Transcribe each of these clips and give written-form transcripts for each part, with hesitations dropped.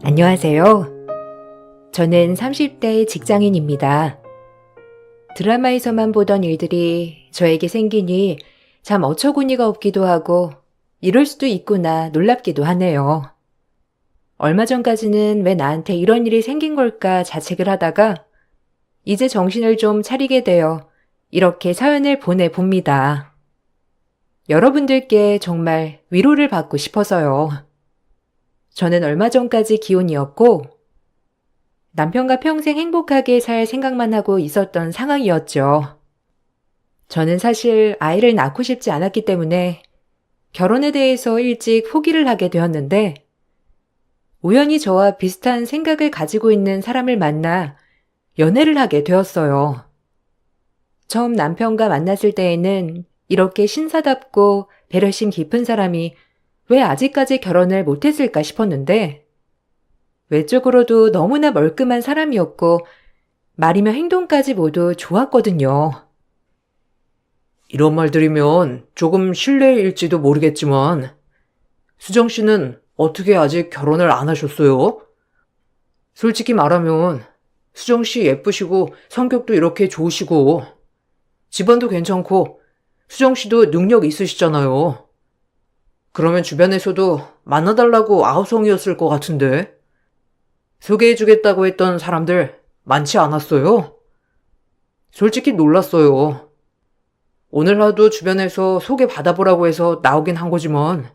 안녕하세요. 저는 30대 직장인입니다. 드라마에서만 보던 일들이 저에게 생기니 참 어처구니가 없기도 하고 이럴 수도 있구나 놀랍기도 하네요. 얼마 전까지는 왜 나한테 이런 일이 생긴 걸까 자책을 하다가 이제 정신을 좀 차리게 되어 이렇게 사연을 보내봅니다. 여러분들께 정말 위로를 받고 싶어서요. 저는 얼마 전까지 기혼이었고 남편과 평생 행복하게 살 생각만 하고 있었던 상황이었죠. 저는 사실 아이를 낳고 싶지 않았기 때문에 결혼에 대해서 일찍 포기를 하게 되었는데 우연히 저와 비슷한 생각을 가지고 있는 사람을 만나 연애를 하게 되었어요. 처음 남편과 만났을 때에는 이렇게 신사답고 배려심 깊은 사람이 왜 아직까지 결혼을 못했을까 싶었는데 외적으로도 너무나 멀끔한 사람이었고 말이며 행동까지 모두 좋았거든요. 이런 말 들으면 조금 실례일지도 모르겠지만 수정 씨는 어떻게 아직 결혼을 안 하셨어요? 솔직히 말하면 수정 씨 예쁘시고 성격도 이렇게 좋으시고 집안도 괜찮고 수정 씨도 능력 있으시잖아요. 그러면 주변에서도 만나달라고 아우성이었을 것 같은데 소개해주겠다고 했던 사람들 많지 않았어요? 솔직히 놀랐어요. 오늘 하도 주변에서 소개받아보라고 해서 나오긴 한 거지만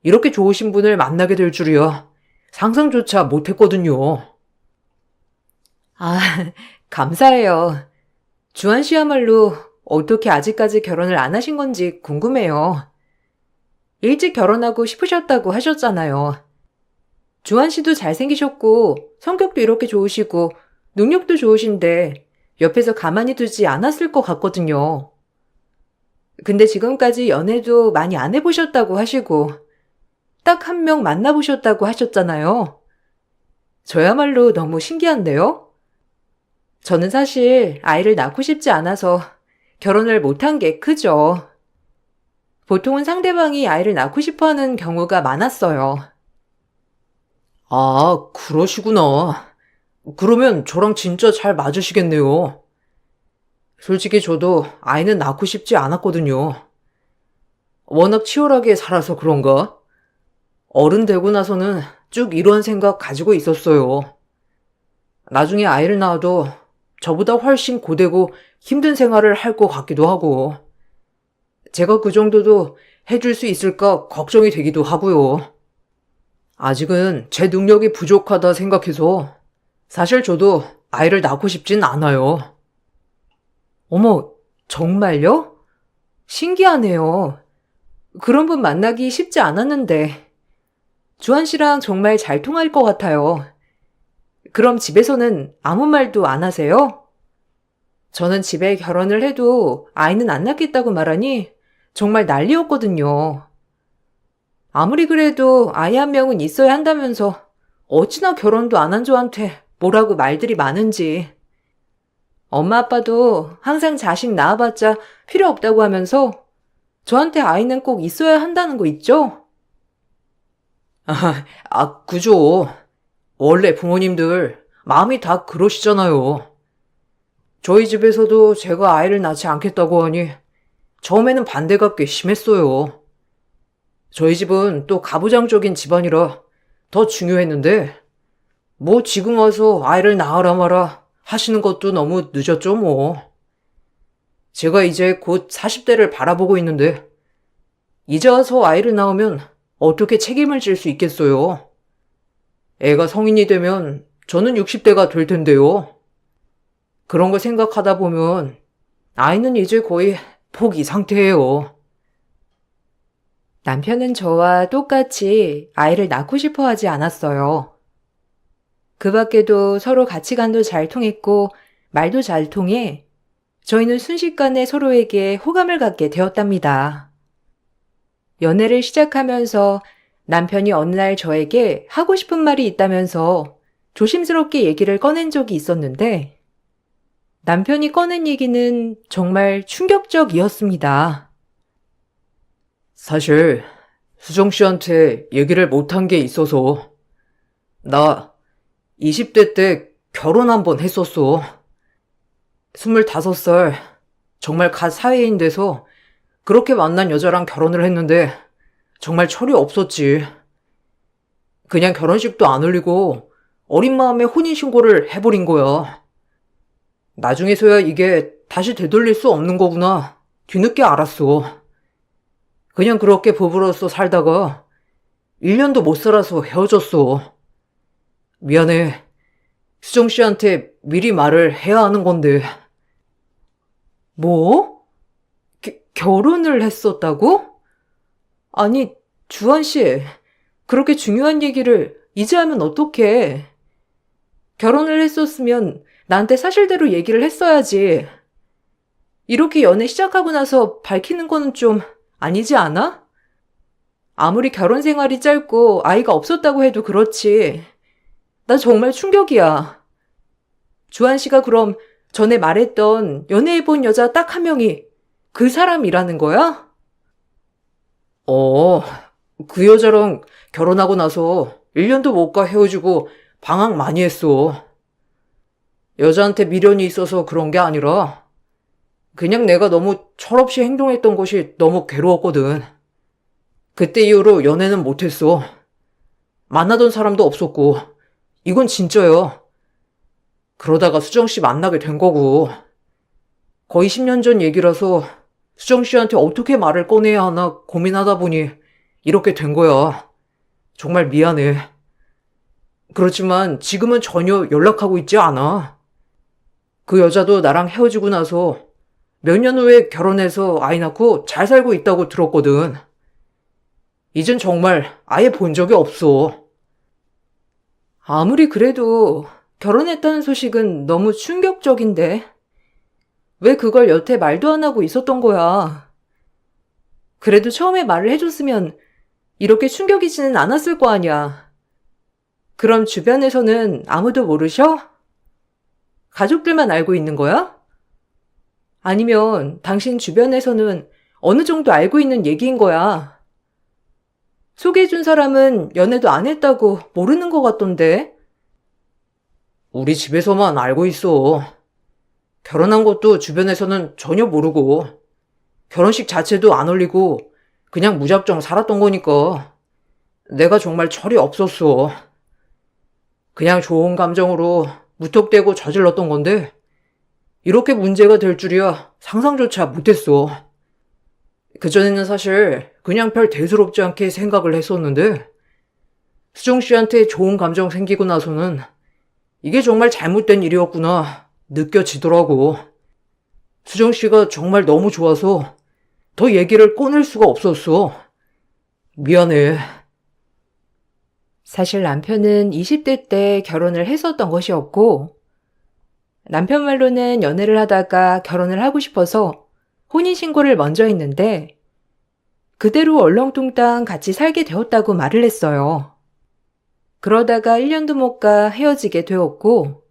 이렇게 좋으신 분을 만나게 될 줄이야 상상조차 못했거든요. 아, 감사해요. 주한 씨야말로 어떻게 아직까지 결혼을 안 하신 건지 궁금해요. 일찍 결혼하고 싶으셨다고 하셨잖아요. 주한 씨도 잘생기셨고 성격도 이렇게 좋으시고 능력도 좋으신데 옆에서 가만히 두지 않았을 것 같거든요. 근데 지금까지 연애도 많이 안 해보셨다고 하시고 딱 한 명 만나보셨다고 하셨잖아요. 저야말로 너무 신기한데요? 저는 사실 아이를 낳고 싶지 않아서 결혼을 못한 게 크죠. 보통은 상대방이 아이를 낳고 싶어 하는 경우가 많았어요. 아, 그러시구나. 그러면 저랑 진짜 잘 맞으시겠네요. 솔직히 저도 아이는 낳고 싶지 않았거든요. 워낙 치열하게 살아서 그런가? 어른 되고 나서는 쭉 이런 생각 가지고 있었어요. 나중에 아이를 낳아도 저보다 훨씬 고되고 힘든 생활을 할 것 같기도 하고, 제가 그 정도도 해줄 수 있을까 걱정이 되기도 하고요. 아직은 제 능력이 부족하다 생각해서 사실 저도 아이를 낳고 싶진 않아요. 어머, 정말요? 신기하네요. 그런 분 만나기 쉽지 않았는데 주한 씨랑 정말 잘 통할 것 같아요. 그럼 집에서는 아무 말도 안 하세요? 저는 집에 결혼을 해도 아이는 안 낳겠다고 말하니 정말 난리였거든요. 아무리 그래도 아이 한 명은 있어야 한다면서 어찌나 결혼도 안 한 저한테 뭐라고 말들이 많은지. 엄마 아빠도 항상 자식 낳아봤자 필요 없다고 하면서 저한테 아이는 꼭 있어야 한다는 거 있죠? 그죠. 원래 부모님들 마음이 다 그러시잖아요. 저희 집에서도 제가 아이를 낳지 않겠다고 하니 처음에는 반대가 꽤 심했어요. 저희 집은 또 가부장적인 집안이라 더 중요했는데 뭐 지금 와서 아이를 낳으라 마라 하시는 것도 너무 늦었죠 뭐. 제가 이제 곧 40대를 바라보고 있는데 이제 와서 아이를 낳으면 어떻게 책임을 질 수 있겠어요? 애가 성인이 되면 저는 60대가 될 텐데요. 그런 거 생각하다 보면 아이는 이제 거의 포기 상태예요. 남편은 저와 똑같이 아이를 낳고 싶어 하지 않았어요. 그 밖에도 서로 가치관도 잘 통했고 말도 잘 통해 저희는 순식간에 서로에게 호감을 갖게 되었답니다. 연애를 시작하면서 남편이 어느 날 저에게 하고 싶은 말이 있다면서 조심스럽게 얘기를 꺼낸 적이 있었는데 남편이 꺼낸 얘기는 정말 충격적이었습니다. 사실 수정 씨한테 얘기를 못한 게 있어서 나 20대 때 결혼 한 번 했었어. 25살, 정말 갓 사회인 돼서 그렇게 만난 여자랑 결혼을 했는데 정말 철이 없었지. 그냥 결혼식도 안 올리고 어린 마음에 혼인신고를 해버린 거야. 나중에서야 이게 다시 되돌릴 수 없는 거구나 뒤늦게 알았어. 그냥 그렇게 부부로서 살다가 1년도 못 살아서 헤어졌어. 미안해. 수정 씨한테 미리 말을 해야 하는 건데. 뭐? 결혼을 했었다고? 아니, 주한 씨, 그렇게 중요한 얘기를 이제 하면 어떡해? 결혼을 했었으면 나한테 사실대로 얘기를 했어야지. 이렇게 연애 시작하고 나서 밝히는 거는 좀 아니지 않아? 아무리 결혼 생활이 짧고 아이가 없었다고 해도 그렇지. 나 정말 충격이야. 주한 씨가 그럼 전에 말했던 연애해본 여자 딱 한 명이 그 사람이라는 거야? 그 여자랑 결혼하고 나서 1년도 못 가 헤어지고 방황 많이 했어. 여자한테 미련이 있어서 그런 게 아니라 그냥 내가 너무 철없이 행동했던 것이 너무 괴로웠거든. 그때 이후로 연애는 못했어. 만나던 사람도 없었고 이건 진짜야. 그러다가 수정 씨 만나게 된 거고 거의 10년 전 얘기라서 수정 씨한테 어떻게 말을 꺼내야 하나 고민하다 보니 이렇게 된 거야. 정말 미안해. 그렇지만 지금은 전혀 연락하고 있지 않아. 그 여자도 나랑 헤어지고 나서 몇 년 후에 결혼해서 아이 낳고 잘 살고 있다고 들었거든. 이젠 정말 아예 본 적이 없어. 아무리 그래도 결혼했다는 소식은 너무 충격적인데. 왜 그걸 여태 말도 안 하고 있었던 거야? 그래도 처음에 말을 해줬으면 이렇게 충격이지는 않았을 거 아니야. 그럼 주변에서는 아무도 모르셔? 가족들만 알고 있는 거야? 아니면 당신 주변에서는 어느 정도 알고 있는 얘기인 거야? 소개해준 사람은 연애도 안 했다고 모르는 것 같던데? 우리 집에서만 알고 있어. 결혼한 것도 주변에서는 전혀 모르고 결혼식 자체도 안 올리고 그냥 무작정 살았던 거니까 내가 정말 철이 없었어. 그냥 좋은 감정으로 무턱대고 저질렀던 건데 이렇게 문제가 될 줄이야 상상조차 못했어. 그전에는 사실 그냥 별 대수롭지 않게 생각을 했었는데 수정 씨한테 좋은 감정 생기고 나서는 이게 정말 잘못된 일이었구나 느껴지더라고. 수정 씨가 정말 너무 좋아서 더 얘기를 꺼낼 수가 없었어. 미안해. 사실 남편은 20대 때 결혼을 했었던 것이었고, 남편 말로는 연애를 하다가 결혼을 하고 싶어서 혼인신고를 먼저 했는데, 그대로 얼렁뚱땅 같이 살게 되었다고 말을 했어요. 그러다가 1년도 못 가 헤어지게 되었고,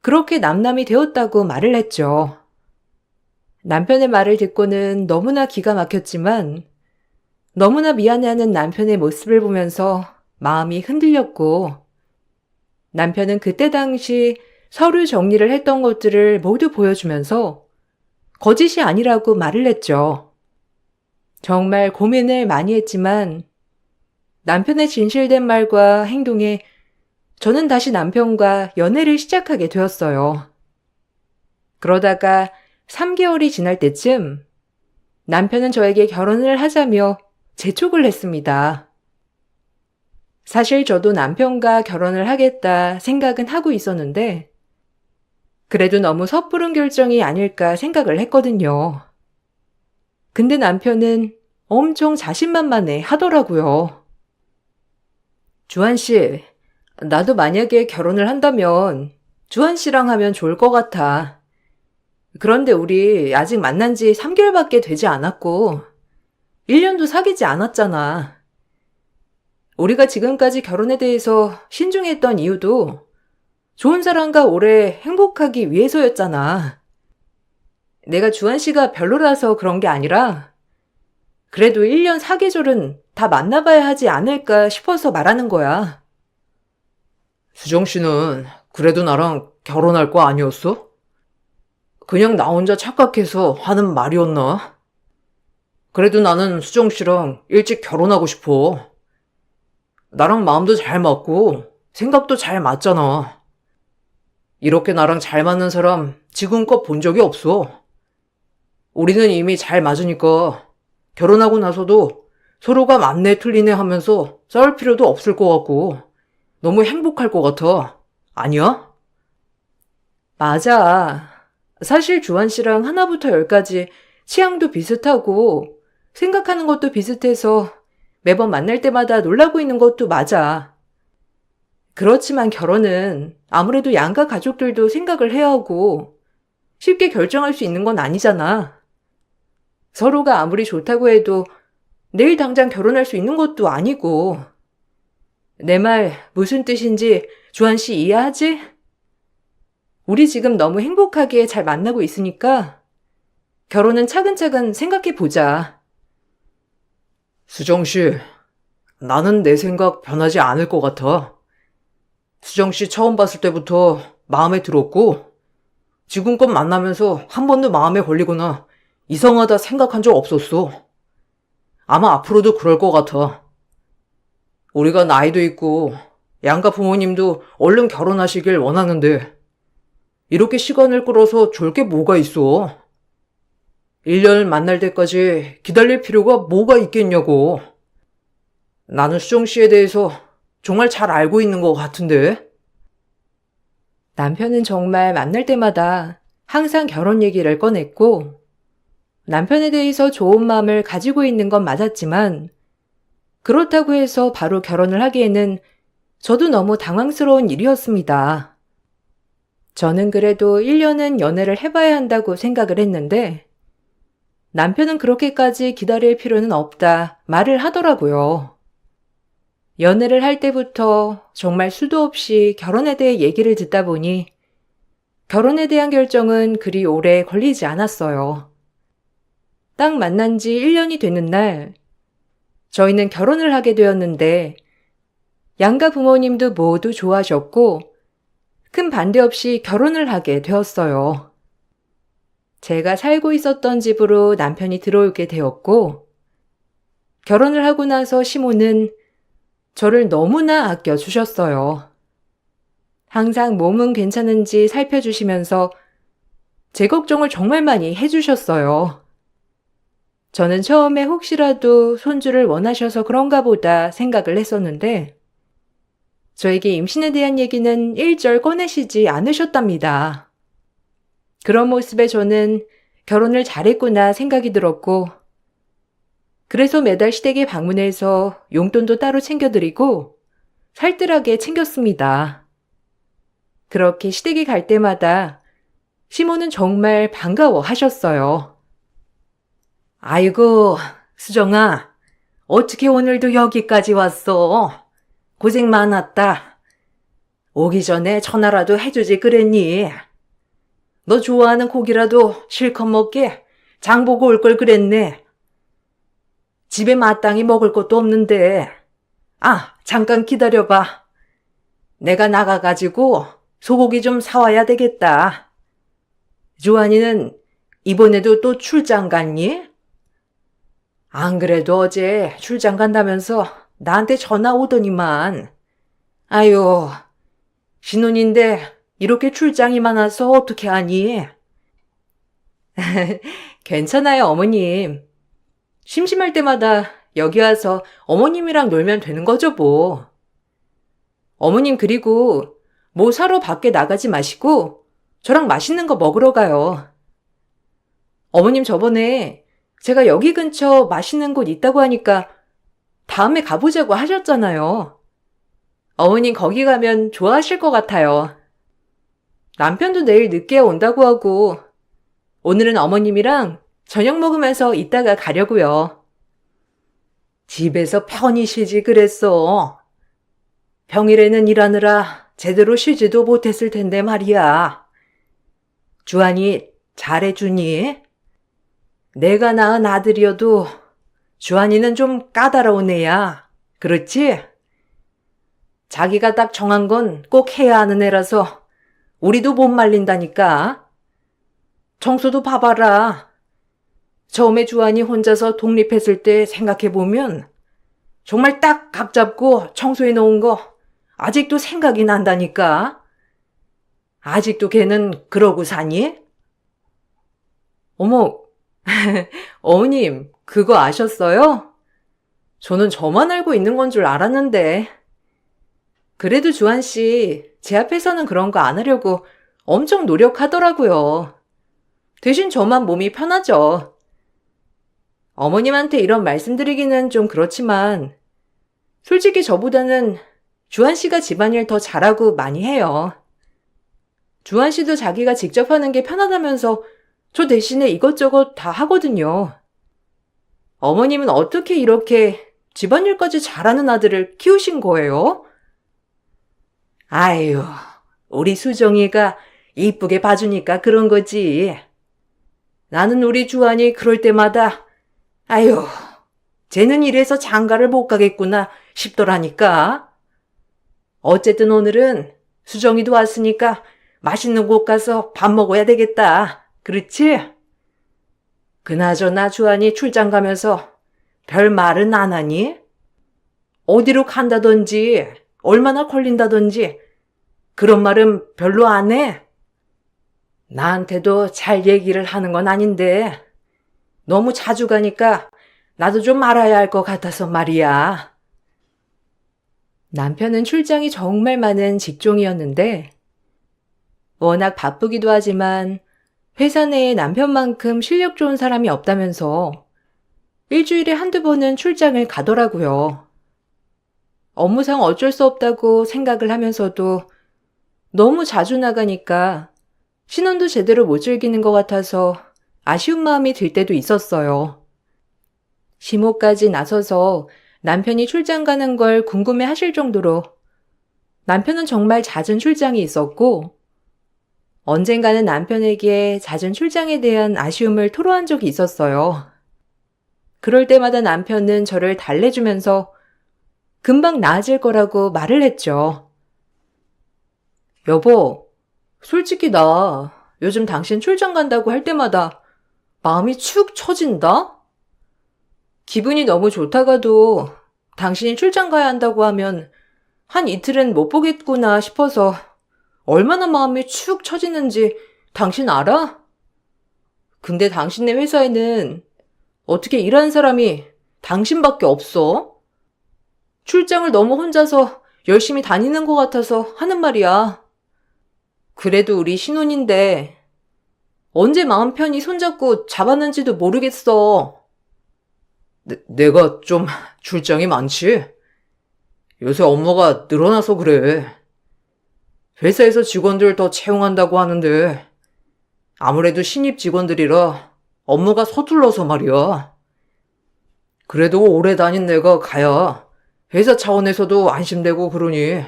그렇게 남남이 되었다고 말을 했죠. 남편의 말을 듣고는 너무나 기가 막혔지만, 너무나 미안해하는 남편의 모습을 보면서 마음이 흔들렸고, 남편은 그때 당시 서류 정리를 했던 것들을 모두 보여주면서 거짓이 아니라고 말을 했죠. 정말 고민을 많이 했지만 남편의 진실된 말과 행동에 저는 다시 남편과 연애를 시작하게 되었어요. 그러다가 3개월이 지날 때쯤 남편은 저에게 결혼을 하자며 재촉을 했습니다. 사실 저도 남편과 결혼을 하겠다 생각은 하고 있었는데 그래도 너무 섣부른 결정이 아닐까 생각을 했거든요. 근데 남편은 엄청 자신만만해 하더라고요. 주한 씨, 나도 만약에 결혼을 한다면 주한 씨랑 하면 좋을 것 같아. 그런데 우리 아직 만난 지 3개월밖에 되지 않았고 1년도 사귀지 않았잖아. 우리가 지금까지 결혼에 대해서 신중했던 이유도 좋은 사람과 오래 행복하기 위해서였잖아. 내가 주한 씨가 별로라서 그런 게 아니라 그래도 1년 4계절은 다 만나봐야 하지 않을까 싶어서 말하는 거야. 수정 씨는 그래도 나랑 결혼할 거 아니었어? 그냥 나 혼자 착각해서 하는 말이었나? 그래도 나는 수정 씨랑 일찍 결혼하고 싶어. 나랑 마음도 잘 맞고 생각도 잘 맞잖아. 이렇게 나랑 잘 맞는 사람 지금껏 본 적이 없어. 우리는 이미 잘 맞으니까 결혼하고 나서도 서로가 맞네 틀리네 하면서 싸울 필요도 없을 것 같고 너무 행복할 것 같아. 아니야? 맞아. 사실 주한 씨랑 하나부터 열까지 취향도 비슷하고 생각하는 것도 비슷해서 매번 만날 때마다 놀라고 있는 것도 맞아. 그렇지만 결혼은 아무래도 양가 가족들도 생각을 해야 하고 쉽게 결정할 수 있는 건 아니잖아. 서로가 아무리 좋다고 해도 내일 당장 결혼할 수 있는 것도 아니고. 내 말 무슨 뜻인지 주한 씨 이해하지? 우리 지금 너무 행복하게 잘 만나고 있으니까 결혼은 차근차근 생각해 보자. 수정 씨, 나는 내 생각 변하지 않을 것 같아. 수정 씨 처음 봤을 때부터 마음에 들었고, 지금껏 만나면서 한 번도 마음에 걸리거나 이상하다 생각한 적 없었어. 아마 앞으로도 그럴 것 같아. 우리가 나이도 있고, 양가 부모님도 얼른 결혼하시길 원하는데, 이렇게 시간을 끌어서 줄 게 뭐가 있어? 1년을 만날 때까지 기다릴 필요가 뭐가 있겠냐고. 나는 수정 씨에 대해서 정말 잘 알고 있는 것 같은데. 남편은 정말 만날 때마다 항상 결혼 얘기를 꺼냈고 남편에 대해서 좋은 마음을 가지고 있는 건 맞았지만 그렇다고 해서 바로 결혼을 하기에는 저도 너무 당황스러운 일이었습니다. 저는 그래도 1년은 연애를 해봐야 한다고 생각을 했는데 남편은 그렇게까지 기다릴 필요는 없다 말을 하더라고요. 연애를 할 때부터 정말 수도 없이 결혼에 대해 얘기를 듣다 보니 결혼에 대한 결정은 그리 오래 걸리지 않았어요. 딱 만난 지 1년이 되는 날, 저희는 결혼을 하게 되었는데 양가 부모님도 모두 좋아하셨고 큰 반대 없이 결혼을 하게 되었어요. 제가 살고 있었던 집으로 남편이 들어오게 되었고 결혼을 하고 나서 시모는 저를 너무나 아껴주셨어요. 항상 몸은 괜찮은지 살펴주시면서 제 걱정을 정말 많이 해주셨어요. 저는 처음에 혹시라도 손주를 원하셔서 그런가 보다 생각을 했었는데 저에게 임신에 대한 얘기는 일절 꺼내시지 않으셨답니다. 그런 모습에 저는 결혼을 잘했구나 생각이 들었고 그래서 매달 시댁에 방문해서 용돈도 따로 챙겨드리고 살뜰하게 챙겼습니다. 그렇게 시댁에 갈 때마다 시모는 정말 반가워 하셨어요. 아이고, 수정아, 어떻게 오늘도 여기까지 왔어? 고생 많았다. 오기 전에 전화라도 해주지 그랬니? 너 좋아하는 고기라도 실컷 먹게 장 보고 올 걸 그랬네. 집에 마땅히 먹을 것도 없는데. 아, 잠깐 기다려봐. 내가 나가가지고 소고기 좀 사와야 되겠다. 주한이는 이번에도 또 출장 갔니? 안 그래도 어제 출장 간다면서 나한테 전화 오더니만. 아유, 신혼인데 이렇게 출장이 많아서 어떻게 하니? 괜찮아요, 어머님. 심심할 때마다 여기 와서 어머님이랑 놀면 되는 거죠, 뭐. 어머님 그리고 뭐 사러 밖에 나가지 마시고 저랑 맛있는 거 먹으러 가요. 어머님 저번에 제가 여기 근처 맛있는 곳 있다고 하니까 다음에 가보자고 하셨잖아요. 어머님 거기 가면 좋아하실 것 같아요. 남편도 내일 늦게 온다고 하고 오늘은 어머님이랑 저녁 먹으면서 이따가 가려고요. 집에서 편히 쉬지 그랬어. 평일에는 일하느라 제대로 쉬지도 못했을 텐데 말이야. 주한이 잘해주니? 내가 낳은 아들이어도 주한이는 좀 까다로운 애야. 그렇지? 자기가 딱 정한 건 꼭 해야 하는 애라서 우리도 못 말린다니까. 청소도 봐봐라. 처음에 주한이 혼자서 독립했을 때 생각해보면 정말 딱 각 잡고 청소해 놓은 거 아직도 생각이 난다니까. 아직도 걔는 그러고 사니? 어머, 어머님, 그거 아셨어요? 저는 저만 알고 있는 건 줄 알았는데. 그래도 주한 씨, 제 앞에서는 그런 거 안 하려고 엄청 노력하더라고요. 대신 저만 몸이 편하죠. 어머님한테 이런 말씀드리기는 좀 그렇지만, 솔직히 저보다는 주한 씨가 집안일 더 잘하고 많이 해요. 주한 씨도 자기가 직접 하는 게 편하다면서 저 대신에 이것저것 다 하거든요. 어머님은 어떻게 이렇게 집안일까지 잘하는 아들을 키우신 거예요? 아유, 우리 수정이가 이쁘게 봐주니까 그런 거지. 나는 우리 주한이 그럴 때마다 아유, 쟤는 이래서 장가를 못 가겠구나 싶더라니까. 어쨌든 오늘은 수정이도 왔으니까 맛있는 곳 가서 밥 먹어야 되겠다. 그렇지? 그나저나 주한이 출장 가면서 별 말은 안 하니? 어디로 간다든지 얼마나 걸린다든지 그런 말은 별로 안 해? 나한테도 잘 얘기를 하는 건 아닌데 너무 자주 가니까 나도 좀 알아야 할 것 같아서 말이야. 남편은 출장이 정말 많은 직종이었는데 워낙 바쁘기도 하지만 회사 내에 남편만큼 실력 좋은 사람이 없다면서 일주일에 한두 번은 출장을 가더라고요. 업무상 어쩔 수 없다고 생각을 하면서도 너무 자주 나가니까 신혼도 제대로 못 즐기는 것 같아서 아쉬운 마음이 들 때도 있었어요. 시모까지 나서서 남편이 출장 가는 걸 궁금해 하실 정도로 남편은 정말 잦은 출장이 있었고 언젠가는 남편에게 잦은 출장에 대한 아쉬움을 토로한 적이 있었어요. 그럴 때마다 남편은 저를 달래주면서 금방 나아질 거라고 말을 했죠. 여보, 솔직히 나 요즘 당신 출장 간다고 할 때마다 마음이 축 처진다? 기분이 너무 좋다가도 당신이 출장 가야 한다고 하면 한 이틀은 못 보겠구나 싶어서 얼마나 마음이 축 처지는지 당신 알아? 근데 당신네 회사에는 어떻게 일하는 사람이 당신밖에 없어? 출장을 너무 혼자서 열심히 다니는 것 같아서 하는 말이야. 그래도 우리 신혼인데 언제 마음 편히 손잡고 잡았는지도 모르겠어. 내가 좀 출장이 많지? 요새 업무가 늘어나서 그래. 회사에서 직원들 더 채용한다고 하는데 아무래도 신입 직원들이라 업무가 서툴러서 말이야. 그래도 오래 다닌 내가 가야 회사 차원에서도 안심되고 그러니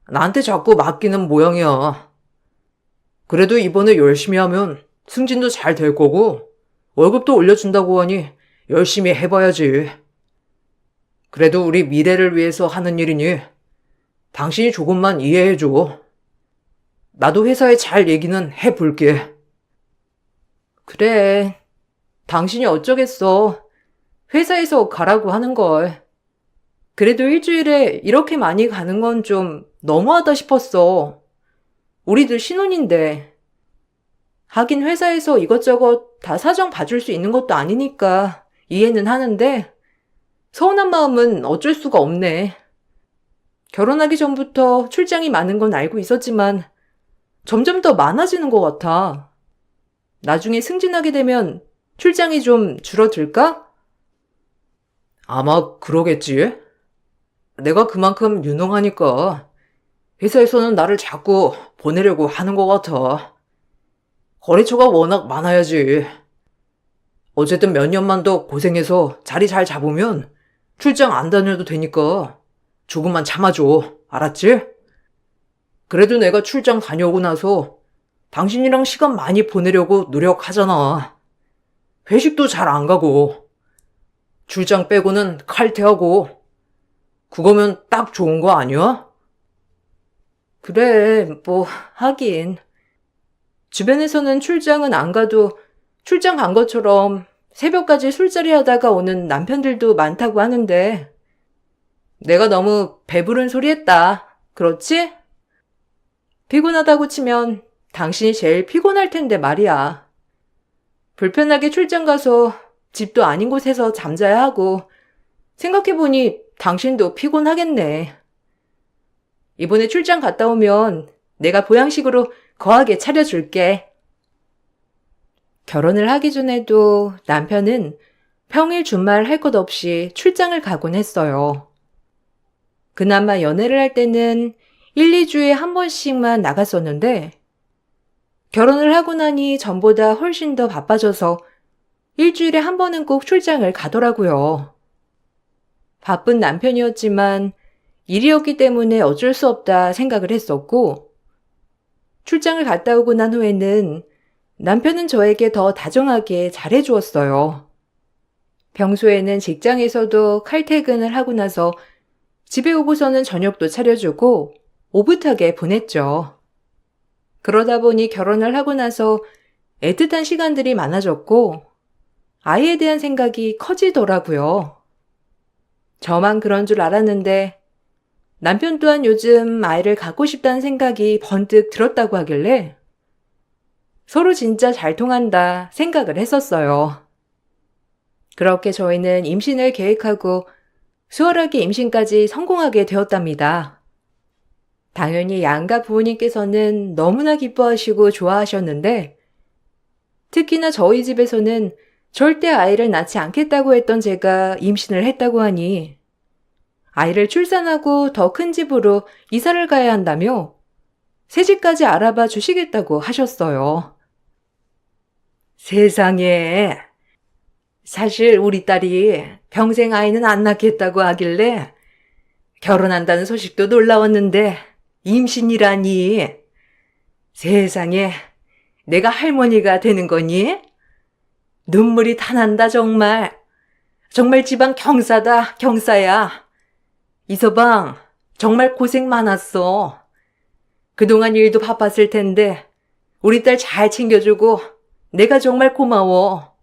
나한테 자꾸 맡기는 모양이야. 그래도 이번에 열심히 하면 승진도 잘 될 거고 월급도 올려준다고 하니 열심히 해봐야지. 그래도 우리 미래를 위해서 하는 일이니 당신이 조금만 이해해줘. 나도 회사에 잘 얘기는 해볼게. 그래, 당신이 어쩌겠어. 회사에서 가라고 하는 걸. 그래도 일주일에 이렇게 많이 가는 건 좀 너무하다 싶었어. 우리들 신혼인데. 하긴 회사에서 이것저것 다 사정 봐줄 수 있는 것도 아니니까 이해는 하는데 서운한 마음은 어쩔 수가 없네. 결혼하기 전부터 출장이 많은 건 알고 있었지만 점점 더 많아지는 것 같아. 나중에 승진하게 되면 출장이 좀 줄어들까? 아마 그러겠지. 내가 그만큼 유능하니까 회사에서는 나를 자꾸 보내려고 하는 것 같아. 거래처가 워낙 많아야지. 어쨌든 몇 년만 더 고생해서 자리 잘 잡으면 출장 안 다녀도 되니까 조금만 참아줘. 알았지? 그래도 내가 출장 다녀오고 나서 당신이랑 시간 많이 보내려고 노력하잖아. 회식도 잘 안 가고 출장 빼고는 칼퇴하고 그거면 딱 좋은 거 아니야? 그래, 뭐, 하긴. 주변에서는 출장은 안 가도 출장 간 것처럼 새벽까지 술자리 하다가 오는 남편들도 많다고 하는데, 내가 너무 배부른 소리 했다. 그렇지? 피곤하다고 치면 당신이 제일 피곤할 텐데 말이야. 불편하게 출장 가서 집도 아닌 곳에서 잠자야 하고, 생각해보니 당신도 피곤하겠네. 이번에 출장 갔다 오면 내가 보양식으로 거하게 차려줄게. 결혼을 하기 전에도 남편은 평일 주말 할 것 없이 출장을 가곤 했어요. 그나마 연애를 할 때는 1, 2주에 한 번씩만 나갔었는데 결혼을 하고 나니 전보다 훨씬 더 바빠져서 일주일에 한 번은 꼭 출장을 가더라고요. 바쁜 남편이었지만 일이었기 때문에 어쩔 수 없다 생각을 했었고 출장을 갔다 오고 난 후에는 남편은 저에게 더 다정하게 잘해주었어요. 평소에는 직장에서도 칼퇴근을 하고 나서 집에 오고서는 저녁도 차려주고 오붓하게 보냈죠. 그러다 보니 결혼을 하고 나서 애틋한 시간들이 많아졌고 아이에 대한 생각이 커지더라고요. 저만 그런 줄 알았는데 남편 또한 요즘 아이를 갖고 싶다는 생각이 번뜩 들었다고 하길래 서로 진짜 잘 통한다 생각을 했었어요. 그렇게 저희는 임신을 계획하고 수월하게 임신까지 성공하게 되었답니다. 당연히 양가 부모님께서는 너무나 기뻐하시고 좋아하셨는데 특히나 저희 집에서는 절대 아이를 낳지 않겠다고 했던 제가 임신을 했다고 하니 아이를 출산하고 더 큰 집으로 이사를 가야 한다며 새 집까지 알아봐 주시겠다고 하셨어요. 세상에, 사실 우리 딸이 평생 아이는 안 낳겠다고 하길래 결혼한다는 소식도 놀라웠는데 임신이라니. 세상에, 내가 할머니가 되는 거니? 눈물이 다 난다 정말. 정말 집안 경사다, 경사야. 이서방, 정말 고생 많았어. 그동안 일도 바빴을 텐데 우리 딸 잘 챙겨주고 내가 정말 고마워.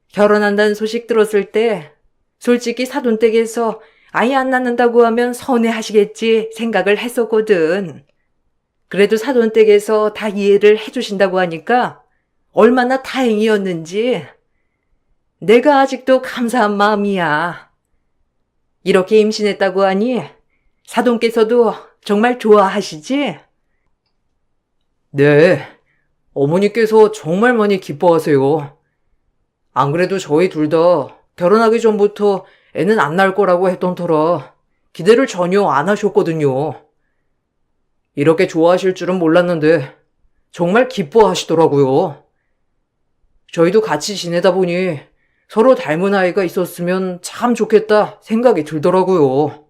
결혼한다는 소식 들었을 때 솔직히 사돈댁에서 아이 안 낳는다고 하면 서운해하시겠지 생각을 했었거든. 그래도 사돈댁에서 다 이해를 해주신다고 하니까 얼마나 다행이었는지 내가 아직도 감사한 마음이야. 이렇게 임신했다고 하니 사돈께서도 정말 좋아하시지? 네, 어머니께서 정말 많이 기뻐하세요. 안 그래도 저희 둘 다 결혼하기 전부터 애는 안 낳을 거라고 했던 터라 기대를 전혀 안 하셨거든요. 이렇게 좋아하실 줄은 몰랐는데 정말 기뻐하시더라고요. 저희도 같이 지내다 보니 서로 닮은 아이가 있었으면 참 좋겠다 생각이 들더라고요.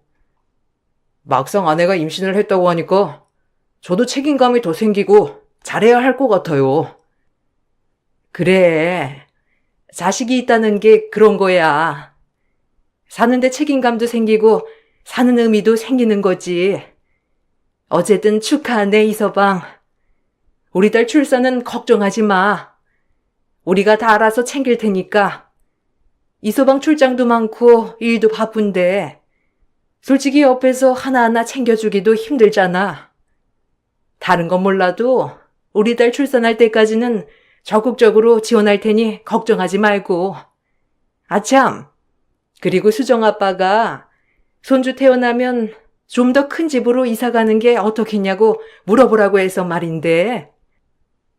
막상 아내가 임신을 했다고 하니까 저도 책임감이 더 생기고 잘해야 할 것 같아요. 그래, 자식이 있다는 게 그런 거야. 사는데 책임감도 생기고 사는 의미도 생기는 거지. 어쨌든 축하하네, 이서방. 우리 딸 출산은 걱정하지 마. 우리가 다 알아서 챙길 테니까. 이서방 출장도 많고 일도 바쁜데 솔직히 옆에서 하나하나 챙겨주기도 힘들잖아. 다른 건 몰라도 우리 딸 출산할 때까지는 적극적으로 지원할 테니 걱정하지 말고. 아참, 그리고 수정 아빠가 손주 태어나면 좀 더 큰 집으로 이사 가는 게 어떻겠냐고 물어보라고 해서 말인데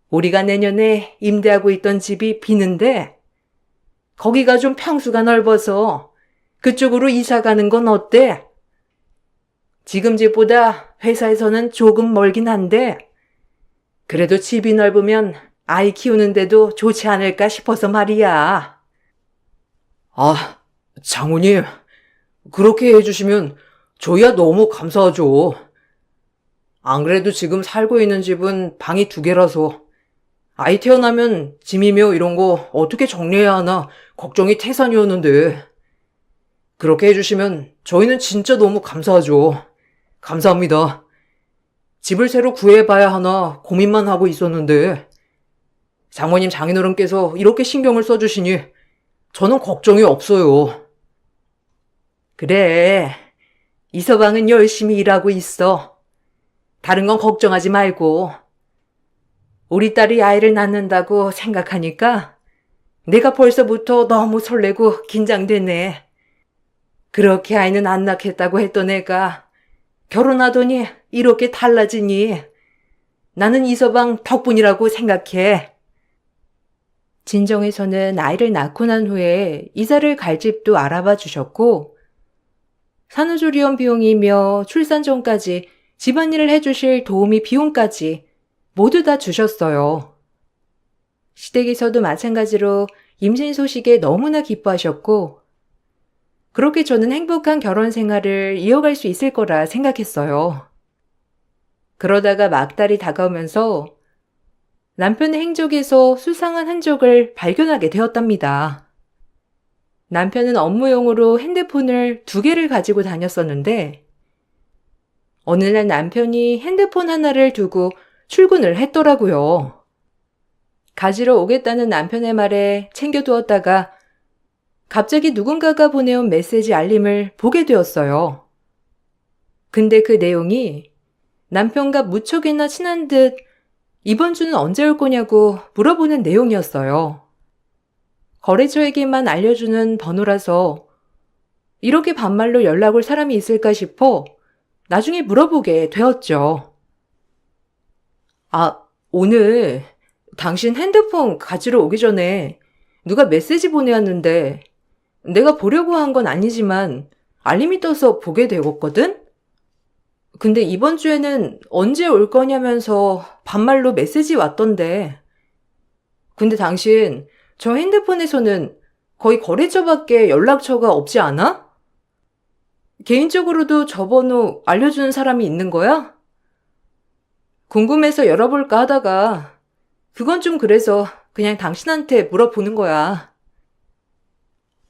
우리가 내년에 임대하고 있던 집이 비는데 거기가 좀 평수가 넓어서 그쪽으로 이사 가는 건 어때? 지금 집보다 회사에서는 조금 멀긴 한데 그래도 집이 넓으면 아이 키우는데도 좋지 않을까 싶어서 말이야. 아, 장모님, 그렇게 해주시면 저희야 너무 감사하죠. 안 그래도 지금 살고 있는 집은 방이 2개라서 아이 태어나면 짐이며 이런 거 어떻게 정리해야 하나 걱정이 태산이었는데 그렇게 해주시면 저희는 진짜 너무 감사하죠. 감사합니다. 집을 새로 구해봐야 하나 고민만 하고 있었는데 장모님 장인어른께서 이렇게 신경을 써주시니 저는 걱정이 없어요. 그래. 이서방은 열심히 일하고 있어. 다른 건 걱정하지 말고. 우리 딸이 아이를 낳는다고 생각하니까 내가 벌써부터 너무 설레고 긴장되네. 그렇게 아이는 안 낳겠다고 했던 애가 결혼하더니 이렇게 달라지니 나는 이서방 덕분이라고 생각해. 진정에서는 아이를 낳고 난 후에 이사를 갈 집도 알아봐 주셨고 산후조리원 비용이며 출산 전까지 집안일을 해주실 도우미 비용까지 모두 다 주셨어요. 시댁에서도 마찬가지로 임신 소식에 너무나 기뻐하셨고 그렇게 저는 행복한 결혼 생활을 이어갈 수 있을 거라 생각했어요. 그러다가 막달이 다가오면서 남편의 행적에서 수상한 흔적을 발견하게 되었답니다. 남편은 업무용으로 핸드폰을 2개를 가지고 다녔었는데 어느 날 남편이 핸드폰 하나를 두고 출근을 했더라고요. 가지러 오겠다는 남편의 말에 챙겨두었다가 갑자기 누군가가 보내온 메시지 알림을 보게 되었어요. 근데 그 내용이 남편과 무척이나 친한 듯 이번 주는 언제 올 거냐고 물어보는 내용이었어요. 거래처에게만 알려주는 번호라서 이렇게 반말로 연락 올 사람이 있을까 싶어 나중에 물어보게 되었죠. 아, 오늘 당신 핸드폰 가지러 오기 전에 누가 메시지 보내왔는데 내가 보려고 한 건 아니지만 알림이 떠서 보게 되었거든? 근데 이번 주에는 언제 올 거냐면서 반말로 메시지 왔던데. 근데 당신 저 핸드폰에서는 거의 거래처밖에 연락처가 없지 않아? 개인적으로도 저 번호 알려주는 사람이 있는 거야? 궁금해서 열어볼까 하다가 그건 좀 그래서 그냥 당신한테 물어보는 거야.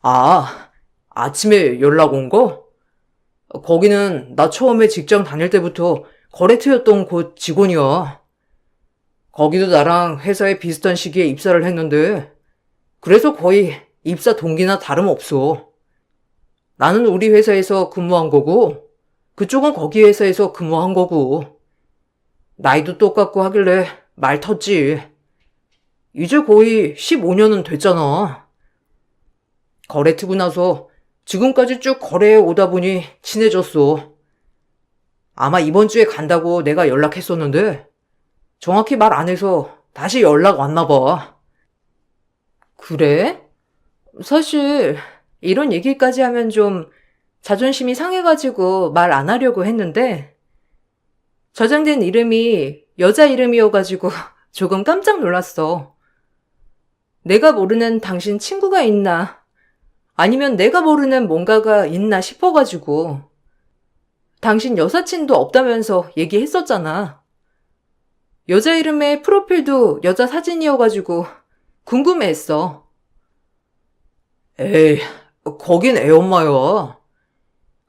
아, 아침에 연락 온 거? 거기는 나 처음에 직장 다닐 때부터 거래처였던 곳 직원이야. 거기도 나랑 회사에 비슷한 시기에 입사를 했는데 그래서 거의 입사 동기나 다름없어. 나는 우리 회사에서 근무한 거고 그쪽은 거기 회사에서 근무한 거고 나이도 똑같고 하길래 말 텄지. 이제 거의 15년은 됐잖아. 거래 트고 나서 지금까지 쭉 거래해 오다 보니 친해졌어. 아마 이번 주에 간다고 내가 연락했었는데 정확히 말 안 해서 다시 연락 왔나 봐. 그래? 사실 이런 얘기까지 하면 좀 자존심이 상해가지고 말 안 하려고 했는데 저장된 이름이 여자 이름이어가지고 조금 깜짝 놀랐어. 내가 모르는 당신 친구가 있나 아니면 내가 모르는 뭔가가 있나 싶어가지고 당신 여사친도 없다면서 얘기했었잖아. 여자 이름의 프로필도 여자 사진이어가지고 궁금해했어. 에이, 거긴 애 엄마야.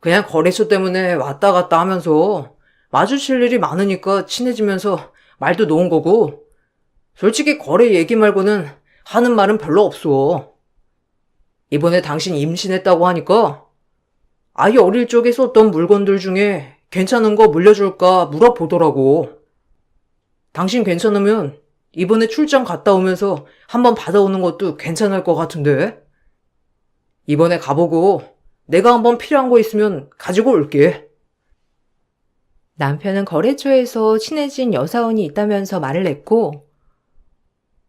그냥 거래처 때문에 왔다 갔다 하면서 마주칠 일이 많으니까 친해지면서 말도 놓은 거고 솔직히 거래 얘기 말고는 하는 말은 별로 없어. 이번에 당신 임신했다고 하니까 아이 어릴 적에 썼던 물건들 중에 괜찮은 거 물려줄까 물어보더라고. 당신 괜찮으면 이번에 출장 갔다 오면서 한번 받아오는 것도 괜찮을 것 같은데. 이번에 가보고 내가 한번 필요한 거 있으면 가지고 올게. 남편은 거래처에서 친해진 여사원이 있다면서 말을 했고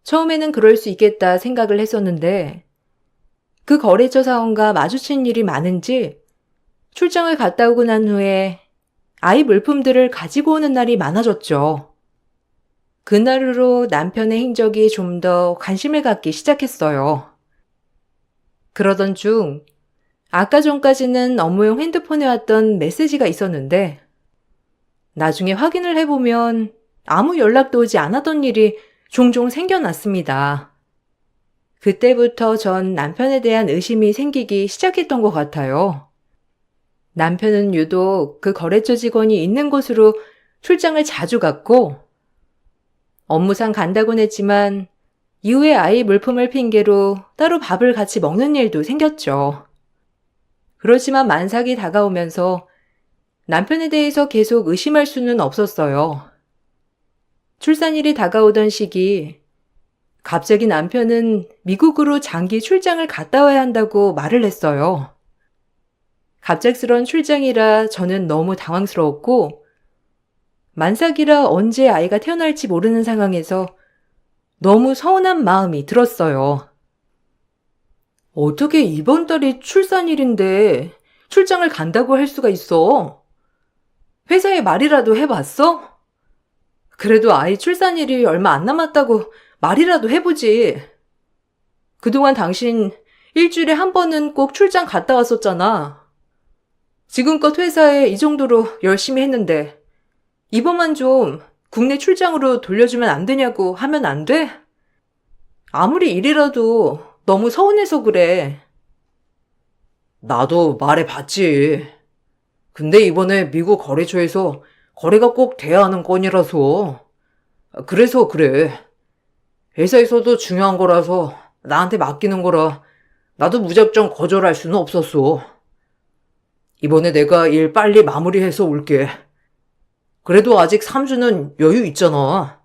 처음에는 그럴 수 있겠다 생각을 했었는데 그 거래처 사원과 마주친 일이 많은지 출장을 갔다 오고 난 후에 아이 물품들을 가지고 오는 날이 많아졌죠. 그날으로 남편의 행적이 좀 더 관심을 갖기 시작했어요. 그러던 중 아까 전까지는 업무용 핸드폰에 왔던 메시지가 있었는데 나중에 확인을 해보면 아무 연락도 오지 않았던 일이 종종 생겨났습니다. 그때부터 전 남편에 대한 의심이 생기기 시작했던 것 같아요. 남편은 유독 그 거래처 직원이 있는 곳으로 출장을 자주 갔고, 업무상 간다곤 했지만 이후에 아이 물품을 핑계로 따로 밥을 같이 먹는 일도 생겼죠. 그렇지만 만삭이 다가오면서 남편에 대해서 계속 의심할 수는 없었어요. 출산일이 다가오던 시기, 갑자기 남편은 미국으로 장기 출장을 갔다 와야 한다고 말을 했어요. 갑작스런 출장이라 저는 너무 당황스러웠고, 만삭이라 언제 아이가 태어날지 모르는 상황에서 너무 서운한 마음이 들었어요. 어떻게 이번 달이 출산일인데 출장을 간다고 할 수가 있어? 회사에 말이라도 해봤어? 그래도 아이 출산일이 얼마 안 남았다고 말이라도 해보지. 그동안 당신 일주일에 한 번은 꼭 출장 갔다 왔었잖아. 지금껏 회사에 이 정도로 열심히 했는데 이번만 좀 국내 출장으로 돌려주면 안 되냐고 하면 안 돼? 아무리 일이라도 너무 서운해서 그래. 나도 말해봤지. 근데 이번에 미국 거래처에서 거래가 꼭 돼야 하는 건이라서. 그래서 그래. 회사에서도 중요한 거라서 나한테 맡기는 거라 나도 무작정 거절할 수는 없었어. 이번에 내가 일 빨리 마무리해서 올게. 그래도 아직 3주는 여유 있잖아.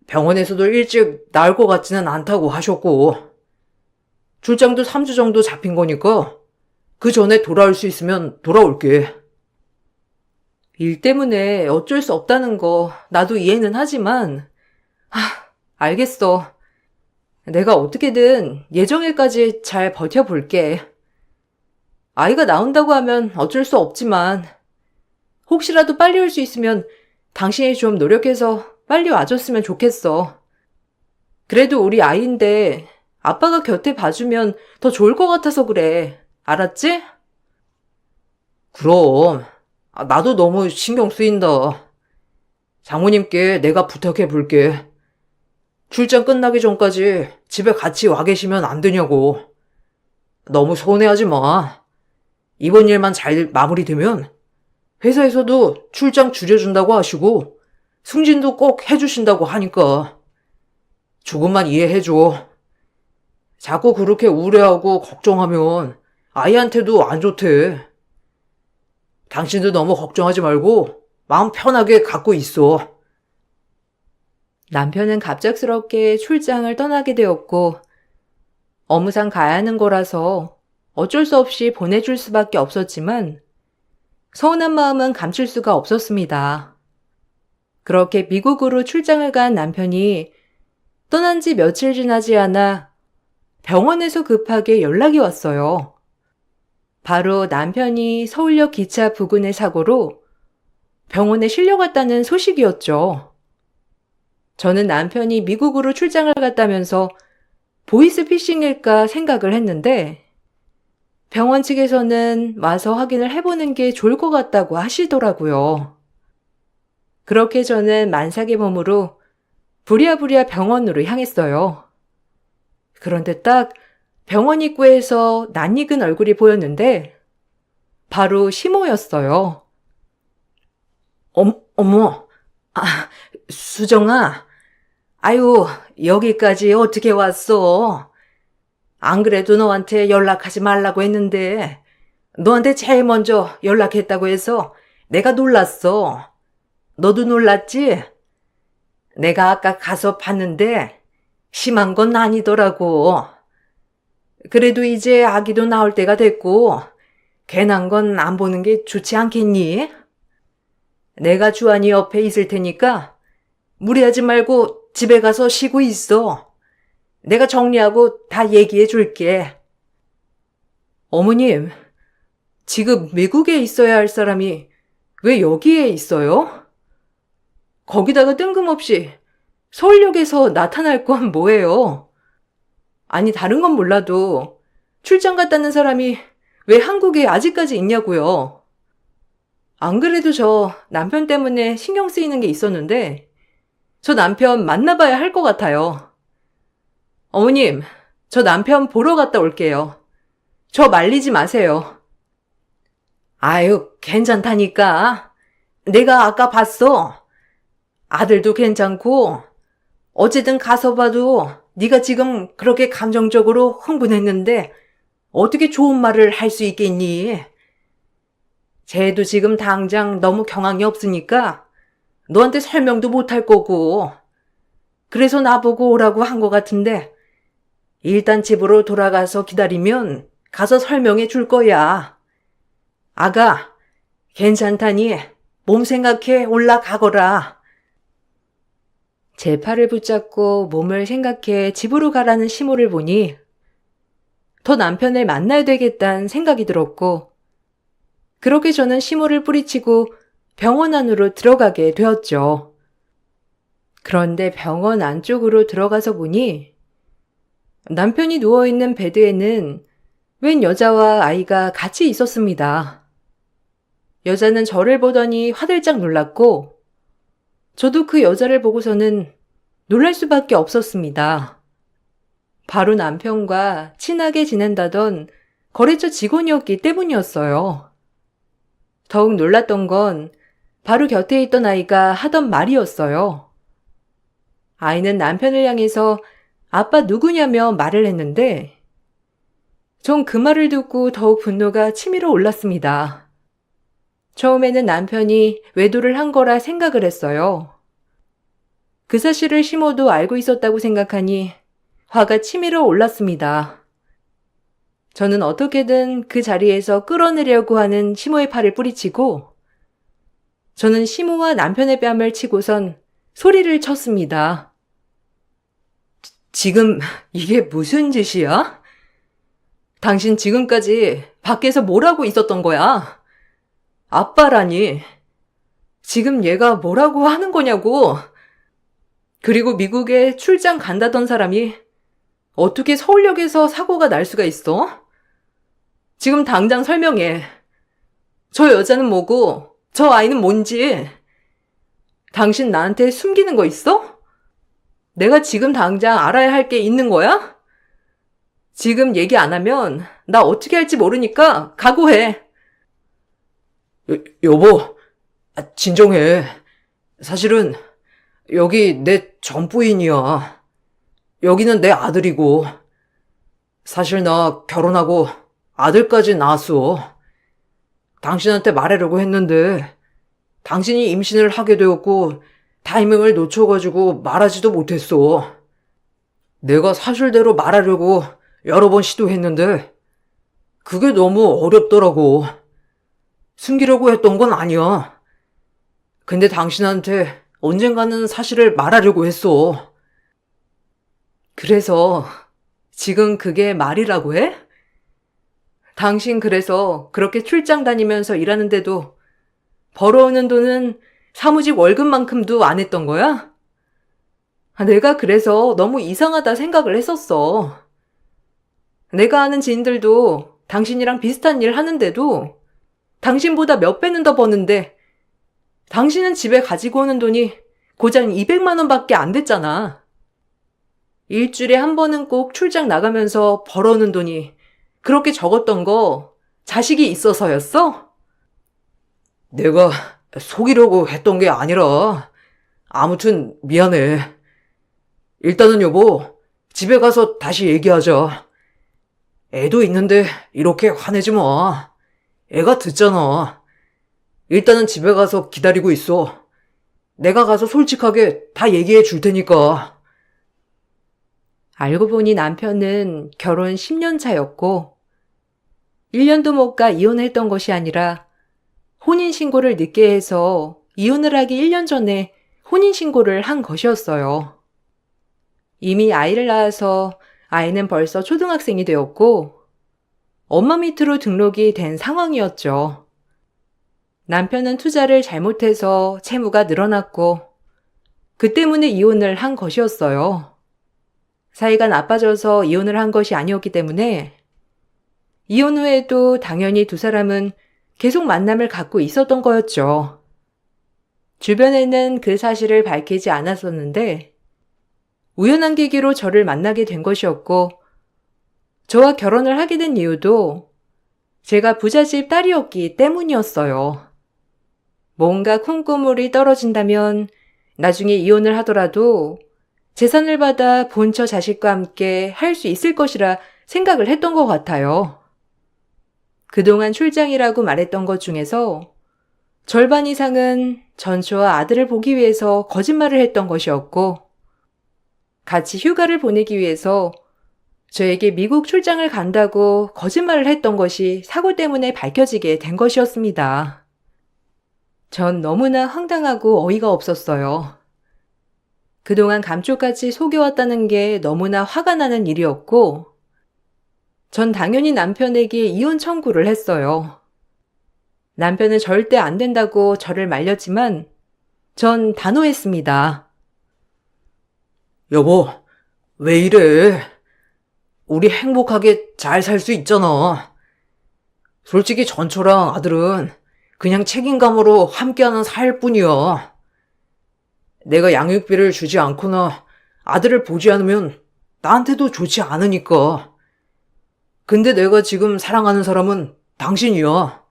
병원에서도 일찍 나을 것 같지는 않다고 하셨고. 출장도 3주 정도 잡힌 거니까 그 전에 돌아올 수 있으면 돌아올게. 일 때문에 어쩔 수 없다는 거 나도 이해는 하지만, 알겠어. 내가 어떻게든 예정일까지 잘 버텨볼게. 아이가 나온다고 하면 어쩔 수 없지만, 혹시라도 빨리 올 수 있으면 당신이 좀 노력해서 빨리 와줬으면 좋겠어. 그래도 우리 아이인데 아빠가 곁에 봐주면 더 좋을 것 같아서 그래. 알았지? 그럼 나도 너무 신경 쓰인다. 장모님께 내가 부탁해 볼게. 출장 끝나기 전까지 집에 같이 와 계시면 안 되냐고. 너무 서운해하지 마. 이번 일만 잘 마무리되면 회사에서도 출장 줄여준다고 하시고 승진도 꼭 해주신다고 하니까 조금만 이해해줘. 자꾸 그렇게 우울해하고 걱정하면 아이한테도 안 좋대. 당신도 너무 걱정하지 말고 마음 편하게 갖고 있어. 남편은 갑작스럽게 출장을 떠나게 되었고, 업무상 가야 하는 거라서 어쩔 수 없이 보내줄 수밖에 없었지만, 서운한 마음은 감출 수가 없었습니다. 그렇게 미국으로 출장을 간 남편이 떠난 지 며칠 지나지 않아 병원에서 급하게 연락이 왔어요. 바로 남편이 서울역 기차 부근의 사고로 병원에 실려갔다는 소식이었죠. 저는 남편이 미국으로 출장을 갔다면서 보이스피싱일까 생각을 했는데 병원 측에서는 와서 확인을 해보는 게 좋을 것 같다고 하시더라고요. 그렇게 저는 만삭의 몸으로 부랴부랴 병원으로 향했어요. 그런데 딱 병원 입구에서 낯익은 얼굴이 보였는데 바로 시모였어요. 어머, 수정아. 아유, 여기까지 어떻게 왔어? 안 그래도 너한테 연락하지 말라고 했는데 너한테 제일 먼저 연락했다고 해서 내가 놀랐어. 너도 놀랐지? 내가 아까 가서 봤는데 심한 건 아니더라고. 그래도 이제 아기도 나올 때가 됐고 괜한 건 안 보는 게 좋지 않겠니? 내가 주한이 옆에 있을 테니까 무리하지 말고 집에 가서 쉬고 있어. 내가 정리하고 다 얘기해 줄게. 어머님, 지금 미국에 있어야 할 사람이 왜 여기에 있어요? 거기다가 뜬금없이 서울역에서 나타날 건 뭐예요? 아니, 다른 건 몰라도 출장 갔다는 사람이 왜 한국에 아직까지 있냐고요. 안 그래도 저 남편 때문에 신경 쓰이는 게 있었는데 저 남편 만나봐야 할 것 같아요. 어머님, 저 남편 보러 갔다 올게요. 저 말리지 마세요. 아유, 괜찮다니까. 내가 아까 봤어. 아들도 괜찮고 어쨌든 가서 봐도 네가 지금 그렇게 감정적으로 흥분했는데 어떻게 좋은 말을 할 수 있겠니? 쟤도 지금 당장 너무 경황이 없으니까 너한테 설명도 못 할 거고 그래서 나보고 오라고 한 것 같은데 일단 집으로 돌아가서 기다리면 가서 설명해 줄 거야. 아가, 괜찮다니 몸 생각해 올라가거라. 제 팔을 붙잡고 몸을 생각해 집으로 가라는 시모를 보니 더 남편을 만나야 되겠다는 생각이 들었고, 그렇게 저는 시모를 뿌리치고 병원 안으로 들어가게 되었죠. 그런데 병원 안쪽으로 들어가서 보니 남편이 누워있는 베드에는 웬 여자와 아이가 같이 있었습니다. 여자는 저를 보더니 화들짝 놀랐고, 저도 그 여자를 보고서는 놀랄 수밖에 없었습니다. 바로 남편과 친하게 지낸다던 거래처 직원이었기 때문이었어요. 더욱 놀랐던 건 바로 곁에 있던 아이가 하던 말이었어요. 아이는 남편을 향해서 아빠 누구냐며 말을 했는데 전 그 말을 듣고 더욱 분노가 치밀어 올랐습니다. 처음에는 남편이 외도를 한 거라 생각을 했어요. 그 사실을 시모도 알고 있었다고 생각하니 화가 치밀어 올랐습니다. 저는 어떻게든 그 자리에서 끌어내려고 하는 시모의 팔을 뿌리치고 저는 시모와 남편의 뺨을 치고선 소리를 쳤습니다. 지금 이게 무슨 짓이야? 당신 지금까지 밖에서 뭘 하고 있었던 거야? 아빠라니. 지금 얘가 뭐라고 하는 거냐고. 그리고 미국에 출장 간다던 사람이 어떻게 서울역에서 사고가 날 수가 있어? 지금 당장 설명해. 저 여자는 뭐고 저 아이는 뭔지. 당신 나한테 숨기는 거 있어? 내가 지금 당장 알아야 할 게 있는 거야? 지금 얘기 안 하면 나 어떻게 할지 모르니까 각오해. 여보, 진정해. 사실은 여기 내 전 부인이야. 여기는 내 아들이고. 사실 나 결혼하고 아들까지 낳았어. 당신한테 말하려고 했는데 당신이 임신을 하게 되었고 타이밍을 놓쳐가지고 말하지도 못했어. 내가 사실대로 말하려고 여러 번 시도했는데 그게 너무 어렵더라고. 숨기려고 했던 건 아니야. 근데 당신한테 언젠가는 사실을 말하려고 했어. 그래서 지금 그게 말이라고 해? 당신 그래서 그렇게 출장 다니면서 일하는데도 벌어오는 돈은 사무직 월급만큼도 안 했던 거야? 내가 그래서 너무 이상하다 생각을 했었어. 내가 아는 지인들도 당신이랑 비슷한 일 하는데도 당신보다 몇 배는 더 버는데 당신은 집에 가지고 오는 돈이 고작 200만 원밖에 안 됐잖아. 일주일에 한 번은 꼭 출장 나가면서 벌어오는 돈이 그렇게 적었던 거 자식이 있어서였어? 내가 속이려고 했던 게 아니라 아무튼 미안해. 일단은 여보, 집에 가서 다시 얘기하자. 애도 있는데 이렇게 화내지 마. 애가 듣잖아. 일단은 집에 가서 기다리고 있어. 내가 가서 솔직하게 다 얘기해 줄 테니까. 알고 보니 남편은 결혼 10년 차였고 1년도 못 가 이혼했던 것이 아니라 혼인신고를 늦게 해서 이혼을 하기 1년 전에 혼인신고를 한 것이었어요. 이미 아이를 낳아서 아이는 벌써 초등학생이 되었고 엄마 밑으로 등록이 된 상황이었죠. 남편은 투자를 잘못해서 채무가 늘어났고 그 때문에 이혼을 한 것이었어요. 사이가 나빠져서 이혼을 한 것이 아니었기 때문에 이혼 후에도 당연히 두 사람은 계속 만남을 갖고 있었던 거였죠. 주변에는 그 사실을 밝히지 않았었는데 우연한 계기로 저를 만나게 된 것이었고 저와 결혼을 하게 된 이유도 제가 부잣집 딸이었기 때문이었어요. 뭔가 콩고물이 떨어진다면 나중에 이혼을 하더라도 재산을 받아 본처 자식과 함께 할 수 있을 것이라 생각을 했던 것 같아요. 그동안 출장이라고 말했던 것 중에서 절반 이상은 전처와 아들을 보기 위해서 거짓말을 했던 것이었고, 같이 휴가를 보내기 위해서 저에게 미국 출장을 간다고 거짓말을 했던 것이 사고 때문에 밝혀지게 된 것이었습니다. 전 너무나 황당하고 어이가 없었어요. 그동안 감쪽같이 속여왔다는 게 너무나 화가 나는 일이었고, 전 당연히 남편에게 이혼 청구를 했어요. 남편은 절대 안 된다고 저를 말렸지만 전 단호했습니다. 여보, 왜 이래? 우리 행복하게 잘 살 수 있잖아. 솔직히 전초랑 아들은 그냥 책임감으로 함께하는 사이일 뿐이야. 내가 양육비를 주지 않거나 아들을 보지 않으면 나한테도 좋지 않으니까. 근데 내가 지금 사랑하는 사람은 당신이야.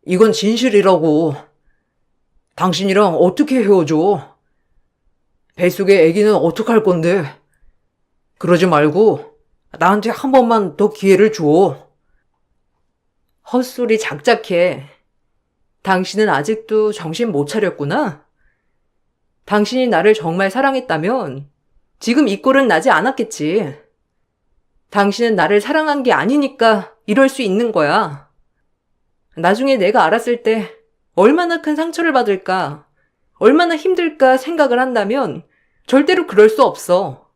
이건 진실이라고. 당신이랑 어떻게 헤어져? 뱃속의 아기는 어떡할 건데? 그러지 말고 나한테 한 번만 더 기회를 줘. 헛소리 작작해. 당신은 아직도 정신 못 차렸구나. 당신이 나를 정말 사랑했다면 지금 이 꼴은 나지 않았겠지. 당신은 나를 사랑한 게 아니니까 이럴 수 있는 거야. 나중에 내가 알았을 때 얼마나 큰 상처를 받을까, 얼마나 힘들까 생각을 한다면 절대로 그럴 수 없어.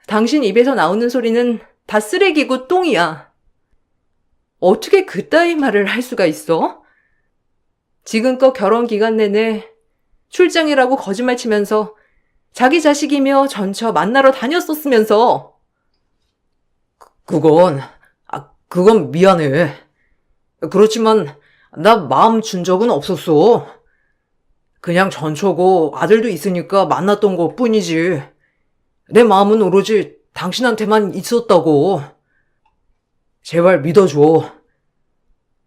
당신 입에서 나오는 소리는 다 쓰레기고 똥이야. 어떻게 그따위 말을 할 수가 있어? 지금껏 결혼 기간 내내 출장이라고 거짓말 치면서 자기 자식이며 전처 만나러 다녔었으면서. 그건 미안해. 그렇지만 나 마음 준 적은 없었어. 그냥 전초고 아들도 있으니까 만났던 것 뿐이지. 내 마음은 오로지 당신한테만 있었다고. 제발 믿어줘.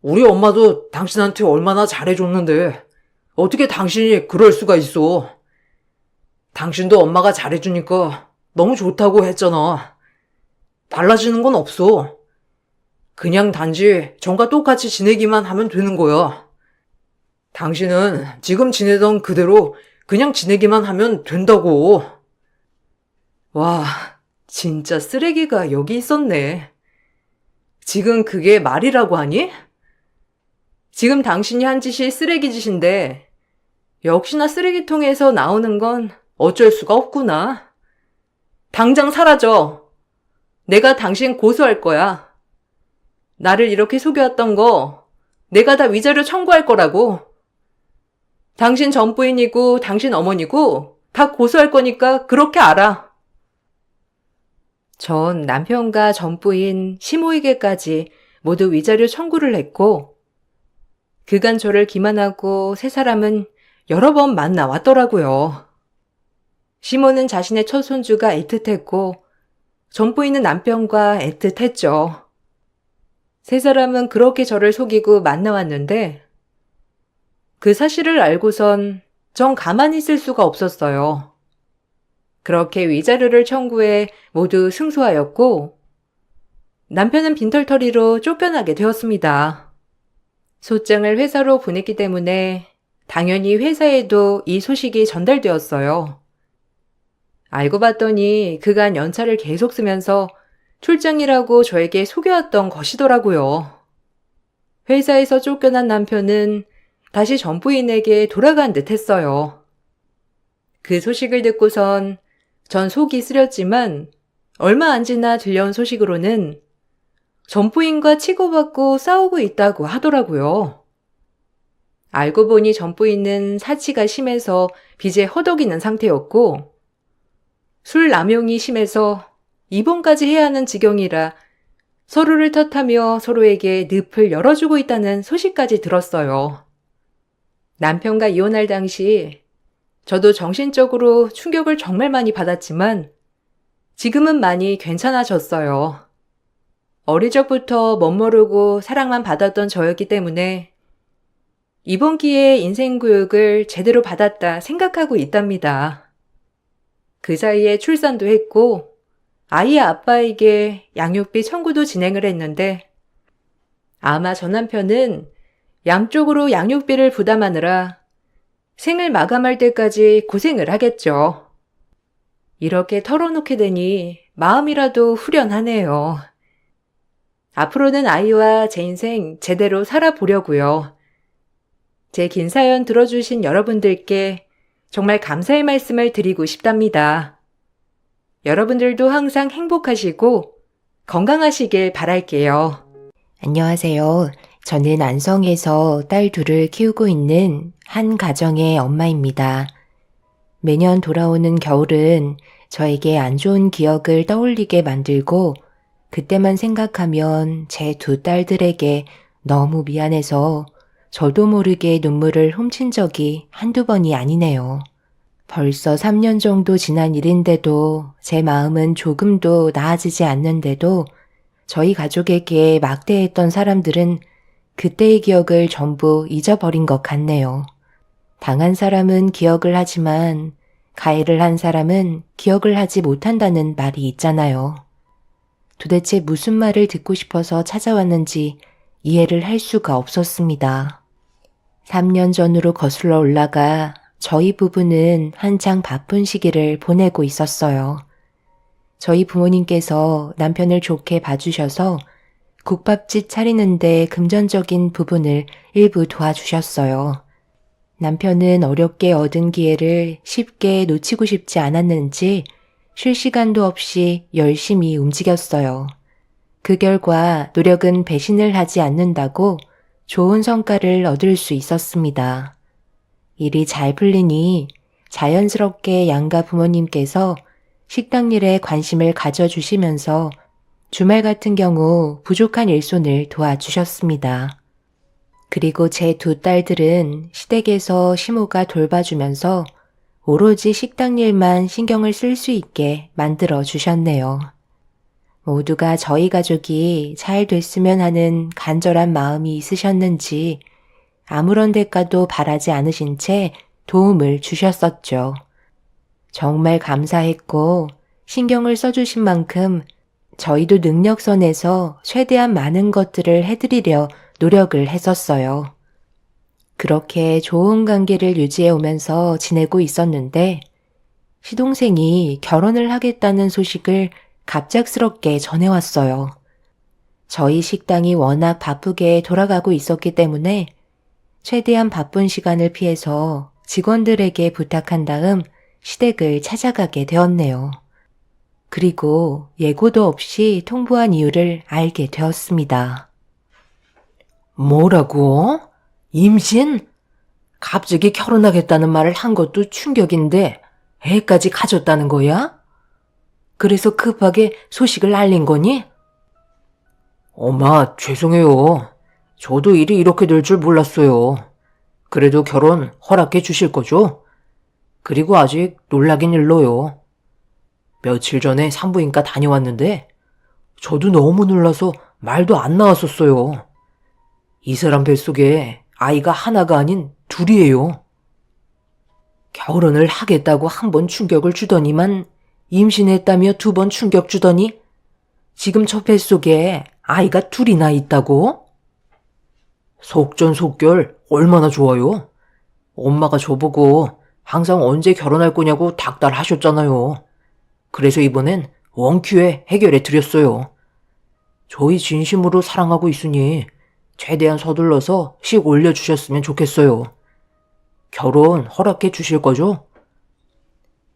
우리 엄마도 당신한테 얼마나 잘해줬는데 어떻게 당신이 그럴 수가 있어. 당신도 엄마가 잘해주니까 너무 좋다고 했잖아. 달라지는 건 없어. 그냥 단지 전과 똑같이 지내기만 하면 되는 거야. 당신은 지금 지내던 그대로 그냥 지내기만 하면 된다고. 와, 진짜 쓰레기가 여기 있었네. 지금 그게 말이라고 하니? 지금 당신이 한 짓이 쓰레기 짓인데 역시나 쓰레기통에서 나오는 건 어쩔 수가 없구나. 당장 사라져. 내가 당신 고소할 거야. 나를 이렇게 속여왔던 거 내가 다 위자료 청구할 거라고. 당신 전부인이고 당신 어머니고 다 고소할 거니까 그렇게 알아. 전 남편과 전부인 시모에게까지 모두 위자료 청구를 했고, 그간 저를 기만하고 세 사람은 여러 번 만나 왔더라고요. 시모는 자신의 첫 손주가 애틋했고 전부인은 남편과 애틋했죠. 세 사람은 그렇게 저를 속이고 만나왔는데 그 사실을 알고선 전 가만히 있을 수가 없었어요. 그렇게 위자료를 청구해 모두 승소하였고 남편은 빈털터리로 쫓겨나게 되었습니다. 소장을 회사로 보냈기 때문에 당연히 회사에도 이 소식이 전달되었어요. 알고 봤더니 그간 연차를 계속 쓰면서 출장이라고 저에게 속여왔던 것이더라고요. 회사에서 쫓겨난 남편은 다시 전부인에게 돌아간 듯 했어요. 그 소식을 듣고선 전 속이 쓰렸지만 얼마 안 지나 들려온 소식으로는 전부인과 치고받고 싸우고 있다고 하더라고요. 알고 보니 전부인은 사치가 심해서 빚에 허덕이는 상태였고 술 남용이 심해서 입원까지 해야 하는 지경이라 서로를 탓하며 서로에게 늪을 열어주고 있다는 소식까지 들었어요. 남편과 이혼할 당시 저도 정신적으로 충격을 정말 많이 받았지만 지금은 많이 괜찮아졌어요. 어릴 적부터 멋모르고 사랑만 받았던 저였기 때문에 이번 기회에 인생 교육을 제대로 받았다 생각하고 있답니다. 그 사이에 출산도 했고 아이의 아빠에게 양육비 청구도 진행을 했는데 아마 저 남편은 양쪽으로 양육비를 부담하느라 생을 마감할 때까지 고생을 하겠죠. 이렇게 털어놓게 되니 마음이라도 후련하네요. 앞으로는 아이와 제 인생 제대로 살아보려고요. 제 긴 사연 들어주신 여러분들께 정말 감사의 말씀을 드리고 싶답니다. 여러분들도 항상 행복하시고 건강하시길 바랄게요. 안녕하세요. 저는 안성에서 딸 둘을 키우고 있는 한 가정의 엄마입니다. 매년 돌아오는 겨울은 저에게 안 좋은 기억을 떠올리게 만들고 그때만 생각하면 제 두 딸들에게 너무 미안해서 저도 모르게 눈물을 훔친 적이 한두 번이 아니네요. 벌써 3년 정도 지난 일인데도 제 마음은 조금도 나아지지 않는데도 저희 가족에게 막대했던 사람들은 그때의 기억을 전부 잊어버린 것 같네요. 당한 사람은 기억을 하지만 가해를 한 사람은 기억을 하지 못한다는 말이 있잖아요. 도대체 무슨 말을 듣고 싶어서 찾아왔는지 이해를 할 수가 없었습니다. 3년 전으로 거슬러 올라가 저희 부부는 한창 바쁜 시기를 보내고 있었어요. 저희 부모님께서 남편을 좋게 봐주셔서 국밥집 차리는데 금전적인 부분을 일부 도와주셨어요. 남편은 어렵게 얻은 기회를 쉽게 놓치고 싶지 않았는지 쉴 시간도 없이 열심히 움직였어요. 그 결과 노력은 배신을 하지 않는다고 좋은 성과를 얻을 수 있었습니다. 일이 잘 풀리니 자연스럽게 양가 부모님께서 식당 일에 관심을 가져주시면서 주말 같은 경우 부족한 일손을 도와주셨습니다. 그리고 제 두 딸들은 시댁에서 시모가 돌봐주면서 오로지 식당 일만 신경을 쓸 수 있게 만들어 주셨네요. 모두가 저희 가족이 잘 됐으면 하는 간절한 마음이 있으셨는지 아무런 대가도 바라지 않으신 채 도움을 주셨었죠. 정말 감사했고 신경을 써주신 만큼 저희도 능력선에서 최대한 많은 것들을 해드리려 노력을 했었어요. 그렇게 좋은 관계를 유지해 오면서 지내고 있었는데 시동생이 결혼을 하겠다는 소식을 갑작스럽게 전해왔어요. 저희 식당이 워낙 바쁘게 돌아가고 있었기 때문에 최대한 바쁜 시간을 피해서 직원들에게 부탁한 다음 시댁을 찾아가게 되었네요. 그리고 예고도 없이 통보한 이유를 알게 되었습니다. 뭐라고? 임신? 갑자기 결혼하겠다는 말을 한 것도 충격인데 애까지 가졌다는 거야? 그래서 급하게 소식을 알린 거니? 엄마, 죄송해요. 저도 일이 이렇게 될 줄 몰랐어요. 그래도 결혼 허락해 주실 거죠? 그리고 아직 놀라긴 일러요. 며칠 전에 산부인과 다녀왔는데 저도 너무 놀라서 말도 안 나왔었어요. 이 사람 뱃속에 아이가 하나가 아닌 둘이에요. 결혼을 하겠다고 한 번 충격을 주더니만 임신했다며 두 번 충격 주더니 지금 저 뱃속에 아이가 둘이나 있다고? 속전속결 얼마나 좋아요. 엄마가 저보고 항상 언제 결혼할 거냐고 닥달하셨잖아요. 그래서 이번엔 원큐에 해결해 드렸어요. 저희 진심으로 사랑하고 있으니 최대한 서둘러서 식 올려주셨으면 좋겠어요. 결혼 허락해 주실 거죠?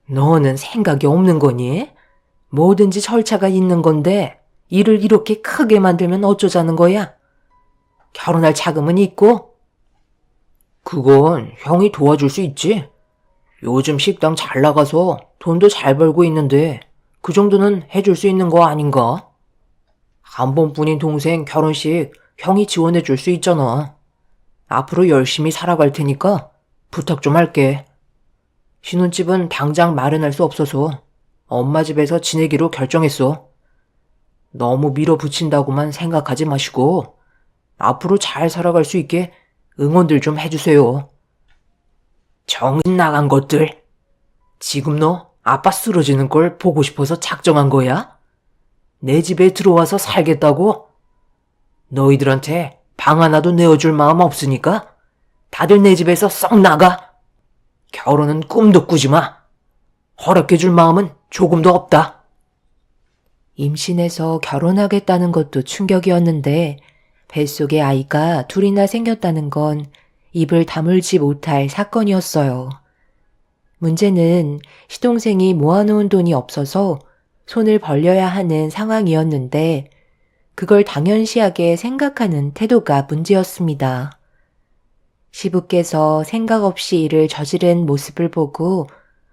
너는 생각이 없는 거니? 뭐든지 절차가 있는 건데 일을 이렇게 크게 만들면 어쩌자는 거야? 결혼할 자금은 있고? 그건 형이 도와줄 수 있지. 요즘 식당 잘 나가서 돈도 잘 벌고 있는데 그 정도는 해줄 수 있는 거 아닌가? 한 번뿐인 동생 결혼식 형이 지원해 줄 수 있잖아. 앞으로 열심히 살아갈 테니까 부탁 좀 할게. 신혼집은 당장 마련할 수 없어서 엄마 집에서 지내기로 결정했어. 너무 밀어붙인다고만 생각하지 마시고 앞으로 잘 살아갈 수 있게 응원들 좀 해주세요. 정신 나간 것들. 지금 너 아빠 쓰러지는 걸 보고 싶어서 작정한 거야? 내 집에 들어와서 살겠다고? 너희들한테 방 하나도 내어줄 마음 없으니까 다들 내 집에서 썩 나가. 결혼은 꿈도 꾸지 마. 허락해줄 마음은 조금도 없다. 임신해서 결혼하겠다는 것도 충격이었는데 뱃속에 아이가 둘이나 생겼다는 건 입을 다물지 못할 사건이었어요. 문제는 시동생이 모아놓은 돈이 없어서 손을 벌려야 하는 상황이었는데 그걸 당연시하게 생각하는 태도가 문제였습니다. 시부께서 생각 없이 일을 저지른 모습을 보고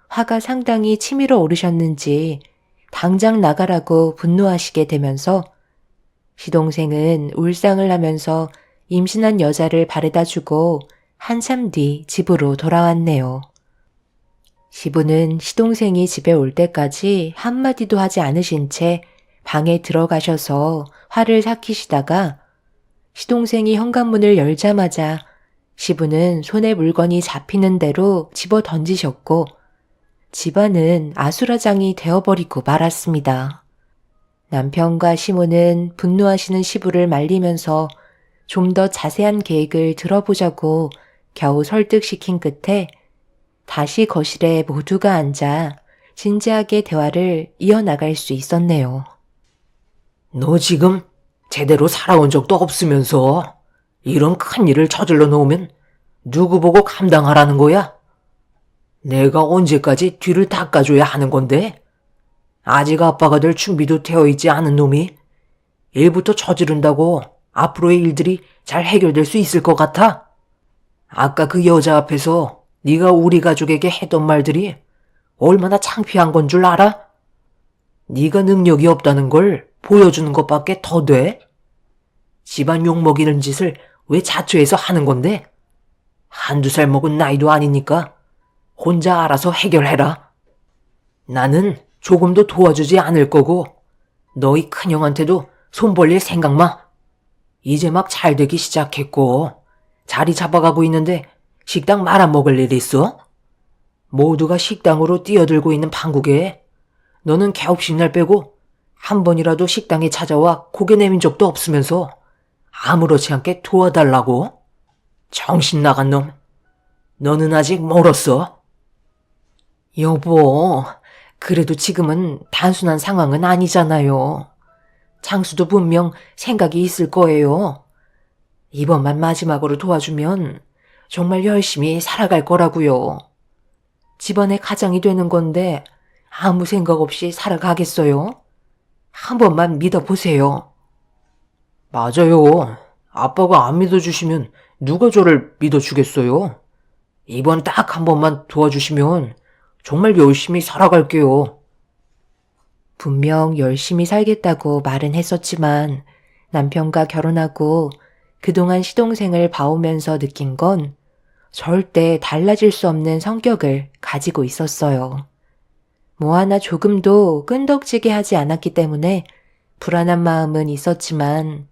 화가 상당히 치밀어 오르셨는지 당장 나가라고 분노하시게 되면서 시동생은 울상을 하면서 임신한 여자를 바래다 주고 한참 뒤 집으로 돌아왔네요. 시부는 시동생이 집에 올 때까지 한마디도 하지 않으신 채 방에 들어가셔서 화를 삭히시다가 시동생이 현관문을 열자마자 시부는 손에 물건이 잡히는 대로 집어 던지셨고 집안은 아수라장이 되어버리고 말았습니다. 남편과 시모는 분노하시는 시부를 말리면서 좀 더 자세한 계획을 들어보자고 겨우 설득시킨 끝에 다시 거실에 모두가 앉아 진지하게 대화를 이어나갈 수 있었네요. 너 지금 제대로 살아온 적도 없으면서 이런 큰일을 저질러 놓으면 누구 보고 감당하라는 거야? 내가 언제까지 뒤를 닦아줘야 하는 건데? 아직 아빠가 될 준비도 되어 있지 않은 놈이 일부터 저지른다고 앞으로의 일들이 잘 해결될 수 있을 것 같아? 아까 그 여자 앞에서 네가 우리 가족에게 했던 말들이 얼마나 창피한 건 줄 알아? 네가 능력이 없다는 걸 보여주는 것밖에 더 돼? 집안 욕먹이는 짓을 왜 자초해서 하는 건데? 한두 살 먹은 나이도 아니니까 혼자 알아서 해결해라. 나는 조금도 도와주지 않을 거고 너희 큰형한테도 손 벌릴 생각 마. 이제 막 잘 되기 시작했고 자리 잡아가고 있는데 식당 말아먹을 일 있어? 모두가 식당으로 뛰어들고 있는 판국에 너는 개업식 날 빼고 한 번이라도 식당에 찾아와 고개 내민 적도 없으면서 아무렇지 않게 도와달라고? 정신 나간 놈. 너는 아직 멀었어. 여보, 그래도 지금은 단순한 상황은 아니잖아요. 장수도 분명 생각이 있을 거예요. 이번만 마지막으로 도와주면 정말 열심히 살아갈 거라고요. 집안의 가장이 되는 건데 아무 생각 없이 살아가겠어요? 한 번만 믿어보세요. 맞아요. 아빠가 안 믿어주시면 누가 저를 믿어주겠어요? 이번 딱 한 번만 도와주시면 정말 열심히 살아갈게요. 분명 열심히 살겠다고 말은 했었지만 남편과 결혼하고 그동안 시동생을 봐오면서 느낀 건 절대 달라질 수 없는 성격을 가지고 있었어요. 뭐 하나 조금도 끈덕지게 하지 않았기 때문에 불안한 마음은 있었지만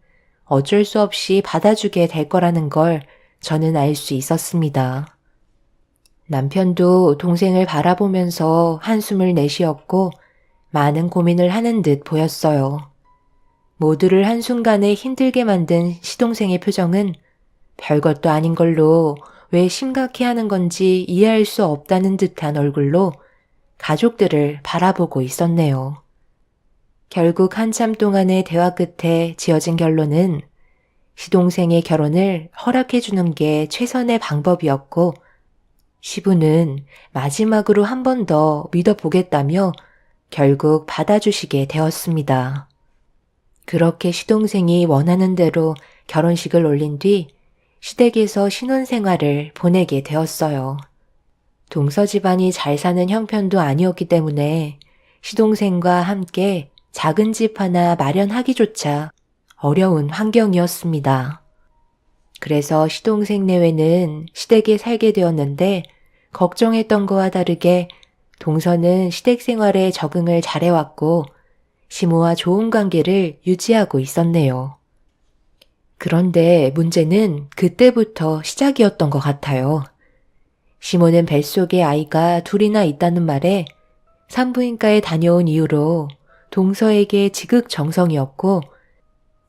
어쩔 수 없이 받아주게 될 거라는 걸 저는 알 수 있었습니다. 남편도 동생을 바라보면서 한숨을 내쉬었고 많은 고민을 하는 듯 보였어요. 모두를 한순간에 힘들게 만든 시동생의 표정은 별것도 아닌 걸로 왜 심각해하는 건지 이해할 수 없다는 듯한 얼굴로 가족들을 바라보고 있었네요. 결국 한참 동안의 대화 끝에 지어진 결론은 시동생의 결혼을 허락해주는 게 최선의 방법이었고 시부는 마지막으로 한 번 더 믿어보겠다며 결국 받아주시게 되었습니다. 그렇게 시동생이 원하는 대로 결혼식을 올린 뒤 시댁에서 신혼생활을 보내게 되었어요. 동서 집안이 잘 사는 형편도 아니었기 때문에 시동생과 함께 작은 집 하나 마련하기조차 어려운 환경이었습니다. 그래서 시동생 내외는 시댁에 살게 되었는데 걱정했던 거와 다르게 동서는 시댁 생활에 적응을 잘해왔고 시모와 좋은 관계를 유지하고 있었네요. 그런데 문제는 그때부터 시작이었던 것 같아요. 시모는 뱃속에 아이가 둘이나 있다는 말에 산부인과에 다녀온 이후로 동서에게 지극정성이었고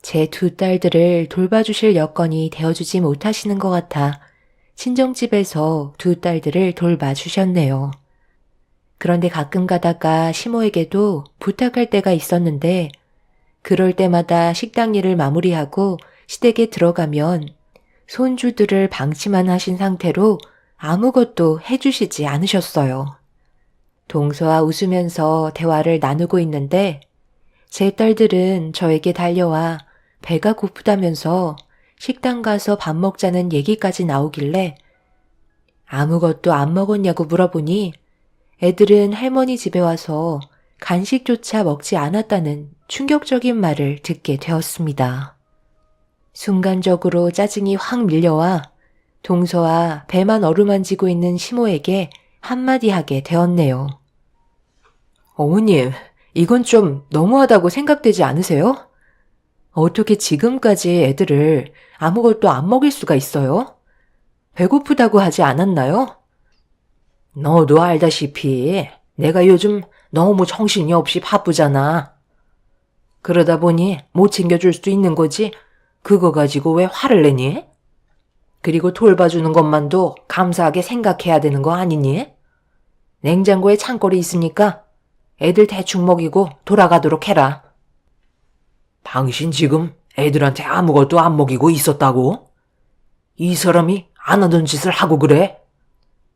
제 두 딸들을 돌봐주실 여건이 되어주지 못하시는 것 같아 친정집에서 두 딸들을 돌봐주셨네요. 그런데 가끔 가다가 시모에게도 부탁할 때가 있었는데 그럴 때마다 식당 일을 마무리하고 시댁에 들어가면 손주들을 방치만 하신 상태로 아무것도 해주시지 않으셨어요. 동서와 웃으면서 대화를 나누고 있는데 제 딸들은 저에게 달려와 배가 고프다면서 식당 가서 밥 먹자는 얘기까지 나오길래 아무것도 안 먹었냐고 물어보니 애들은 할머니 집에 와서 간식조차 먹지 않았다는 충격적인 말을 듣게 되었습니다. 순간적으로 짜증이 확 밀려와 동서와 배만 어루만지고 있는 시모에게 한마디 하게 되었네요. 어머님, 이건 좀 너무하다고 생각되지 않으세요? 어떻게 지금까지 애들을 아무것도 안 먹일 수가 있어요? 배고프다고 하지 않았나요? 너도 알다시피 내가 요즘 너무 정신이 없이 바쁘잖아. 그러다 보니 못 챙겨줄 수 있는 거지 그거 가지고 왜 화를 내니? 그리고 돌봐주는 것만도 감사하게 생각해야 되는 거 아니니? 냉장고에 창거리 있으니까 애들 대충 먹이고 돌아가도록 해라. 당신 지금 애들한테 아무것도 안 먹이고 있었다고? 이 사람이 안 하던 짓을 하고 그래?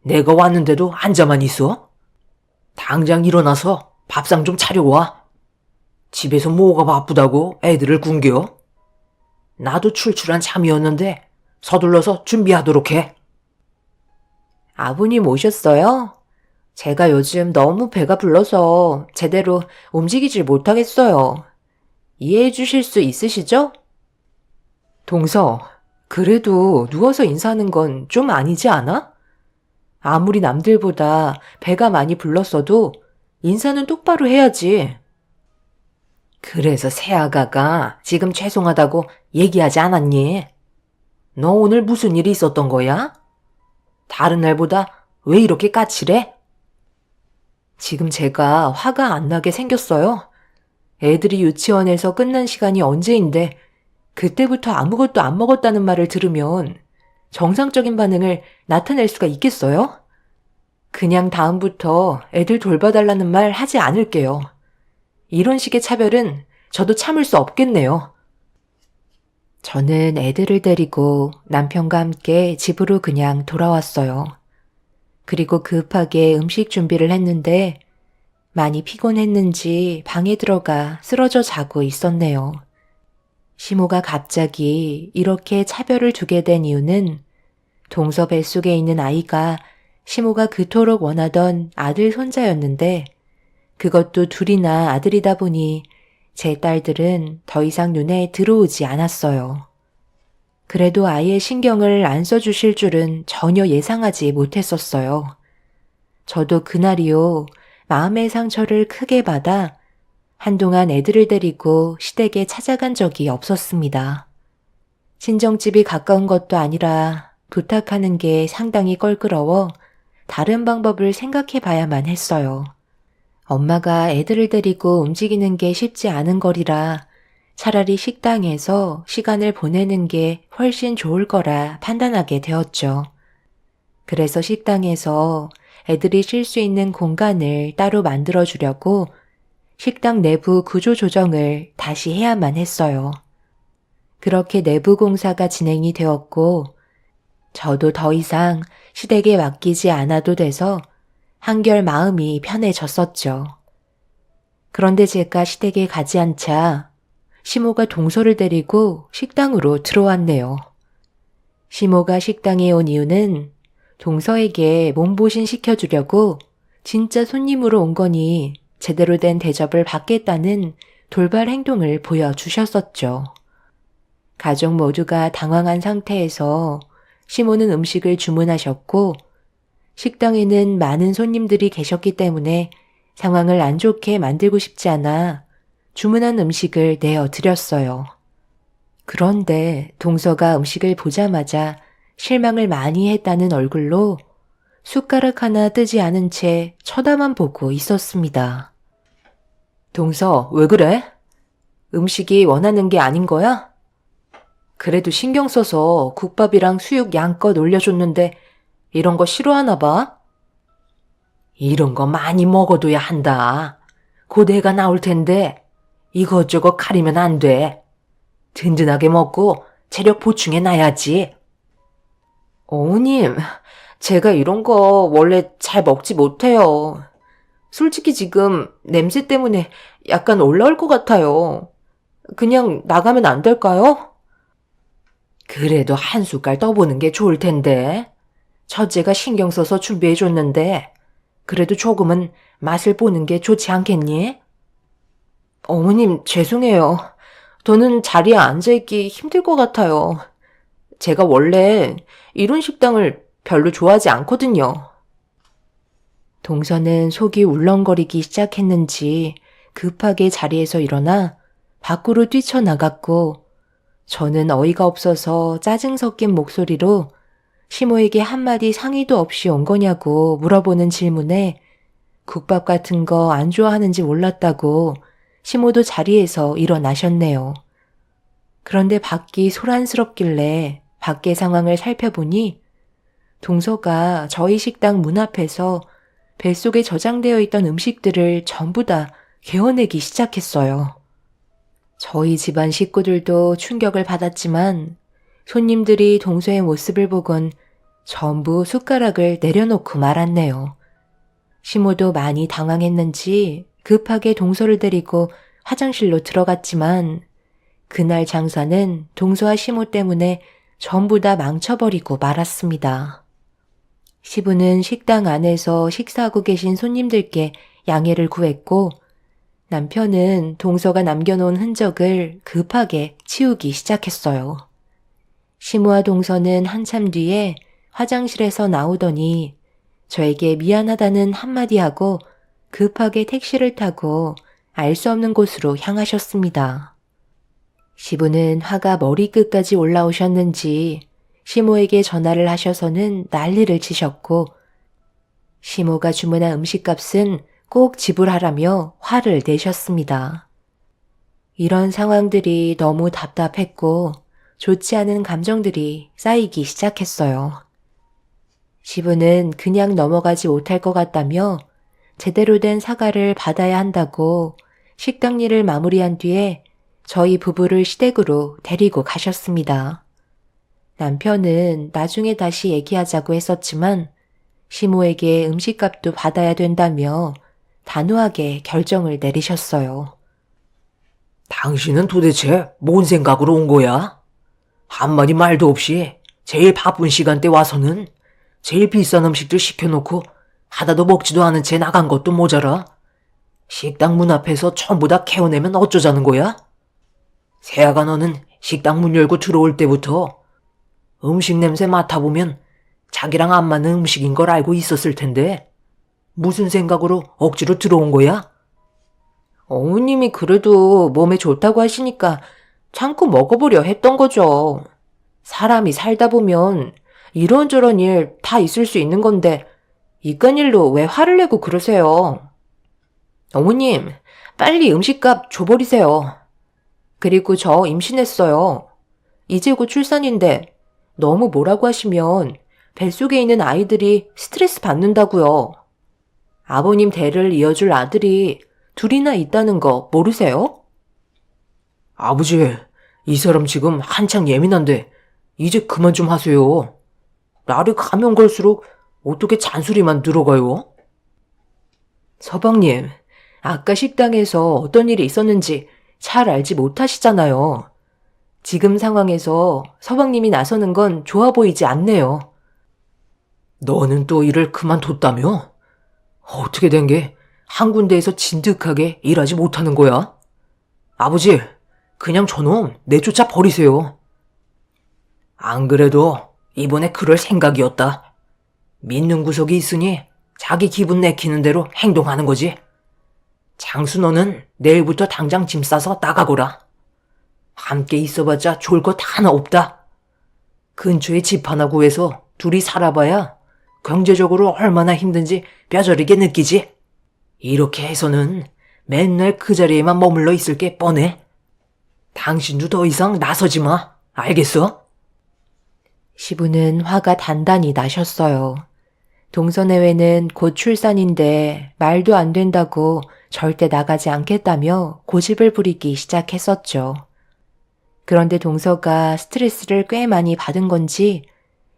내가 왔는데도 앉아만 있어? 당장 일어나서 밥상 좀 차려와. 집에서 뭐가 바쁘다고 애들을 굶겨? 나도 출출한 잠이었는데 서둘러서 준비하도록 해. 아버님 오셨어요? 제가 요즘 너무 배가 불러서 제대로 움직이질 못하겠어요. 이해해 주실 수 있으시죠? 동서, 그래도 누워서 인사하는 건 좀 아니지 않아? 아무리 남들보다 배가 많이 불렀어도 인사는 똑바로 해야지. 그래서 새아가가 지금 죄송하다고 얘기하지 않았니? 너 오늘 무슨 일이 있었던 거야? 다른 날보다 왜 이렇게 까칠해? 지금 제가 화가 안 나게 생겼어요. 애들이 유치원에서 끝난 시간이 언제인데 그때부터 아무것도 안 먹었다는 말을 들으면 정상적인 반응을 나타낼 수가 있겠어요? 그냥 다음부터 애들 돌봐달라는 말 하지 않을게요. 이런 식의 차별은 저도 참을 수 없겠네요. 저는 애들을 데리고 남편과 함께 집으로 그냥 돌아왔어요. 그리고 급하게 음식 준비를 했는데 많이 피곤했는지 방에 들어가 쓰러져 자고 있었네요. 시모가 갑자기 이렇게 차별을 두게 된 이유는 동서 뱃속에 있는 아이가 시모가 그토록 원하던 아들 손자였는데 그것도 둘이나 아들이다 보니 제 딸들은 더 이상 눈에 들어오지 않았어요. 그래도 아이의 신경을 안 써주실 줄은 전혀 예상하지 못했었어요. 저도 그날이요, 마음의 상처를 크게 받아 한동안 애들을 데리고 시댁에 찾아간 적이 없었습니다. 친정집이 가까운 것도 아니라 부탁하는 게 상당히 껄끄러워 다른 방법을 생각해 봐야만 했어요. 엄마가 애들을 데리고 움직이는 게 쉽지 않은 거리라 차라리 식당에서 시간을 보내는 게 훨씬 좋을 거라 판단하게 되었죠. 그래서 식당에서 애들이 쉴 수 있는 공간을 따로 만들어 주려고 식당 내부 구조 조정을 다시 해야만 했어요. 그렇게 내부 공사가 진행이 되었고 저도 더 이상 시댁에 맡기지 않아도 돼서 한결 마음이 편해졌었죠. 그런데 제가 시댁에 가지 않자 시모가 동서를 데리고 식당으로 들어왔네요. 시모가 식당에 온 이유는 동서에게 몸보신 시켜주려고 진짜 손님으로 온 거니 제대로 된 대접을 받겠다는 돌발 행동을 보여주셨었죠. 가족 모두가 당황한 상태에서 시모는 음식을 주문하셨고 식당에는 많은 손님들이 계셨기 때문에 상황을 안 좋게 만들고 싶지 않아 주문한 음식을 내어드렸어요. 그런데 동서가 음식을 보자마자 실망을 많이 했다는 얼굴로 숟가락 하나 뜨지 않은 채 쳐다만 보고 있었습니다. 동서, 왜 그래? 음식이 원하는 게 아닌 거야? 그래도 신경 써서 국밥이랑 수육 양껏 올려줬는데 이런 거 싫어하나 봐? 이런 거 많이 먹어둬야 한다. 곧 애가 나올 텐데 이것저것 가리면 안 돼. 든든하게 먹고 체력 보충해 놔야지. 어머님, 제가 이런 거 원래 잘 먹지 못해요. 솔직히 지금 냄새 때문에 약간 올라올 것 같아요. 그냥 나가면 안 될까요? 그래도 한 숟갈 떠보는 게 좋을 텐데. 첫째가 신경 써서 준비해줬는데 그래도 조금은 맛을 보는 게 좋지 않겠니? 어머님, 죄송해요. 저는 자리에 앉아있기 힘들 것 같아요. 제가 원래 이런 식당을 별로 좋아하지 않거든요. 동서는 속이 울렁거리기 시작했는지 급하게 자리에서 일어나 밖으로 뛰쳐나갔고 저는 어이가 없어서 짜증 섞인 목소리로 시모에게 한마디 상의도 없이 온 거냐고 물어보는 질문에 국밥 같은 거 안 좋아하는지 몰랐다고 시모도 자리에서 일어나셨네요. 그런데 밖이 소란스럽길래 밖의 상황을 살펴보니 동서가 저희 식당 문 앞에서 뱃속에 저장되어 있던 음식들을 전부 다 개어내기 시작했어요. 저희 집안 식구들도 충격을 받았지만 손님들이 동서의 모습을 보곤 전부 숟가락을 내려놓고 말았네요. 시모도 많이 당황했는지 급하게 동서를 데리고 화장실로 들어갔지만 그날 장사는 동서와 시모 때문에 전부 다 망쳐버리고 말았습니다. 시부는 식당 안에서 식사하고 계신 손님들께 양해를 구했고 남편은 동서가 남겨놓은 흔적을 급하게 치우기 시작했어요. 시모와 동서는 한참 뒤에 화장실에서 나오더니 저에게 미안하다는 한마디 하고 급하게 택시를 타고 알 수 없는 곳으로 향하셨습니다. 시부는 화가 머리끝까지 올라오셨는지 시모에게 전화를 하셔서는 난리를 치셨고 시모가 주문한 음식값은 꼭 지불하라며 화를 내셨습니다. 이런 상황들이 너무 답답했고 좋지 않은 감정들이 쌓이기 시작했어요. 시부는 그냥 넘어가지 못할 것 같다며 제대로 된 사과를 받아야 한다고 식당 일을 마무리한 뒤에 저희 부부를 시댁으로 데리고 가셨습니다. 남편은 나중에 다시 얘기하자고 했었지만 시모에게 음식값도 받아야 된다며 단호하게 결정을 내리셨어요. 당신은 도대체 뭔 생각으로 온 거야? 한마디 말도 없이 제일 바쁜 시간대 와서는 제일 비싼 음식들 시켜놓고 하나도 먹지도 않은 채 나간 것도 모자라. 식당 문 앞에서 전부 다 개어내면 어쩌자는 거야? 세아가 너는 식당 문 열고 들어올 때부터 음식 냄새 맡아보면 자기랑 안 맞는 음식인 걸 알고 있었을 텐데 무슨 생각으로 억지로 들어온 거야? 어머님이 그래도 몸에 좋다고 하시니까 참고 먹어보려 했던 거죠. 사람이 살다 보면 이런저런 일 다 있을 수 있는 건데 이깟 일로 왜 화를 내고 그러세요? 어머님, 빨리 음식값 줘버리세요. 그리고 저 임신했어요. 이제 곧 출산인데 너무 뭐라고 하시면 뱃속에 있는 아이들이 스트레스 받는다고요. 아버님 대를 이어줄 아들이 둘이나 있다는 거 모르세요? 아버지, 이 사람 지금 한창 예민한데 이제 그만 좀 하세요. 날이 가면 갈수록 어떻게 잔소리만 늘어가요? 서방님, 아까 식당에서 어떤 일이 있었는지 잘 알지 못하시잖아요. 지금 상황에서 서방님이 나서는 건 좋아 보이지 않네요. 너는 또 일을 그만뒀다며? 어떻게 된 게 한 군데에서 진득하게 일하지 못하는 거야? 아버지, 그냥 저놈 내쫓아 버리세요. 안 그래도 이번에 그럴 생각이었다. 믿는 구석이 있으니 자기 기분 내키는 대로 행동하는 거지. 장수 너는 내일부터 당장 짐 싸서 나가거라. 함께 있어봤자 좋을 것 하나 없다. 근처에 집 하나 구해서 둘이 살아봐야 경제적으로 얼마나 힘든지 뼈저리게 느끼지. 이렇게 해서는 맨날 그 자리에만 머물러 있을 게 뻔해. 당신도 더 이상 나서지 마. 알겠어? 시부는 화가 단단히 나셨어요. 동서내외는 곧 출산인데 말도 안 된다고 절대 나가지 않겠다며 고집을 부리기 시작했었죠. 그런데 동서가 스트레스를 꽤 많이 받은 건지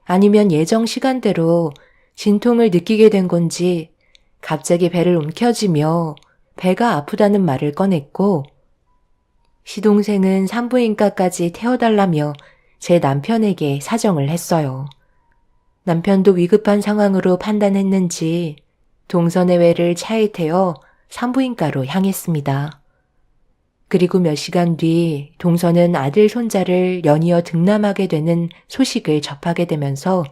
아니면 예정 시간대로 진통을 느끼게 된 건지 갑자기 배를 움켜쥐며 배가 아프다는 말을 꺼냈고 시동생은 산부인과까지 태워달라며 제 남편에게 사정을 했어요. 남편도 위급한 상황으로 판단했는지 동서내외를 차에 태워 산부인과로 향했습니다. 그리고 몇 시간 뒤 동서는 아들 손자를 연이어 등남하게 되는 소식을 접하게 되면서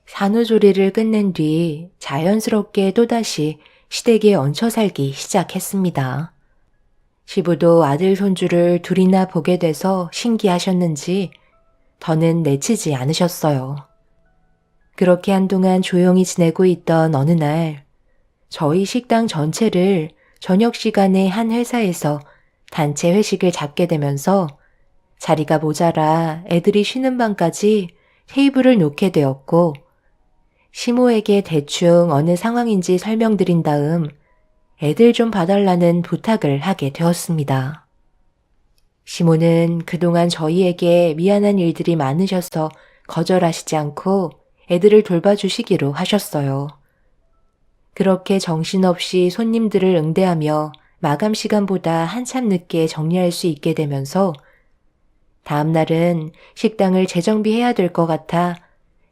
산후조리를 끝낸 뒤 자연스럽게 또다시 시댁에 얹혀 살기 시작했습니다. 시부도 아들 손주를 둘이나 보게 돼서 신기하셨는지 더는 내치지 않으셨어요. 그렇게 한동안 조용히 지내고 있던 어느 날 저희 식당 전체를 저녁 시간에 한 회사에서 단체 회식을 잡게 되면서 자리가 모자라 애들이 쉬는 방까지 테이블을 놓게 되었고 시모에게 대충 어느 상황인지 설명드린 다음 애들 좀 봐달라는 부탁을 하게 되었습니다. 시모는 그동안 저희에게 미안한 일들이 많으셔서 거절하시지 않고 애들을 돌봐주시기로 하셨어요. 그렇게 정신없이 손님들을 응대하며 마감 시간보다 한참 늦게 정리할 수 있게 되면서 다음 날은 식당을 재정비해야 될 것 같아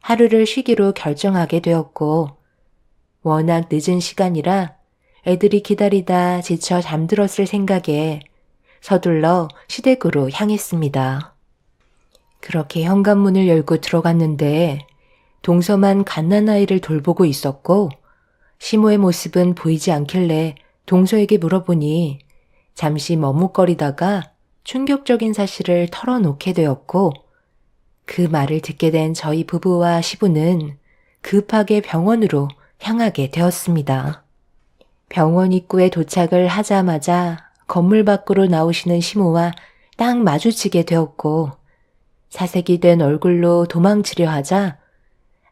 하루를 쉬기로 결정하게 되었고 워낙 늦은 시간이라 애들이 기다리다 지쳐 잠들었을 생각에 서둘러 시댁으로 향했습니다. 그렇게 현관문을 열고 들어갔는데 동서만 갓난아이를 돌보고 있었고 시모의 모습은 보이지 않길래 동서에게 물어보니 잠시 머뭇거리다가 충격적인 사실을 털어놓게 되었고 그 말을 듣게 된 저희 부부와 시부는 급하게 병원으로 향하게 되었습니다. 병원 입구에 도착을 하자마자 건물 밖으로 나오시는 시모와 딱 마주치게 되었고 사색이 된 얼굴로 도망치려 하자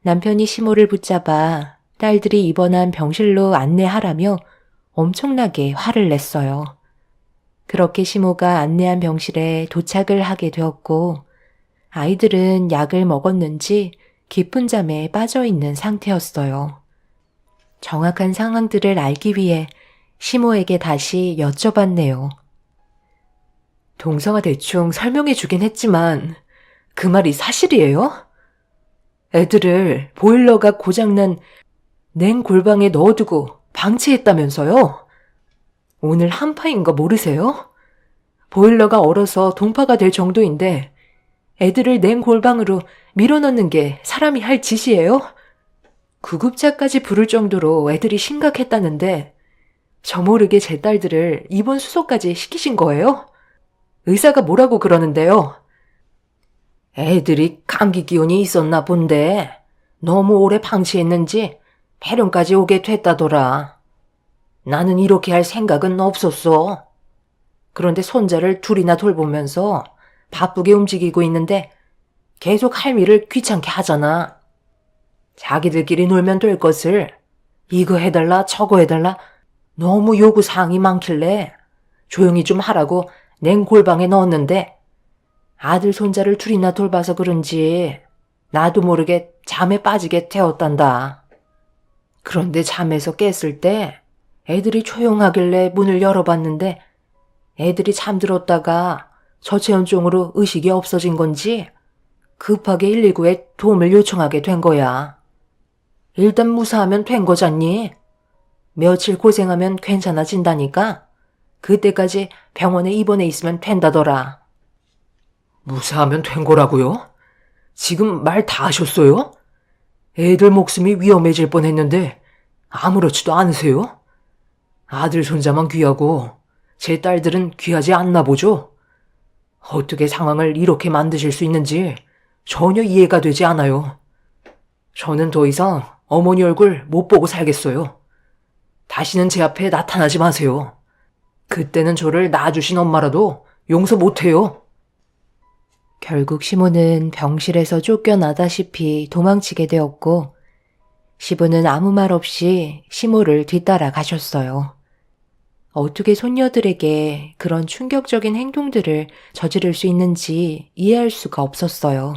남편이 시모를 붙잡아 딸들이 입원한 병실로 안내하라며 엄청나게 화를 냈어요. 그렇게 시모가 안내한 병실에 도착을 하게 되었고 아이들은 약을 먹었는지 깊은 잠에 빠져 있는 상태였어요. 정확한 상황들을 알기 위해 시모에게 다시 여쭤봤네요. 동서가 대충 설명해 주긴 했지만 그 말이 사실이에요? 애들을 보일러가 고장난 냉골방에 넣어두고 방치했다면서요? 오늘 한파인 거 모르세요? 보일러가 얼어서 동파가 될 정도인데 애들을 냉골방으로 밀어넣는 게 사람이 할 짓이에요? 구급차까지 부를 정도로 애들이 심각했다는데 저 모르게 제 딸들을 입원 수속까지 시키신 거예요? 의사가 뭐라고 그러는데요? 애들이 감기 기운이 있었나 본데 너무 오래 방치했는지 폐렴까지 오게 됐다더라. 나는 이렇게 할 생각은 없었어. 그런데 손자를 둘이나 돌보면서 바쁘게 움직이고 있는데 계속 할미를 귀찮게 하잖아. 자기들끼리 놀면 될 것을 이거 해달라 저거 해달라 너무 요구사항이 많길래 조용히 좀 하라고 냉골방에 넣었는데 아들 손자를 둘이나 돌봐서 그런지 나도 모르게 잠에 빠지게 되었단다. 그런데 잠에서 깼을 때 애들이 조용하길래 문을 열어봤는데 애들이 잠들었다가 저체온증으로 의식이 없어진 건지 급하게 119에 도움을 요청하게 된 거야. 일단 무사하면 된 거잖니? 며칠 고생하면 괜찮아진다니까 그때까지 병원에 입원해 있으면 된다더라. 무사하면 된 거라고요? 지금 말 다 하셨어요? 애들 목숨이 위험해질 뻔했는데 아무렇지도 않으세요? 아들 손자만 귀하고 제 딸들은 귀하지 않나 보죠? 어떻게 상황을 이렇게 만드실 수 있는지 전혀 이해가 되지 않아요. 저는 더 이상 어머니 얼굴 못 보고 살겠어요. 다시는 제 앞에 나타나지 마세요. 그때는 저를 낳아주신 엄마라도 용서 못해요. 결국 시모는 병실에서 쫓겨나다시피 도망치게 되었고, 시부는 아무 말 없이 시모를 뒤따라 가셨어요. 어떻게 손녀들에게 그런 충격적인 행동들을 저지를 수 있는지 이해할 수가 없었어요.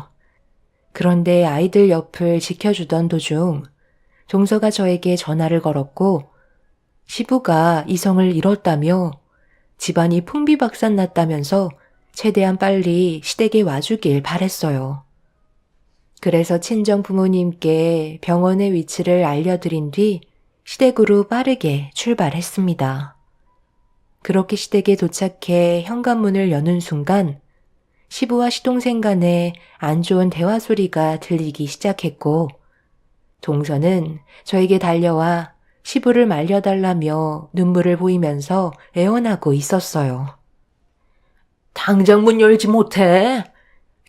그런데 아이들 옆을 지켜주던 도중 동서가 저에게 전화를 걸었고 시부가 이성을 잃었다며 집안이 풍비박산났다면서 최대한 빨리 시댁에 와주길 바랬어요. 그래서 친정 부모님께 병원의 위치를 알려드린 뒤 시댁으로 빠르게 출발했습니다. 그렇게 시댁에 도착해 현관문을 여는 순간 시부와 시동생 간에 안 좋은 대화 소리가 들리기 시작했고 동서는 저에게 달려와 시부를 말려달라며 눈물을 보이면서 애원하고 있었어요. 당장 문 열지 못해.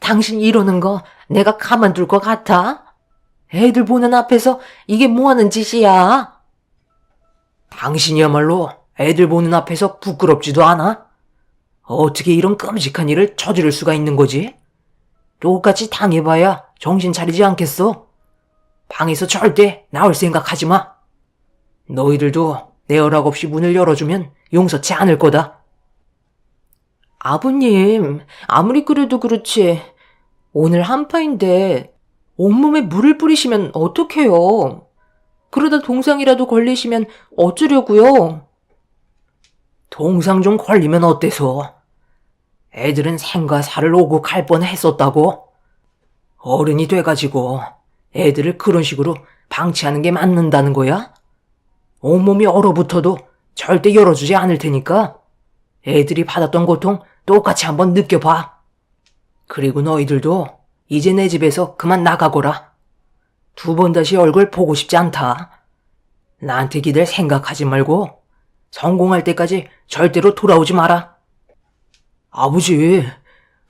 당신 이러는 거 내가 가만둘 것 같아? 애들 보는 앞에서 이게 뭐하는 짓이야? 당신이야말로 애들 보는 앞에서 부끄럽지도 않아? 어떻게 이런 끔찍한 일을 저지를 수가 있는 거지? 똑같이 당해봐야 정신 차리지 않겠어? 방에서 절대 나올 생각하지 마. 너희들도 내 허락 없이 문을 열어주면 용서치 않을 거다. 아버님, 아무리 그래도 그렇지. 오늘 한파인데 온몸에 물을 뿌리시면 어떡해요? 그러다 동상이라도 걸리시면 어쩌려고요? 동상 좀 걸리면 어때서? 애들은 생과 사를 오고 갈 뻔했었다고? 어른이 돼가지고 애들을 그런 식으로 방치하는 게 맞는다는 거야? 온몸이 얼어붙어도 절대 열어주지 않을 테니까 애들이 받았던 고통 똑같이 한번 느껴봐. 그리고 너희들도 이제 내 집에서 그만 나가거라. 2번 다시 얼굴 보고 싶지 않다. 나한테 기댈 생각하지 말고 성공할 때까지 절대로 돌아오지 마라. 아버지,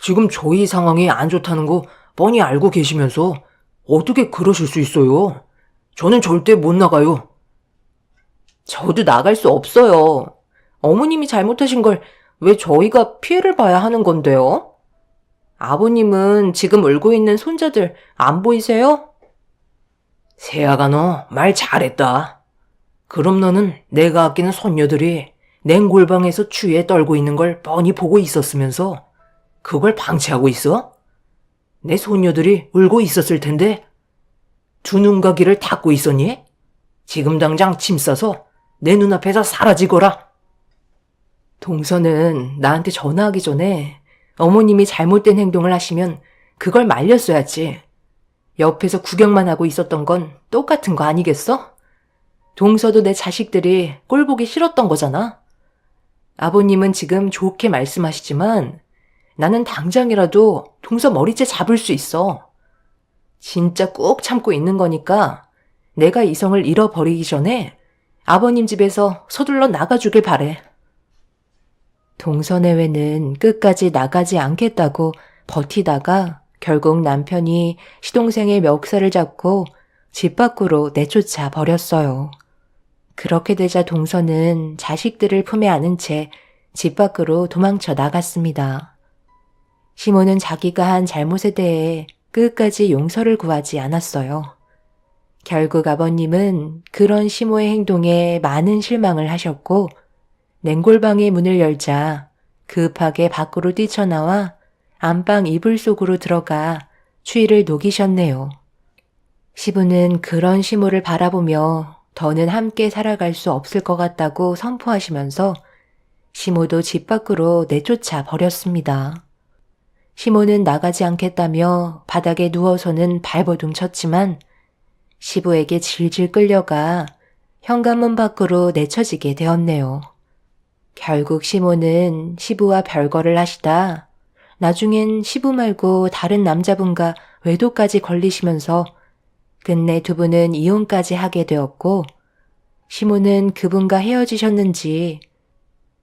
지금 저희 상황이 안 좋다는 거 뻔히 알고 계시면서 어떻게 그러실 수 있어요? 저는 절대 못 나가요. 저도 나갈 수 없어요. 어머님이 잘못하신 걸 왜 저희가 피해를 봐야 하는 건데요? 아버님은 지금 울고 있는 손자들 안 보이세요? 세아가 너 말 잘했다. 그럼 너는 내가 아끼는 손녀들이 냉골방에서 추위에 떨고 있는 걸 뻔히 보고 있었으면서 그걸 방치하고 있어? 내 손녀들이 울고 있었을 텐데 두 눈과 귀를 닫고 있었니? 지금 당장 짐 싸서 내 눈앞에서 사라지거라. 동서는 나한테 전화하기 전에 어머님이 잘못된 행동을 하시면 그걸 말렸어야지. 옆에서 구경만 하고 있었던 건 똑같은 거 아니겠어? 동서도 내 자식들이 꼴 보기 싫었던 거잖아. 아버님은 지금 좋게 말씀하시지만 나는 당장이라도 동서 머리채 잡을 수 있어. 진짜 꾹 참고 있는 거니까 내가 이성을 잃어버리기 전에 아버님 집에서 서둘러 나가주길 바래. 동서 내외는 끝까지 나가지 않겠다고 버티다가 결국 남편이 시동생의 멱살을 잡고 집 밖으로 내쫓아 버렸어요. 그렇게 되자 동서는 자식들을 품에 안은 채 집 밖으로 도망쳐 나갔습니다. 시모는 자기가 한 잘못에 대해 끝까지 용서를 구하지 않았어요. 결국 아버님은 그런 시모의 행동에 많은 실망을 하셨고 냉골방의 문을 열자 급하게 밖으로 뛰쳐나와 안방 이불 속으로 들어가 추위를 녹이셨네요. 시부는 그런 시모를 바라보며 더는 함께 살아갈 수 없을 것 같다고 선포하시면서 시모도 집 밖으로 내쫓아 버렸습니다. 시모는 나가지 않겠다며 바닥에 누워서는 발버둥 쳤지만 시부에게 질질 끌려가 현관문 밖으로 내쳐지게 되었네요. 결국 시모는 시부와 별거를 하시다 나중엔 시부 말고 다른 남자분과 외도까지 걸리시면서 끝내 두 분은 이혼까지 하게 되었고 시모는 그분과 헤어지셨는지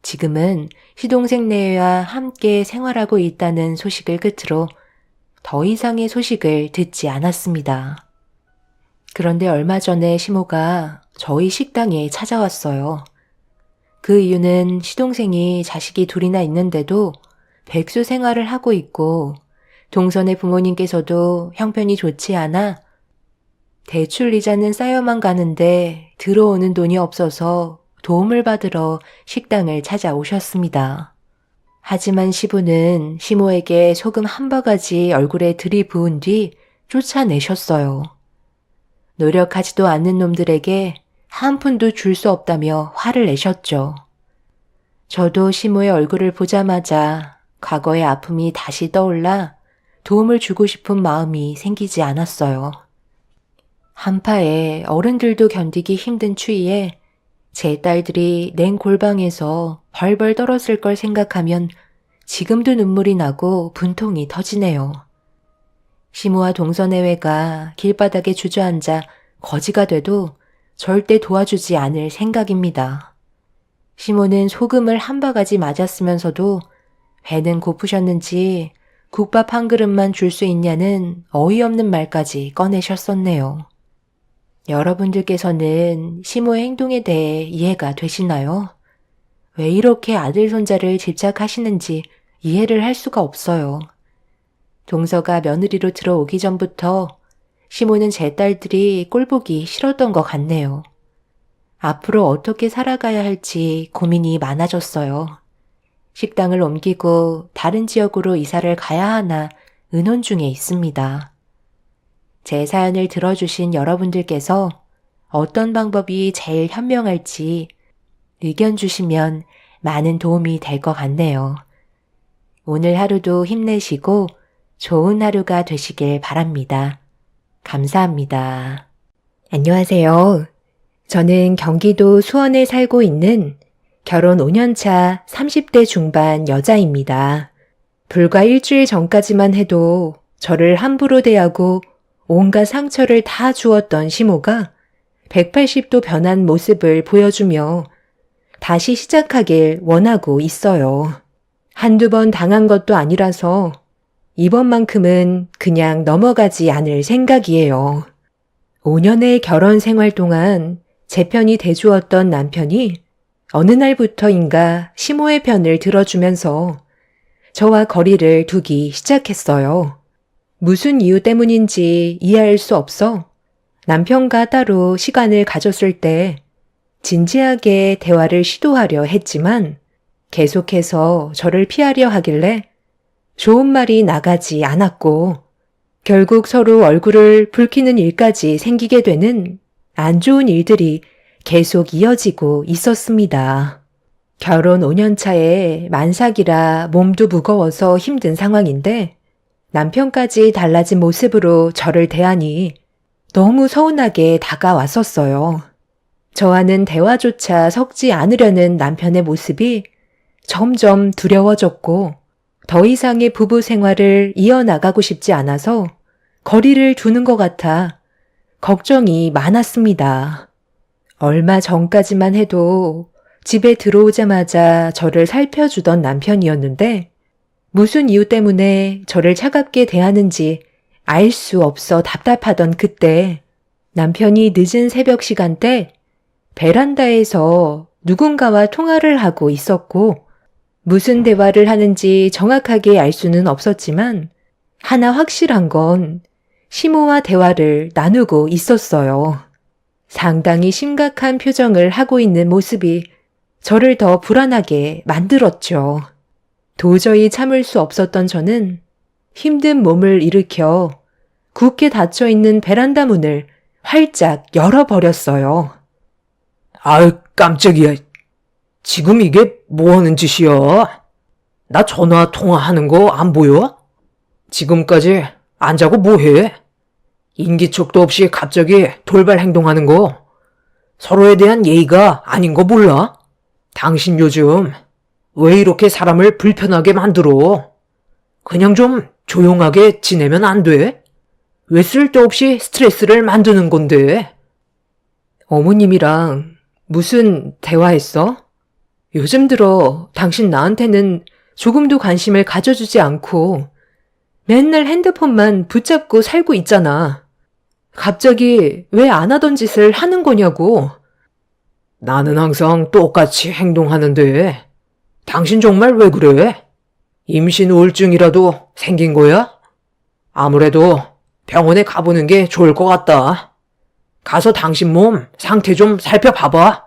지금은 시동생 네와 함께 생활하고 있다는 소식을 끝으로 더 이상의 소식을 듣지 않았습니다. 그런데 얼마 전에 시모가 저희 식당에 찾아왔어요. 그 이유는 시동생이 자식이 둘이나 있는데도 백수 생활을 하고 있고 동선의 부모님께서도 형편이 좋지 않아 대출 이자는 쌓여만 가는데 들어오는 돈이 없어서 도움을 받으러 식당을 찾아오셨습니다. 하지만 시부는 시모에게 소금 한 바가지 얼굴에 들이부은 뒤 쫓아내셨어요. 노력하지도 않는 놈들에게 한 푼도 줄 수 없다며 화를 내셨죠. 저도 시모의 얼굴을 보자마자 과거의 아픔이 다시 떠올라 도움을 주고 싶은 마음이 생기지 않았어요. 한파에 어른들도 견디기 힘든 추위에 제 딸들이 냉 골방에서 벌벌 떨었을 걸 생각하면 지금도 눈물이 나고 분통이 터지네요. 시모와 동서내외가 길바닥에 주저앉아 거지가 돼도 절대 도와주지 않을 생각입니다. 시모는 소금을 한 바가지 맞았으면서도 배는 고프셨는지 국밥 한 그릇만 줄 수 있냐는 어이없는 말까지 꺼내셨었네요. 여러분들께서는 시모의 행동에 대해 이해가 되시나요? 왜 이렇게 아들 손자를 집착하시는지 이해를 할 수가 없어요. 동서가 며느리로 들어오기 전부터 시모는 제 딸들이 꼴보기 싫었던 것 같네요. 앞으로 어떻게 살아가야 할지 고민이 많아졌어요. 식당을 옮기고 다른 지역으로 이사를 가야 하나 의논 중에 있습니다. 제 사연을 들어주신 여러분들께서 어떤 방법이 제일 현명할지 의견 주시면 많은 도움이 될 것 같네요. 오늘 하루도 힘내시고 좋은 하루가 되시길 바랍니다. 감사합니다. 안녕하세요. 저는 경기도 수원에 살고 있는 결혼 5년차 30대 중반 여자입니다. 불과 일주일 전까지만 해도 저를 함부로 대하고 온갖 상처를 다 주었던 시모가 180도 변한 모습을 보여주며 다시 시작하길 원하고 있어요. 한두 번 당한 것도 아니라서 이번만큼은 그냥 넘어가지 않을 생각이에요. 5년의 결혼 생활 동안 제 편이 돼주었던 남편이 어느 날부터인가 시모의 편을 들어주면서 저와 거리를 두기 시작했어요. 무슨 이유 때문인지 이해할 수 없어 남편과 따로 시간을 가졌을 때 진지하게 대화를 시도하려 했지만 계속해서 저를 피하려 하길래 좋은 말이 나가지 않았고 결국 서로 얼굴을 붉히는 일까지 생기게 되는 안 좋은 일들이 계속 이어지고 있었습니다. 결혼 5년 차에 만삭이라 몸도 무거워서 힘든 상황인데 남편까지 달라진 모습으로 저를 대하니 너무 서운하게 다가왔었어요. 저와는 대화조차 섞지 않으려는 남편의 모습이 점점 두려워졌고 더 이상의 부부 생활을 이어나가고 싶지 않아서 거리를 두는 것 같아 걱정이 많았습니다. 얼마 전까지만 해도 집에 들어오자마자 저를 살펴주던 남편이었는데 무슨 이유 때문에 저를 차갑게 대하는지 알 수 없어 답답하던 그때 남편이 늦은 새벽 시간대 베란다에서 누군가와 통화를 하고 있었고 무슨 대화를 하는지 정확하게 알 수는 없었지만 하나 확실한 건 시모와 대화를 나누고 있었어요. 상당히 심각한 표정을 하고 있는 모습이 저를 더 불안하게 만들었죠. 도저히 참을 수 없었던 저는 힘든 몸을 일으켜 굳게 닫혀있는 베란다 문을 활짝 열어버렸어요. 아유, 깜짝이야. 지금 이게 뭐 하는 짓이야? 나 전화 통화하는 거 안 보여? 지금까지 안 자고 뭐 해? 인기척도 없이 갑자기 돌발 행동하는 거 서로에 대한 예의가 아닌 거 몰라? 당신 요즘 왜 이렇게 사람을 불편하게 만들어? 그냥 좀 조용하게 지내면 안 돼? 왜 쓸데없이 스트레스를 만드는 건데? 어머님이랑 무슨 대화했어? 요즘 들어 당신 나한테는 조금도 관심을 가져주지 않고 맨날 핸드폰만 붙잡고 살고 있잖아. 갑자기 왜 안 하던 짓을 하는 거냐고. 나는 항상 똑같이 행동하는데 당신 정말 왜 그래? 임신 우울증이라도 생긴 거야? 아무래도 병원에 가보는 게 좋을 것 같다. 가서 당신 몸 상태 좀 살펴봐봐.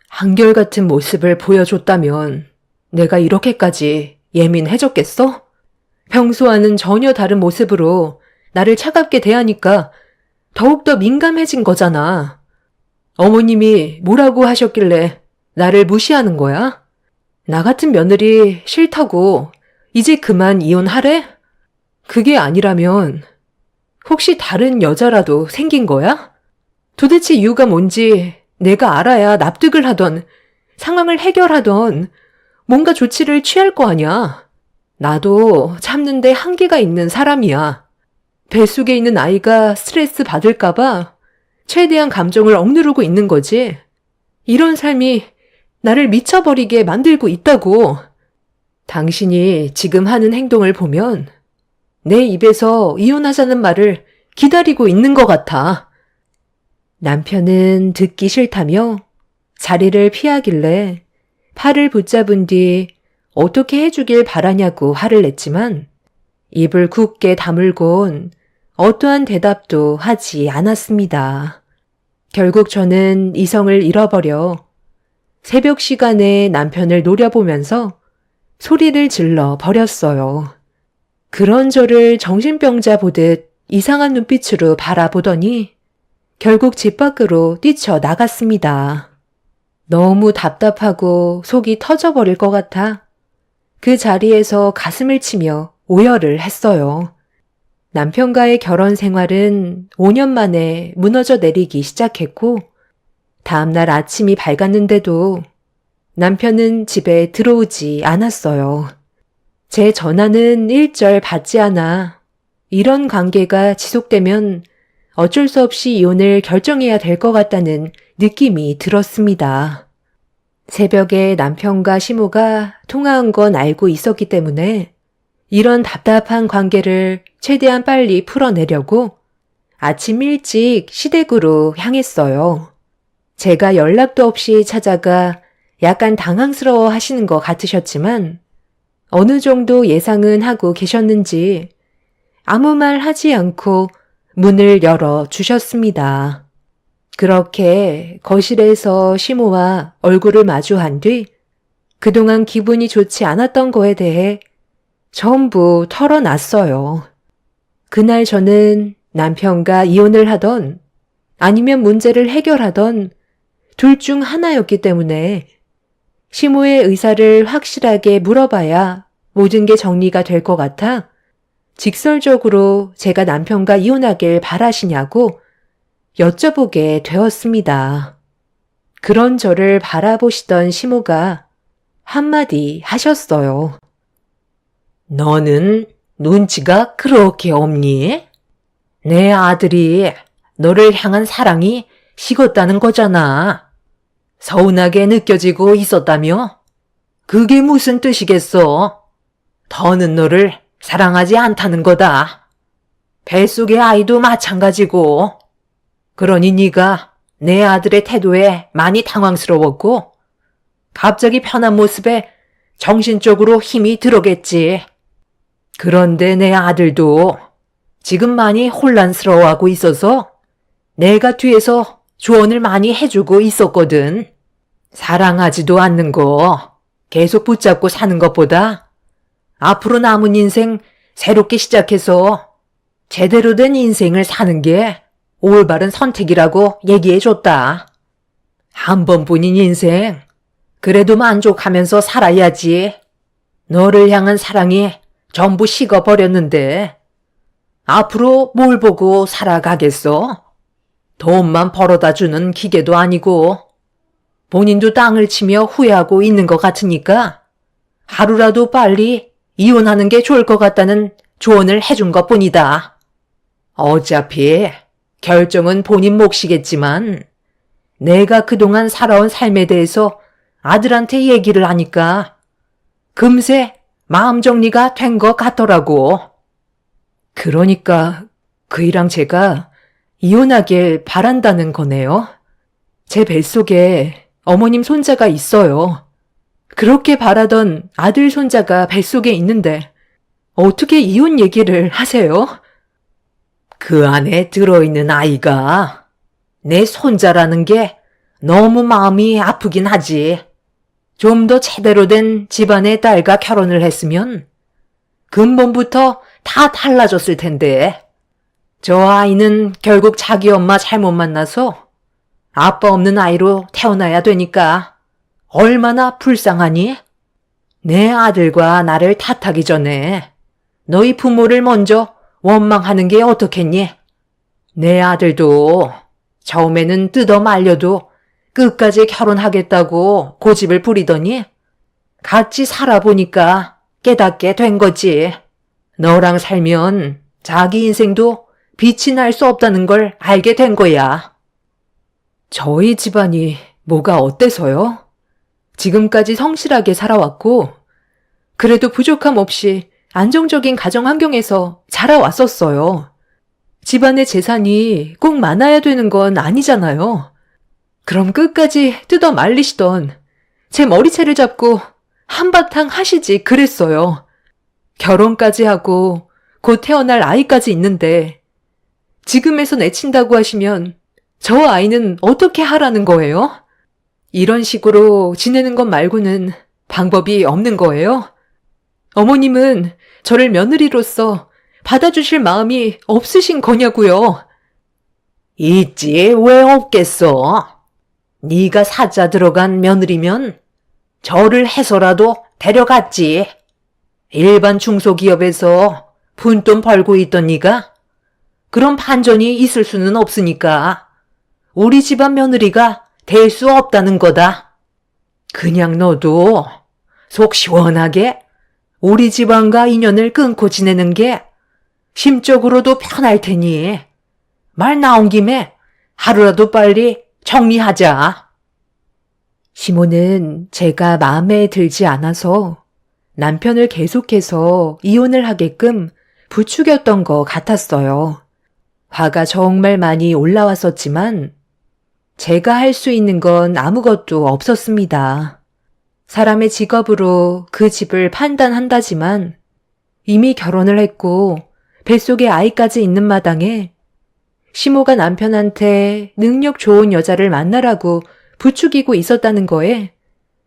한결같은 모습을 보여줬다면 내가 이렇게까지 예민해졌겠어? 평소와는 전혀 다른 모습으로 나를 차갑게 대하니까 더욱더 민감해진 거잖아. 어머님이 뭐라고 하셨길래 나를 무시하는 거야? 나 같은 며느리 싫다고 이제 그만 이혼하래? 그게 아니라면 혹시 다른 여자라도 생긴 거야? 도대체 이유가 뭔지 내가 알아야 납득을 하던, 상황을 해결하던 뭔가 조치를 취할 거 아니야. 나도 참는데 한계가 있는 사람이야. 뱃속에 있는 아이가 스트레스 받을까봐 최대한 감정을 억누르고 있는 거지. 이런 삶이 나를 미쳐버리게 만들고 있다고. 당신이 지금 하는 행동을 보면 내 입에서 이혼하자는 말을 기다리고 있는 것 같아. 남편은 듣기 싫다며 자리를 피하길래 팔을 붙잡은 뒤 어떻게 해주길 바라냐고 화를 냈지만 입을 굳게 다물곤 어떠한 대답도 하지 않았습니다. 결국 저는 이성을 잃어버려 새벽 시간에 남편을 노려보면서 소리를 질러 버렸어요. 그런 저를 정신병자 보듯 이상한 눈빛으로 바라보더니 결국 집 밖으로 뛰쳐나갔습니다. 너무 답답하고 속이 터져버릴 것 같아 그 자리에서 가슴을 치며 오열을 했어요. 남편과의 결혼 생활은 5년 만에 무너져 내리기 시작했고 다음날 아침이 밝았는데도 남편은 집에 들어오지 않았어요. 제 전화는 일절 받지 않아 이런 관계가 지속되면 어쩔 수 없이 이혼을 결정해야 될 것 같다는 느낌이 들었습니다. 새벽에 남편과 시모가 통화한 건 알고 있었기 때문에 이런 답답한 관계를 최대한 빨리 풀어내려고 아침 일찍 시댁으로 향했어요. 제가 연락도 없이 찾아가 약간 당황스러워 하시는 것 같으셨지만 어느 정도 예상은 하고 계셨는지 아무 말 하지 않고 문을 열어 주셨습니다. 그렇게 거실에서 시모와 얼굴을 마주한 뒤 그동안 기분이 좋지 않았던 거에 대해 전부 털어놨어요. 그날 저는 남편과 이혼을 하던 아니면 문제를 해결하던 둘 중 하나였기 때문에 시모의 의사를 확실하게 물어봐야 모든 게 정리가 될 것 같아 직설적으로 제가 남편과 이혼하길 바라시냐고 여쭤보게 되었습니다. 그런 저를 바라보시던 시모가 한마디 하셨어요. 너는 눈치가 그렇게 없니? 내 아들이 너를 향한 사랑이 식었다는 거잖아. 서운하게 느껴지고 있었다며? 그게 무슨 뜻이겠어? 더는 너를 사랑하지 않다는 거다. 뱃속의 아이도 마찬가지고. 그러니 네가 내 아들의 태도에 많이 당황스러웠고 갑자기 편한 모습에 정신적으로 힘이 들어겠지. 그런데 내 아들도 지금 많이 혼란스러워하고 있어서 내가 뒤에서 조언을 많이 해주고 있었거든. 사랑하지도 않는 거 계속 붙잡고 사는 것보다 앞으로 남은 인생 새롭게 시작해서 제대로 된 인생을 사는 게 올바른 선택이라고 얘기해줬다. 한 번뿐인 인생, 그래도 만족하면서 살아야지. 너를 향한 사랑이 전부 식어버렸는데 앞으로 뭘 보고 살아가겠어? 돈만 벌어다 주는 기계도 아니고 본인도 땅을 치며 후회하고 있는 것 같으니까 하루라도 빨리 이혼하는 게 좋을 것 같다는 조언을 해준 것뿐이다. 어차피 결정은 본인 몫이겠지만 내가 그동안 살아온 삶에 대해서 아들한테 얘기를 하니까 금세 마음 정리가 된 것 같더라고. 그러니까 그이랑 제가 이혼하길 바란다는 거네요. 제 뱃속에 어머님 손자가 있어요. 그렇게 바라던 아들 손자가 뱃속에 있는데 어떻게 이혼 얘기를 하세요? 그 안에 들어있는 아이가 내 손자라는 게 너무 마음이 아프긴 하지. 좀 더 제대로 된 집안의 딸과 결혼을 했으면 근본부터 다 달라졌을 텐데. 저 아이는 결국 자기 엄마 잘못 만나서 아빠 없는 아이로 태어나야 되니까 얼마나 불쌍하니? 내 아들과 나를 탓하기 전에 너희 부모를 먼저 원망하는 게 어떻겠니? 내 아들도 처음에는 뜯어 말려도 끝까지 결혼하겠다고 고집을 부리더니 같이 살아보니까 깨닫게 된 거지. 너랑 살면 자기 인생도 빛이 날 수 없다는 걸 알게 된 거야. 저희 집안이 뭐가 어때서요? 지금까지 성실하게 살아왔고, 그래도 부족함 없이 안정적인 가정 환경에서 자라왔었어요. 집안의 재산이 꼭 많아야 되는 건 아니잖아요. 그럼 끝까지 뜯어 말리시던 제 머리채를 잡고 한바탕 하시지 그랬어요. 결혼까지 하고 곧 태어날 아이까지 있는데 지금에서 내친다고 하시면 저 아이는 어떻게 하라는 거예요? 이런 식으로 지내는 것 말고는 방법이 없는 거예요? 어머님은 저를 며느리로서 받아주실 마음이 없으신 거냐고요? 있지, 왜 없겠어? 네가 사자 들어간 며느리면 절을 해서라도 데려갔지. 일반 중소기업에서 푼돈 벌고 있던 네가 그런 반전이 있을 수는 없으니까 우리 집안 며느리가 될 수 없다는 거다. 그냥 너도 속 시원하게 우리 집안과 인연을 끊고 지내는 게 심적으로도 편할 테니 말 나온 김에 하루라도 빨리 정리하자. 시모는 제가 마음에 들지 않아서 남편을 계속해서 이혼을 하게끔 부추겼던 것 같았어요. 화가 정말 많이 올라왔었지만 제가 할 수 있는 건 아무것도 없었습니다. 사람의 직업으로 그 집을 판단한다지만 이미 결혼을 했고 뱃속에 아이까지 있는 마당에 시모가 남편한테 능력 좋은 여자를 만나라고 부추기고 있었다는 거에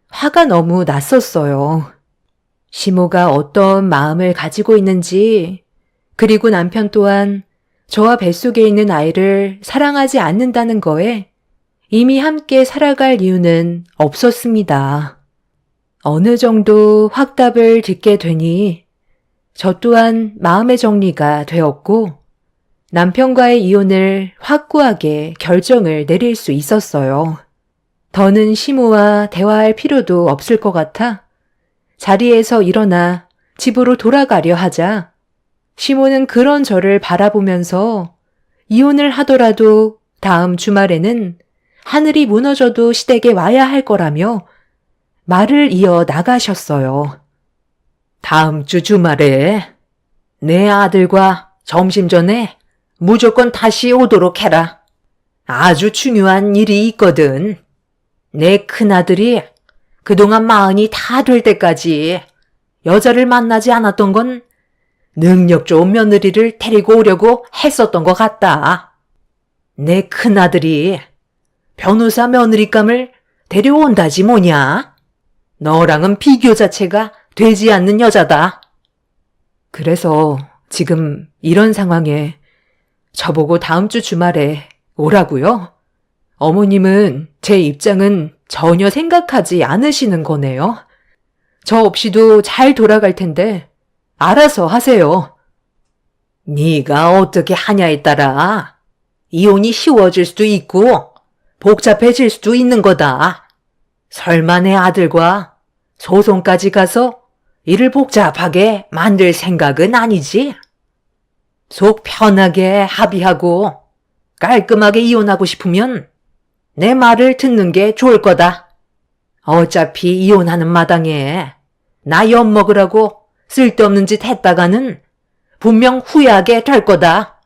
화가 너무 났었어요. 시모가 어떤 마음을 가지고 있는지, 그리고 남편 또한 저와 뱃속에 있는 아이를 사랑하지 않는다는 거에 이미 함께 살아갈 이유는 없었습니다. 어느 정도 확답을 듣게 되니 저 또한 마음의 정리가 되었고 남편과의 이혼을 확고하게 결정을 내릴 수 있었어요. 더는 시모와 대화할 필요도 없을 것 같아 자리에서 일어나 집으로 돌아가려 하자 시모는 그런 저를 바라보면서 이혼을 하더라도 다음 주말에는 하늘이 무너져도 시댁에 와야 할 거라며 말을 이어 나가셨어요. 다음 주 주말에 내 아들과 점심 전에 무조건 다시 오도록 해라. 아주 중요한 일이 있거든. 내 큰아들이 그동안 마흔이 다 될 때까지 여자를 만나지 않았던 건 능력 좋은 며느리를 데리고 오려고 했었던 것 같다. 내 큰아들이 변호사 며느리감을 데려온다지 뭐냐? 너랑은 비교 자체가 되지 않는 여자다. 그래서 지금 이런 상황에 저보고 다음 주 주말에 오라고요? 어머님은 제 입장은 전혀 생각하지 않으시는 거네요. 저 없이도 잘 돌아갈 텐데 알아서 하세요. 네가 어떻게 하냐에 따라 이혼이 쉬워질 수도 있고 복잡해질 수도 있는 거다. 설마 내 아들과 소송까지 가서 일을 복잡하게 만들 생각은 아니지? 속 편하게 합의하고 깔끔하게 이혼하고 싶으면 내 말을 듣는 게 좋을 거다. 어차피 이혼하는 마당에 나 엿먹으라고 쓸데없는 짓 했다가는 분명 후회하게 될 거다.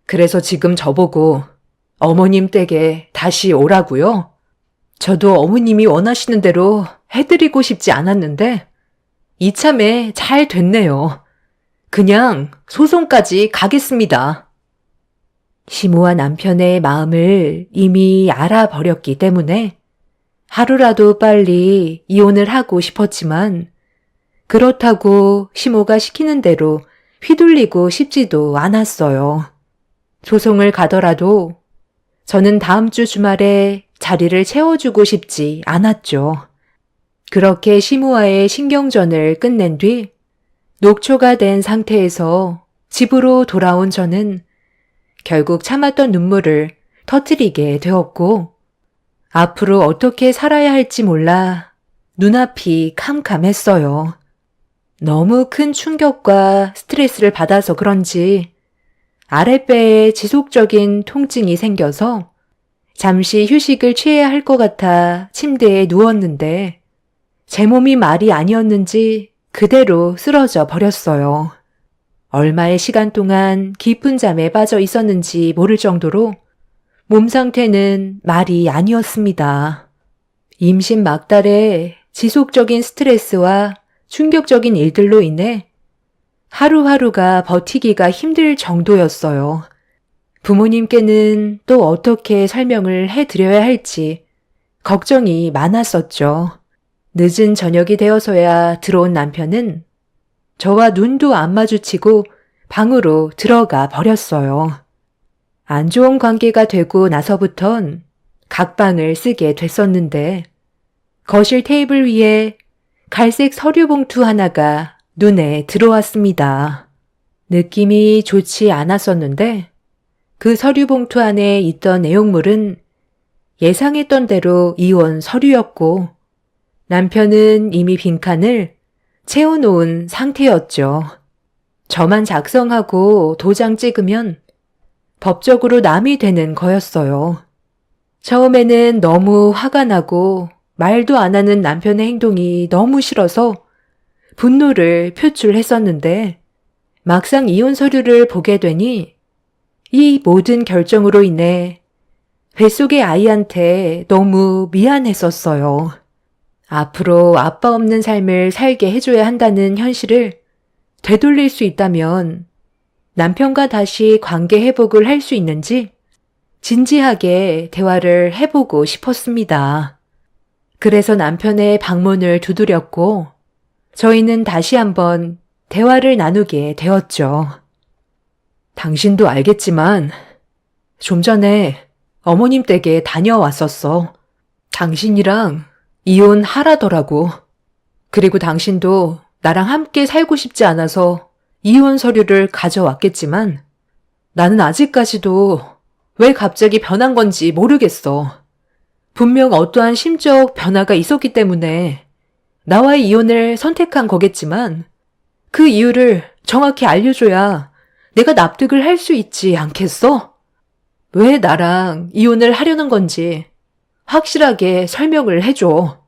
그래서 지금 저보고 어머님 댁에 다시 오라고요? 저도 어머님이 원하시는 대로 해드리고 싶지 않았는데 이참에 잘 됐네요. 그냥 소송까지 가겠습니다. 시모와 남편의 마음을 이미 알아버렸기 때문에 하루라도 빨리 이혼을 하고 싶었지만 그렇다고 시모가 시키는 대로 휘둘리고 싶지도 않았어요. 소송을 가더라도 저는 다음 주 주말에 자리를 채워주고 싶지 않았죠. 그렇게 시모와의 신경전을 끝낸 뒤 녹초가 된 상태에서 집으로 돌아온 저는 결국 참았던 눈물을 터뜨리게 되었고 앞으로 어떻게 살아야 할지 몰라 눈앞이 캄캄했어요. 너무 큰 충격과 스트레스를 받아서 그런지 아랫배에 지속적인 통증이 생겨서 잠시 휴식을 취해야 할 것 같아 침대에 누웠는데 제 몸이 말이 아니었는지 그대로 쓰러져 버렸어요. 얼마의 시간 동안 깊은 잠에 빠져 있었는지 모를 정도로 몸 상태는 말이 아니었습니다. 임신 막달에 지속적인 스트레스와 충격적인 일들로 인해 하루하루가 버티기가 힘들 정도였어요. 부모님께는 또 어떻게 설명을 해드려야 할지 걱정이 많았었죠. 늦은 저녁이 되어서야 들어온 남편은 저와 눈도 안 마주치고 방으로 들어가 버렸어요. 안 좋은 관계가 되고 나서부턴 각방을 쓰게 됐었는데 거실 테이블 위에 갈색 서류 봉투 하나가 눈에 들어왔습니다. 느낌이 좋지 않았었는데 그 서류 봉투 안에 있던 내용물은 예상했던 대로 이혼 서류였고 남편은 이미 빈칸을 채워놓은 상태였죠. 저만 작성하고 도장 찍으면 법적으로 남이 되는 거였어요. 처음에는 너무 화가 나고 말도 안 하는 남편의 행동이 너무 싫어서 분노를 표출했었는데 막상 이혼 서류를 보게 되니 이 모든 결정으로 인해 뱃속의 아이한테 너무 미안했었어요. 앞으로 아빠 없는 삶을 살게 해줘야 한다는 현실을 되돌릴 수 있다면 남편과 다시 관계 회복을 할 수 있는지 진지하게 대화를 해보고 싶었습니다. 그래서 남편의 방문을 두드렸고 저희는 다시 한번 대화를 나누게 되었죠. 당신도 알겠지만 좀 전에 어머님 댁에 다녀왔었어. 당신이랑 이혼하라더라고. 그리고 당신도 나랑 함께 살고 싶지 않아서 이혼 서류를 가져왔겠지만 나는 아직까지도 왜 갑자기 변한 건지 모르겠어. 분명 어떠한 심적 변화가 있었기 때문에 나와의 이혼을 선택한 거겠지만 그 이유를 정확히 알려줘야 내가 납득을 할 수 있지 않겠어? 왜 나랑 이혼을 하려는 건지 확실하게 설명을 해줘.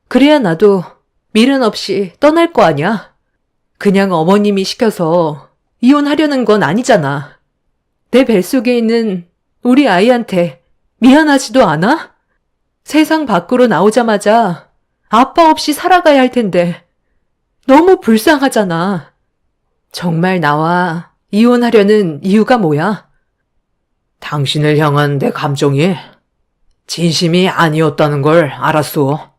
그래야 나도 미련 없이 떠날 거 아니야? 그냥 어머님이 시켜서 이혼하려는 건 아니잖아. 내 뱃속에 있는 우리 아이한테 미안하지도 않아? 세상 밖으로 나오자마자 아빠 없이 살아가야 할 텐데 너무 불쌍하잖아. 정말 나와 이혼하려는 이유가 뭐야? 당신을 향한 내 감정이 진심이 아니었다는 걸 알았어.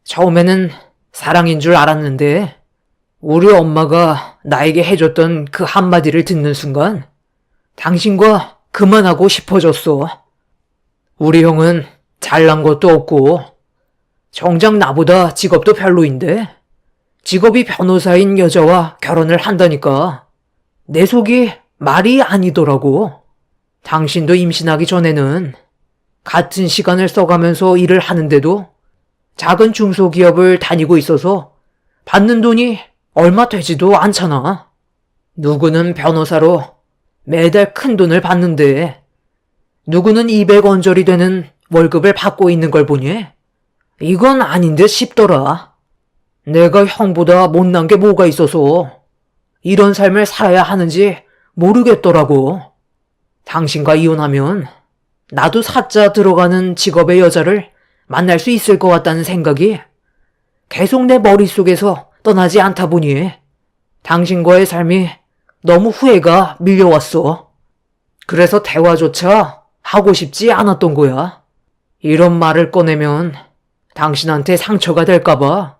처음에는 사랑인 줄 알았는데 우리 엄마가 나에게 해줬던 그 한마디를 듣는 순간 당신과 그만하고 싶어졌어. 우리 형은 잘난 것도 없고 정작 나보다 직업도 별로인데 직업이 변호사인 여자와 결혼을 한다니까 내 속이 말이 아니더라고. 당신도 임신하기 전에는 같은 시간을 써가면서 일을 하는데도 작은 중소기업을 다니고 있어서 받는 돈이 얼마 되지도 않잖아. 누구는 변호사로 매달 큰 돈을 받는데 누구는 200원절이 되는 월급을 받고 있는 걸 보니 이건 아닌데 싶더라. 내가 형보다 못난 게 뭐가 있어서 이런 삶을 살아야 하는지 모르겠더라고. 당신과 이혼하면 나도 사자 들어가는 직업의 여자를 만날 수 있을 것 같다는 생각이 계속 내 머릿속에서 떠나지 않다 보니 당신과의 삶이 너무 후회가 밀려왔어. 그래서 대화조차 하고 싶지 않았던 거야. 이런 말을 꺼내면 당신한테 상처가 될까봐.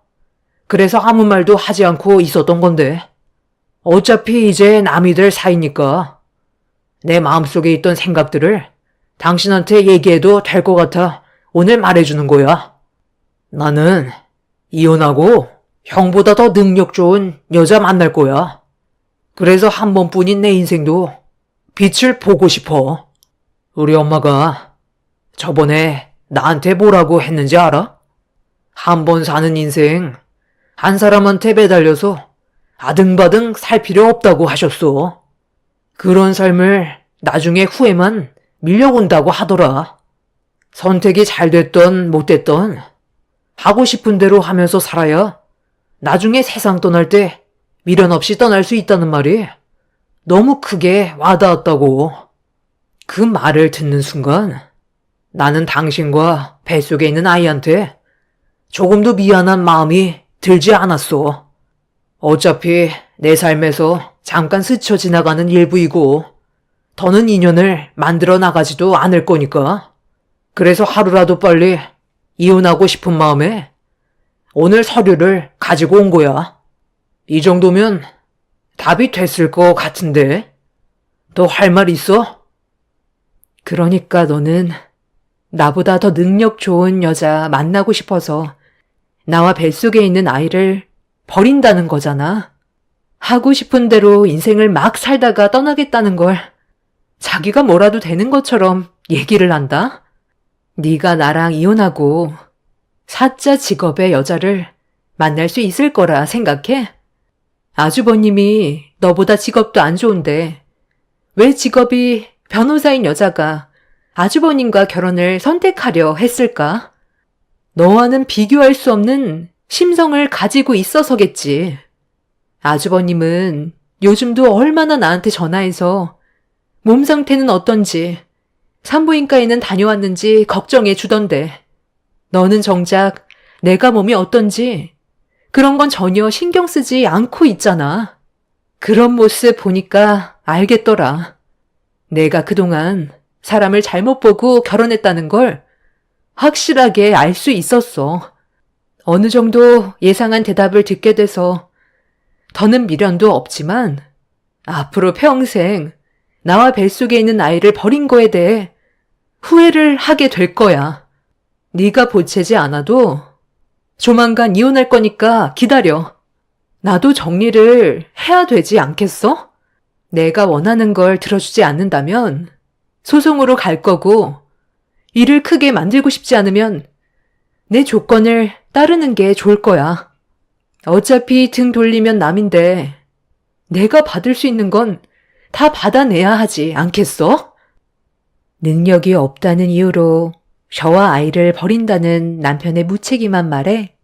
그래서 아무 말도 하지 않고 있었던 건데. 어차피 이제 남이 될 사이니까 내 마음속에 있던 생각들을 당신한테 얘기해도 될 것 같아 오늘 말해주는 거야. 나는 이혼하고 형보다 더 능력 좋은 여자 만날 거야. 그래서 한 번뿐인 내 인생도 빛을 보고 싶어. 우리 엄마가 저번에 나한테 뭐라고 했는지 알아? 한 번 사는 인생 한 사람한테 매달려서 아등바등 살 필요 없다고 하셨어. 그런 삶을 나중에 후회만 밀려온다고 하더라. 선택이 잘 됐던 못 됐던 하고 싶은 대로 하면서 살아야 나중에 세상 떠날 때 미련 없이 떠날 수 있다는 말이 너무 크게 와닿았다고. 그 말을 듣는 순간 나는 당신과 뱃속에 있는 아이한테 조금도 미안한 마음이 들지 않았어. 어차피 내 삶에서 잠깐 스쳐 지나가는 일부이고 더는 인연을 만들어 나가지도 않을 거니까. 그래서 하루라도 빨리 이혼하고 싶은 마음에 오늘 서류를 가지고 온 거야. 이 정도면 답이 됐을 것 같은데. 너 할 말 있어? 그러니까 너는 나보다 더 능력 좋은 여자 만나고 싶어서 나와 뱃속에 있는 아이를 버린다는 거잖아. 하고 싶은 대로 인생을 막 살다가 떠나겠다는 걸 자기가 뭐라도 되는 것처럼 얘기를 한다? 네가 나랑 이혼하고 사자 직업의 여자를 만날 수 있을 거라 생각해? 아주버님이 너보다 직업도 안 좋은데 왜 직업이 변호사인 여자가 아주버님과 결혼을 선택하려 했을까? 너와는 비교할 수 없는 심성을 가지고 있어서겠지. 아주버님은 요즘도 얼마나 나한테 전화해서 몸 상태는 어떤지, 산부인과에는 다녀왔는지 걱정해 주던데, 너는 정작 내가 몸이 어떤지 그런 건 전혀 신경 쓰지 않고 있잖아. 그런 모습 보니까 알겠더라. 내가 그동안 사람을 잘못 보고 결혼했다는 걸 확실하게 알 수 있었어. 어느 정도 예상한 대답을 듣게 돼서 더는 미련도 없지만 앞으로 평생 나와 뱃속에 있는 아이를 버린 거에 대해 후회를 하게 될 거야. 네가 보채지 않아도 조만간 이혼할 거니까 기다려. 나도 정리를 해야 되지 않겠어? 내가 원하는 걸 들어주지 않는다면 소송으로 갈 거고, 일을 크게 만들고 싶지 않으면 내 조건을 따르는 게 좋을 거야. 어차피 등 돌리면 남인데 내가 받을 수 있는 건 다 받아내야 하지 않겠어? 능력이 없다는 이유로 저와 아이를 버린다는 남편의 무책임한 말에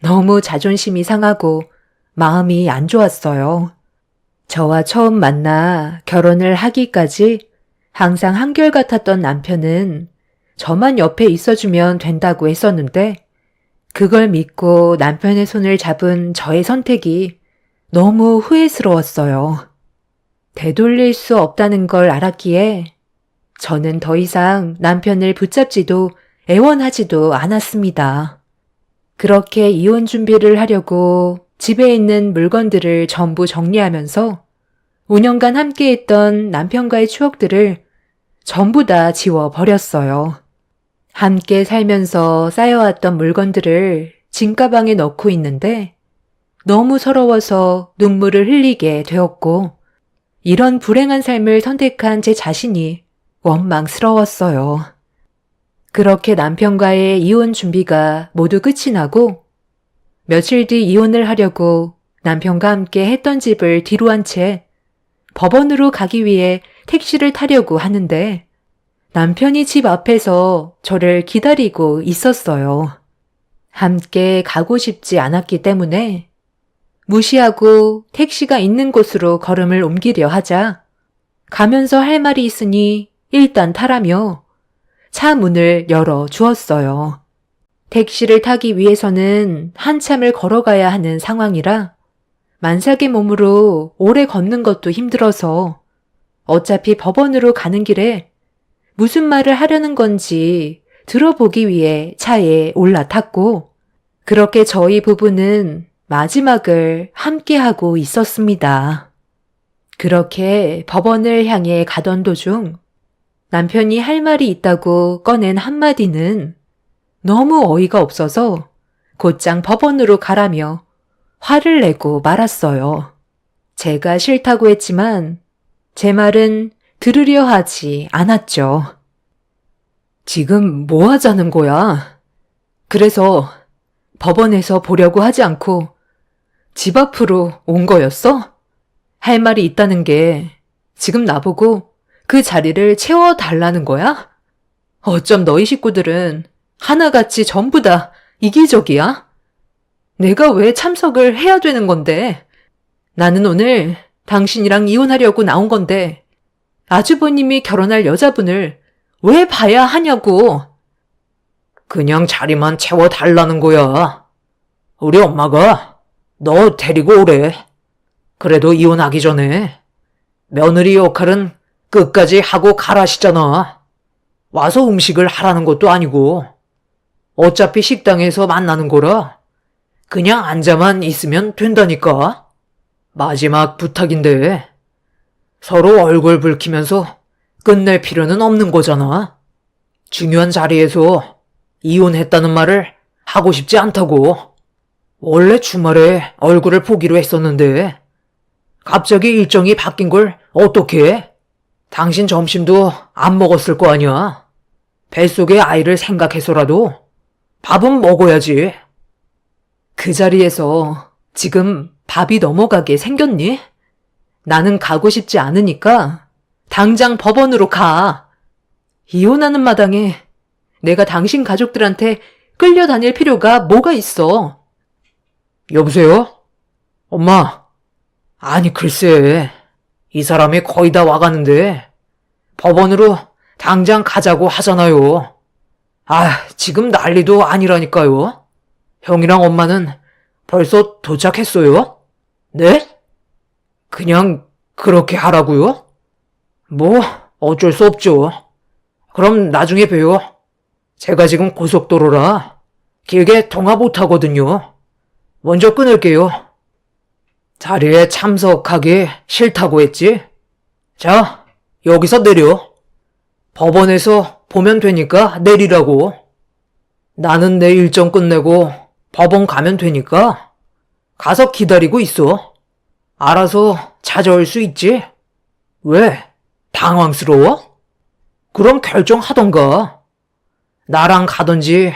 너무 자존심이 상하고 마음이 안 좋았어요. 저와 처음 만나 결혼을 하기까지 항상 한결같았던 남편은 저만 옆에 있어주면 된다고 했었는데 그걸 믿고 남편의 손을 잡은 저의 선택이 너무 후회스러웠어요. 되돌릴 수 없다는 걸 알았기에 저는 더 이상 남편을 붙잡지도 애원하지도 않았습니다. 그렇게 이혼 준비를 하려고 집에 있는 물건들을 전부 정리하면서 5년간 함께했던 남편과의 추억들을 전부 다 지워버렸어요. 함께 살면서 쌓여왔던 물건들을 짐가방에 넣고 있는데 너무 서러워서 눈물을 흘리게 되었고 이런 불행한 삶을 선택한 제 자신이 원망스러웠어요. 그렇게 남편과의 이혼 준비가 모두 끝이 나고 며칠 뒤 이혼을 하려고 남편과 함께 했던 집을 뒤로 한 채 법원으로 가기 위해 택시를 타려고 하는데 남편이 집 앞에서 저를 기다리고 있었어요. 함께 가고 싶지 않았기 때문에 무시하고 택시가 있는 곳으로 걸음을 옮기려 하자 가면서 할 말이 있으니 일단 타라며 차 문을 열어 주었어요. 택시를 타기 위해서는 한참을 걸어가야 하는 상황이라 만삭의 몸으로 오래 걷는 것도 힘들어서 어차피 법원으로 가는 길에 무슨 말을 하려는 건지 들어보기 위해 차에 올라탔고 그렇게 저희 부부는 마지막을 함께하고 있었습니다. 그렇게 법원을 향해 가던 도중 남편이 할 말이 있다고 꺼낸 한마디는 너무 어이가 없어서 곧장 법원으로 가라며 화를 내고 말았어요. 제가 싫다고 했지만 제 말은 들으려 하지 않았죠. 지금 뭐 하자는 거야? 그래서 법원에서 보려고 하지 않고 집 앞으로 온 거였어? 할 말이 있다는 게 지금 나보고 그 자리를 채워달라는 거야? 어쩜 너희 식구들은 하나같이 전부 다 이기적이야? 내가 왜 참석을 해야 되는 건데? 나는 오늘 당신이랑 이혼하려고 나온 건데 아주버님이 결혼할 여자분을 왜 봐야 하냐고. 그냥 자리만 채워달라는 거야. 우리 엄마가 너 데리고 오래. 그래도 이혼하기 전에 며느리 역할은 끝까지 하고 가라시잖아. 와서 음식을 하라는 것도 아니고 어차피 식당에서 만나는 거라 그냥 앉아만 있으면 된다니까. 마지막 부탁인데 서로 얼굴 붉히면서 끝낼 필요는 없는 거잖아. 중요한 자리에서 이혼했다는 말을 하고 싶지 않다고. 원래 주말에 얼굴을 보기로 했었는데 갑자기 일정이 바뀐 걸 어떻게 해? 당신 점심도 안 먹었을 거 아니야. 뱃속의 아이를 생각해서라도 밥은 먹어야지. 그 자리에서 지금 밥이 넘어가게 생겼니? 나는 가고 싶지 않으니까 당장 법원으로 가. 이혼하는 마당에 내가 당신 가족들한테 끌려다닐 필요가 뭐가 있어? 여보세요? 엄마. 아니 글쎄. 이 사람이 거의 다 와가는데 법원으로 당장 가자고 하잖아요. 지금 난리도 아니라니까요. 형이랑 엄마는 벌써 도착했어요? 네? 그냥 그렇게 하라고요? 뭐 어쩔 수 없죠. 그럼 나중에 봬요. 제가 지금 고속도로라 길게 통화 못하거든요. 먼저 끊을게요. 자리에 참석하기 싫다고 했지? 자, 여기서 내려. 법원에서 보면 되니까 내리라고. 나는 내 일정 끝내고 법원 가면 되니까 가서 기다리고 있어. 알아서 찾아올 수 있지? 왜? 당황스러워? 그럼 결정하던가. 나랑 가던지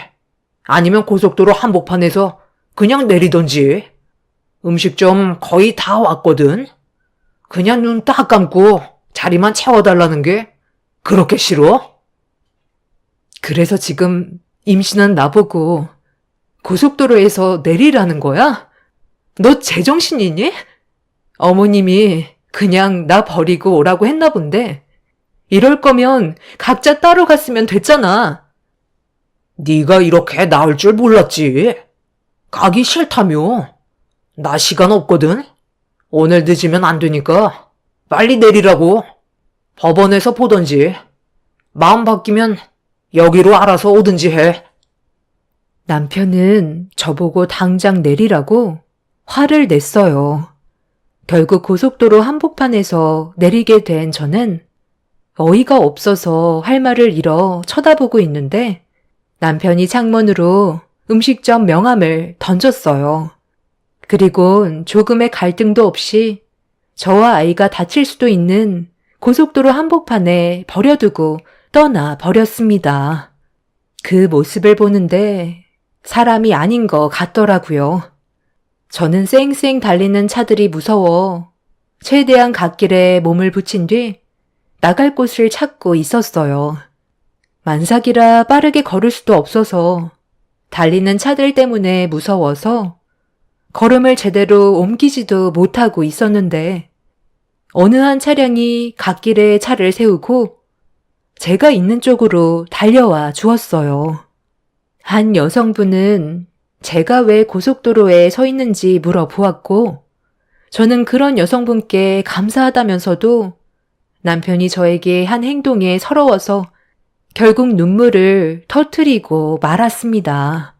아니면 고속도로 한복판에서 그냥 내리던지. 음식점 거의 다 왔거든. 그냥 눈 딱 감고 자리만 채워달라는 게 그렇게 싫어? 그래서 지금 임신한 나보고 고속도로에서 내리라는 거야? 너 제정신이니? 어머님이 그냥 나 버리고 오라고 했나 본데 이럴 거면 각자 따로 갔으면 됐잖아. 네가 이렇게 나올 줄 몰랐지. 가기 싫다며. 나 시간 없거든. 오늘 늦으면 안 되니까 빨리 내리라고. 법원에서 보던지 마음 바뀌면 여기로 알아서 오든지 해. 남편은 저보고 당장 내리라고 화를 냈어요. 결국 고속도로 한복판에서 내리게 된 저는 어이가 없어서 할 말을 잃어 쳐다보고 있는데 남편이 창문으로 음식점 명함을 던졌어요. 그리고 조금의 갈등도 없이 저와 아이가 다칠 수도 있는 고속도로 한복판에 버려두고 떠나 버렸습니다. 그 모습을 보는데 사람이 아닌 것 같더라고요. 저는 쌩쌩 달리는 차들이 무서워 최대한 갓길에 몸을 붙인 뒤 나갈 곳을 찾고 있었어요. 만삭이라 빠르게 걸을 수도 없어서 달리는 차들 때문에 무서워서 걸음을 제대로 옮기지도 못하고 있었는데 어느 한 차량이 갓길에 차를 세우고 제가 있는 쪽으로 달려와 주었어요. 한 여성분은 제가 왜 고속도로에 서 있는지 물어보았고 저는 그런 여성분께 감사하다면서도 남편이 저에게 한 행동에 서러워서 결국 눈물을 터뜨리고 말았습니다.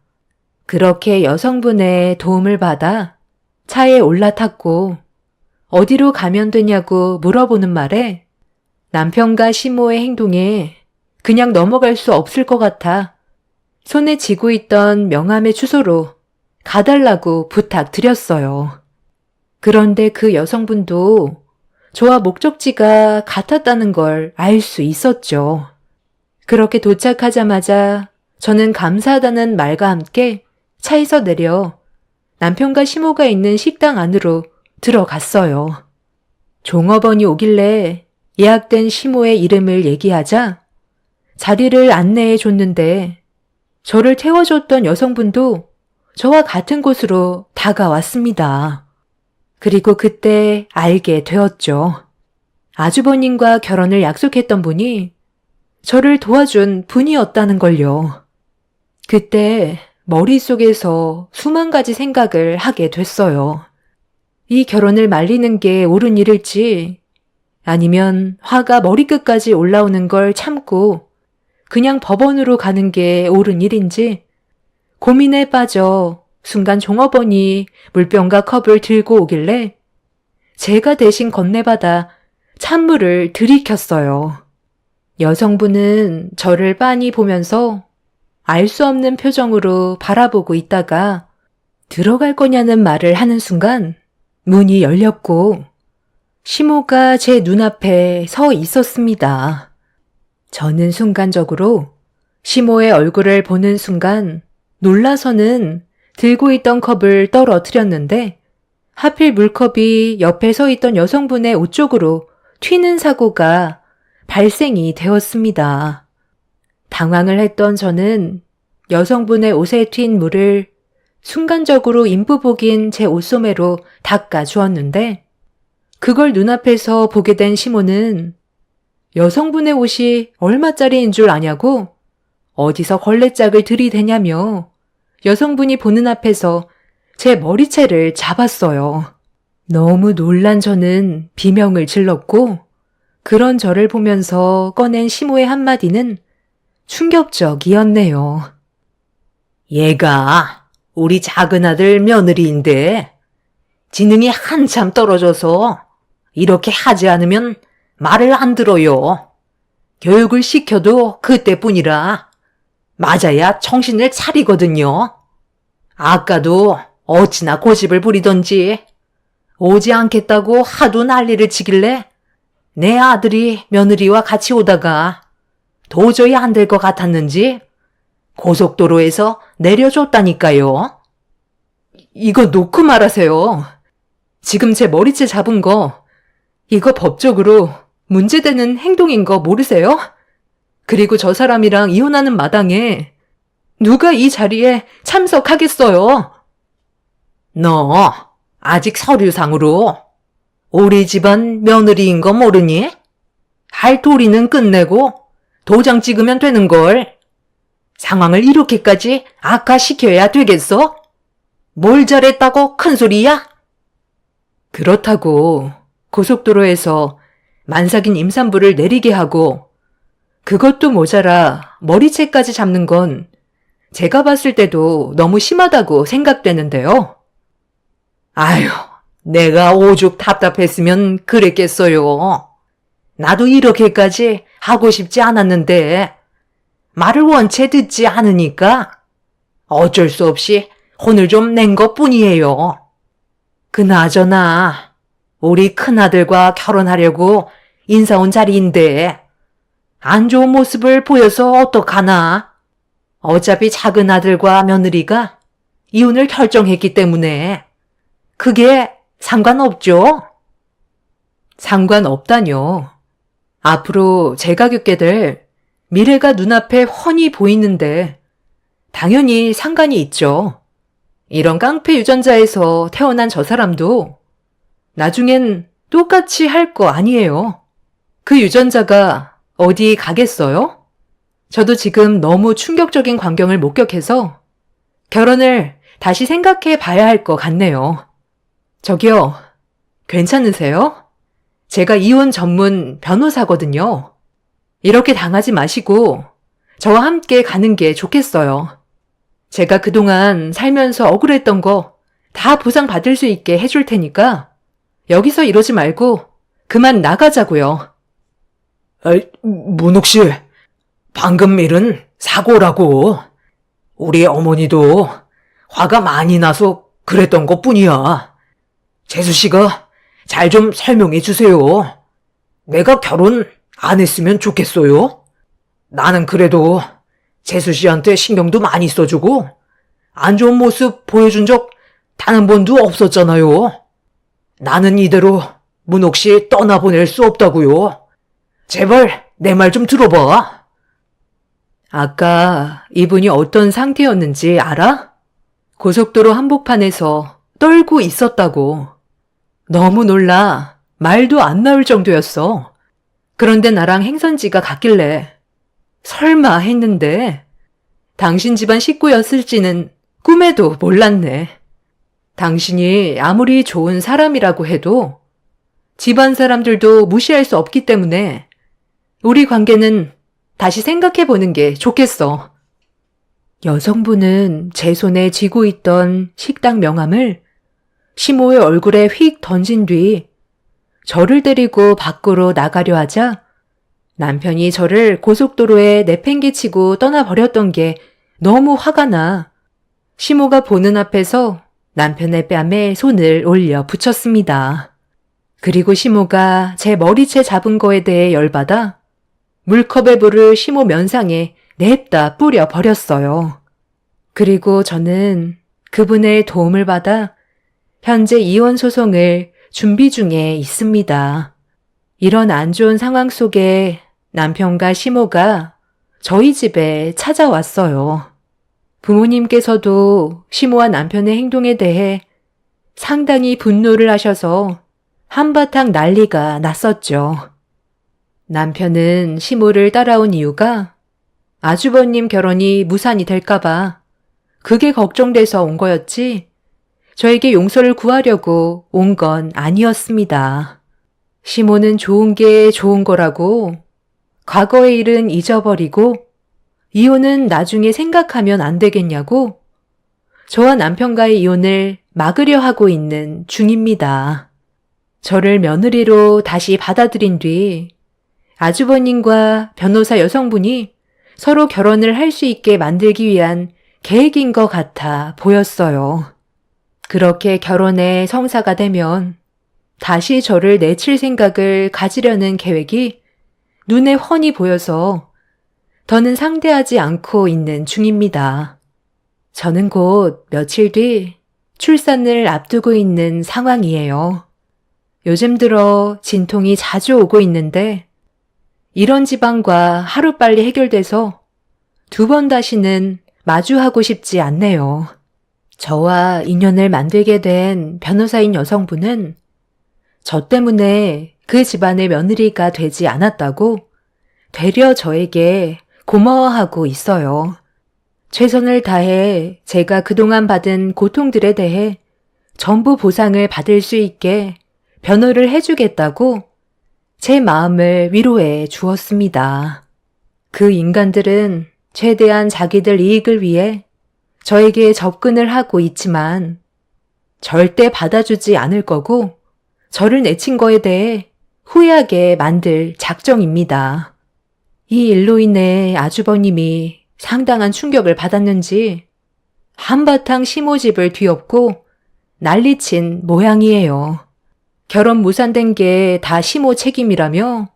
그렇게 여성분의 도움을 받아 차에 올라탔고 어디로 가면 되냐고 물어보는 말에 남편과 시모의 행동에 그냥 넘어갈 수 없을 것 같아 손에 쥐고 있던 명함의 주소로 가달라고 부탁드렸어요. 그런데 그 여성분도 저와 목적지가 같았다는 걸 알 수 있었죠. 그렇게 도착하자마자 저는 감사하다는 말과 함께 차에서 내려 남편과 시모가 있는 식당 안으로 들어갔어요. 종업원이 오길래 예약된 시모의 이름을 얘기하자 자리를 안내해 줬는데 저를 태워줬던 여성분도 저와 같은 곳으로 다가왔습니다. 그리고 그때 알게 되었죠. 아주버님과 결혼을 약속했던 분이 저를 도와준 분이었다는 걸요. 그때 머릿속에서 수만 가지 생각을 하게 됐어요. 이 결혼을 말리는 게 옳은 일일지 아니면 화가 머리끝까지 올라오는 걸 참고 그냥 법원으로 가는 게 옳은 일인지 고민에 빠져 순간 종업원이 물병과 컵을 들고 오길래 제가 대신 건네받아 찬물을 들이켰어요. 여성분은 저를 빤히 보면서 알 수 없는 표정으로 바라보고 있다가 들어갈 거냐는 말을 하는 순간 문이 열렸고 시모가 제 눈앞에 서 있었습니다. 저는 순간적으로 시모의 얼굴을 보는 순간 놀라서는 들고 있던 컵을 떨어뜨렸는데 하필 물컵이 옆에 서 있던 여성분의 옷 쪽으로 튀는 사고가 발생이 되었습니다. 당황을 했던 저는 여성분의 옷에 튄 물을 순간적으로 인부복인 제 옷소매로 닦아 주었는데 그걸 눈앞에서 보게 된 시모는 여성분의 옷이 얼마짜리인 줄 아냐고 어디서 걸레짝을 들이대냐며 여성분이 보는 앞에서 제 머리채를 잡았어요. 너무 놀란 저는 비명을 질렀고 그런 저를 보면서 꺼낸 시모의 한마디는 충격적이었네요. 얘가 우리 작은 아들 며느리인데 지능이 한참 떨어져서 이렇게 하지 않으면 말을 안 들어요. 교육을 시켜도 그때뿐이라 맞아야 정신을 차리거든요. 아까도 어찌나 고집을 부리던지 오지 않겠다고 하도 난리를 치길래 내 아들이 며느리와 같이 오다가 도저히 안 될 것 같았는지 고속도로에서 내려줬다니까요. 이거 놓고 말하세요. 지금 제 머리채 잡은 거 이거 법적으로 문제되는 행동인 거 모르세요? 그리고 저 사람이랑 이혼하는 마당에 누가 이 자리에 참석하겠어요? 너 아직 서류상으로 우리 집안 며느리인 거 모르니? 할 도리는 끝내고 도장 찍으면 되는 걸. 상황을 이렇게까지 악화시켜야 되겠어? 뭘 잘했다고 큰 소리야? 그렇다고 고속도로에서 만삭인 임산부를 내리게 하고 그것도 모자라 머리채까지 잡는 건 제가 봤을 때도 너무 심하다고 생각되는데요. 아휴, 내가 오죽 답답했으면 그랬겠어요. 나도 이렇게까지 하고 싶지 않았는데 말을 원체 듣지 않으니까 어쩔 수 없이 혼을 좀 낸 것뿐이에요. 그나저나 우리 큰아들과 결혼하려고 인사 온 자리인데 안 좋은 모습을 보여서 어떡하나? 어차피 작은 아들과 며느리가 이혼을 결정했기 때문에 그게 상관없죠? 상관없다뇨. 앞으로 제가 겪게 될 미래가 눈앞에 훤히 보이는데 당연히 상관이 있죠. 이런 깡패 유전자에서 태어난 저 사람도 나중엔 똑같이 할 거 아니에요. 그 유전자가 어디 가겠어요? 저도 지금 너무 충격적인 광경을 목격해서 결혼을 다시 생각해 봐야 할 것 같네요. 저기요, 괜찮으세요? 제가 이혼 전문 변호사거든요. 이렇게 당하지 마시고 저와 함께 가는 게 좋겠어요. 제가 그동안 살면서 억울했던 거 다 보상받을 수 있게 해줄 테니까 여기서 이러지 말고 그만 나가자고요. 문옥 씨, 방금 일은 사고라고. 우리 어머니도 화가 많이 나서 그랬던 것뿐이야. 재수 씨가 잘 좀 설명해 주세요. 내가 결혼 안 했으면 좋겠어요? 나는 그래도 재수 씨한테 신경도 많이 써주고 안 좋은 모습 보여준 적 단 한 번도 없었잖아요. 나는 이대로 문옥 씨 떠나보낼 수 없다고요. 제발 내 말 좀 들어봐. 아까 이분이 어떤 상태였는지 알아? 고속도로 한복판에서 떨고 있었다고. 너무 놀라 말도 안 나올 정도였어. 그런데 나랑 행선지가 같길래 설마 했는데 당신 집안 식구였을지는 꿈에도 몰랐네. 당신이 아무리 좋은 사람이라고 해도 집안 사람들도 무시할 수 없기 때문에 우리 관계는 다시 생각해 보는 게 좋겠어. 여성분은 제 손에 쥐고 있던 식당 명함을 시모의 얼굴에 휙 던진 뒤 저를 데리고 밖으로 나가려 하자 남편이 저를 고속도로에 내팽개치고 떠나버렸던 게 너무 화가 나 시모가 보는 앞에서 남편의 뺨에 손을 올려 붙였습니다. 그리고 시모가 제 머리채 잡은 거에 대해 열받아 물컵의 물을 시모 면상에 냅다 뿌려 버렸어요. 그리고 저는 그분의 도움을 받아 현재 이혼 소송을 준비 중에 있습니다. 이런 안 좋은 상황 속에 남편과 시모가 저희 집에 찾아왔어요. 부모님께서도 시모와 남편의 행동에 대해 상당히 분노를 하셔서 한바탕 난리가 났었죠. 남편은 시모를 따라온 이유가 아주버님 결혼이 무산이 될까봐 그게 걱정돼서 온 거였지 저에게 용서를 구하려고 온 건 아니었습니다. 시모는 좋은 게 좋은 거라고 과거의 일은 잊어버리고 이혼은 나중에 생각하면 안 되겠냐고 저와 남편과의 이혼을 막으려 하고 있는 중입니다. 저를 며느리로 다시 받아들인 뒤 아주버님과 변호사 여성분이 서로 결혼을 할 수 있게 만들기 위한 계획인 것 같아 보였어요. 그렇게 결혼에 성사가 되면 다시 저를 내칠 생각을 가지려는 계획이 눈에 훤히 보여서 더는 상대하지 않고 있는 중입니다. 저는 곧 며칠 뒤 출산을 앞두고 있는 상황이에요. 요즘 들어 진통이 자주 오고 있는데 이런 지방과 하루빨리 해결돼서 두 번 다시는 마주하고 싶지 않네요. 저와 인연을 만들게 된 변호사인 여성분은 저 때문에 그 집안의 며느리가 되지 않았다고 되려 저에게 고마워하고 있어요. 최선을 다해 제가 그동안 받은 고통들에 대해 전부 보상을 받을 수 있게 변호를 해주겠다고 제 마음을 위로해 주었습니다. 그 인간들은 최대한 자기들 이익을 위해 저에게 접근을 하고 있지만 절대 받아주지 않을 거고 저를 내친 거에 대해 후회하게 만들 작정입니다. 이 일로 인해 아주버님이 상당한 충격을 받았는지 한바탕 시모집을 뒤엎고 난리친 모양이에요. 결혼 무산된 게 다 시모 책임이라며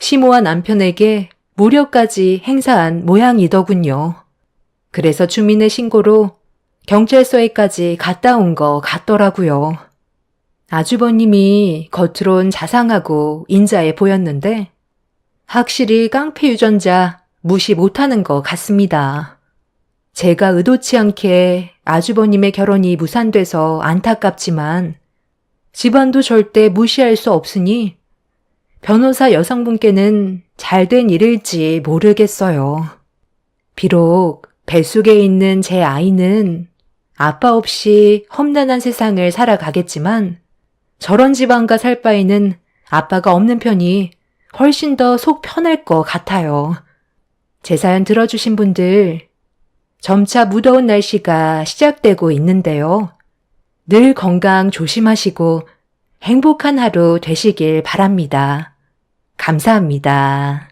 시모와 남편에게 무력까지 행사한 모양이더군요. 그래서 주민의 신고로 경찰서에까지 갔다 온 거 같더라고요. 아주버님이 겉으론 자상하고 인자해 보였는데 확실히 깡패 유전자 무시 못하는 것 같습니다. 제가 의도치 않게 아주버님의 결혼이 무산돼서 안타깝지만 집안도 절대 무시할 수 없으니 변호사 여성분께는 잘된 일일지 모르겠어요. 비록 뱃속에 있는 제 아이는 아빠 없이 험난한 세상을 살아가겠지만 저런 집안과 살 바에는 아빠가 없는 편이 훨씬 더 속 편할 것 같아요. 제 사연 들어주신 분들, 점차 무더운 날씨가 시작되고 있는데요. 늘 건강 조심하시고 행복한 하루 되시길 바랍니다. 감사합니다.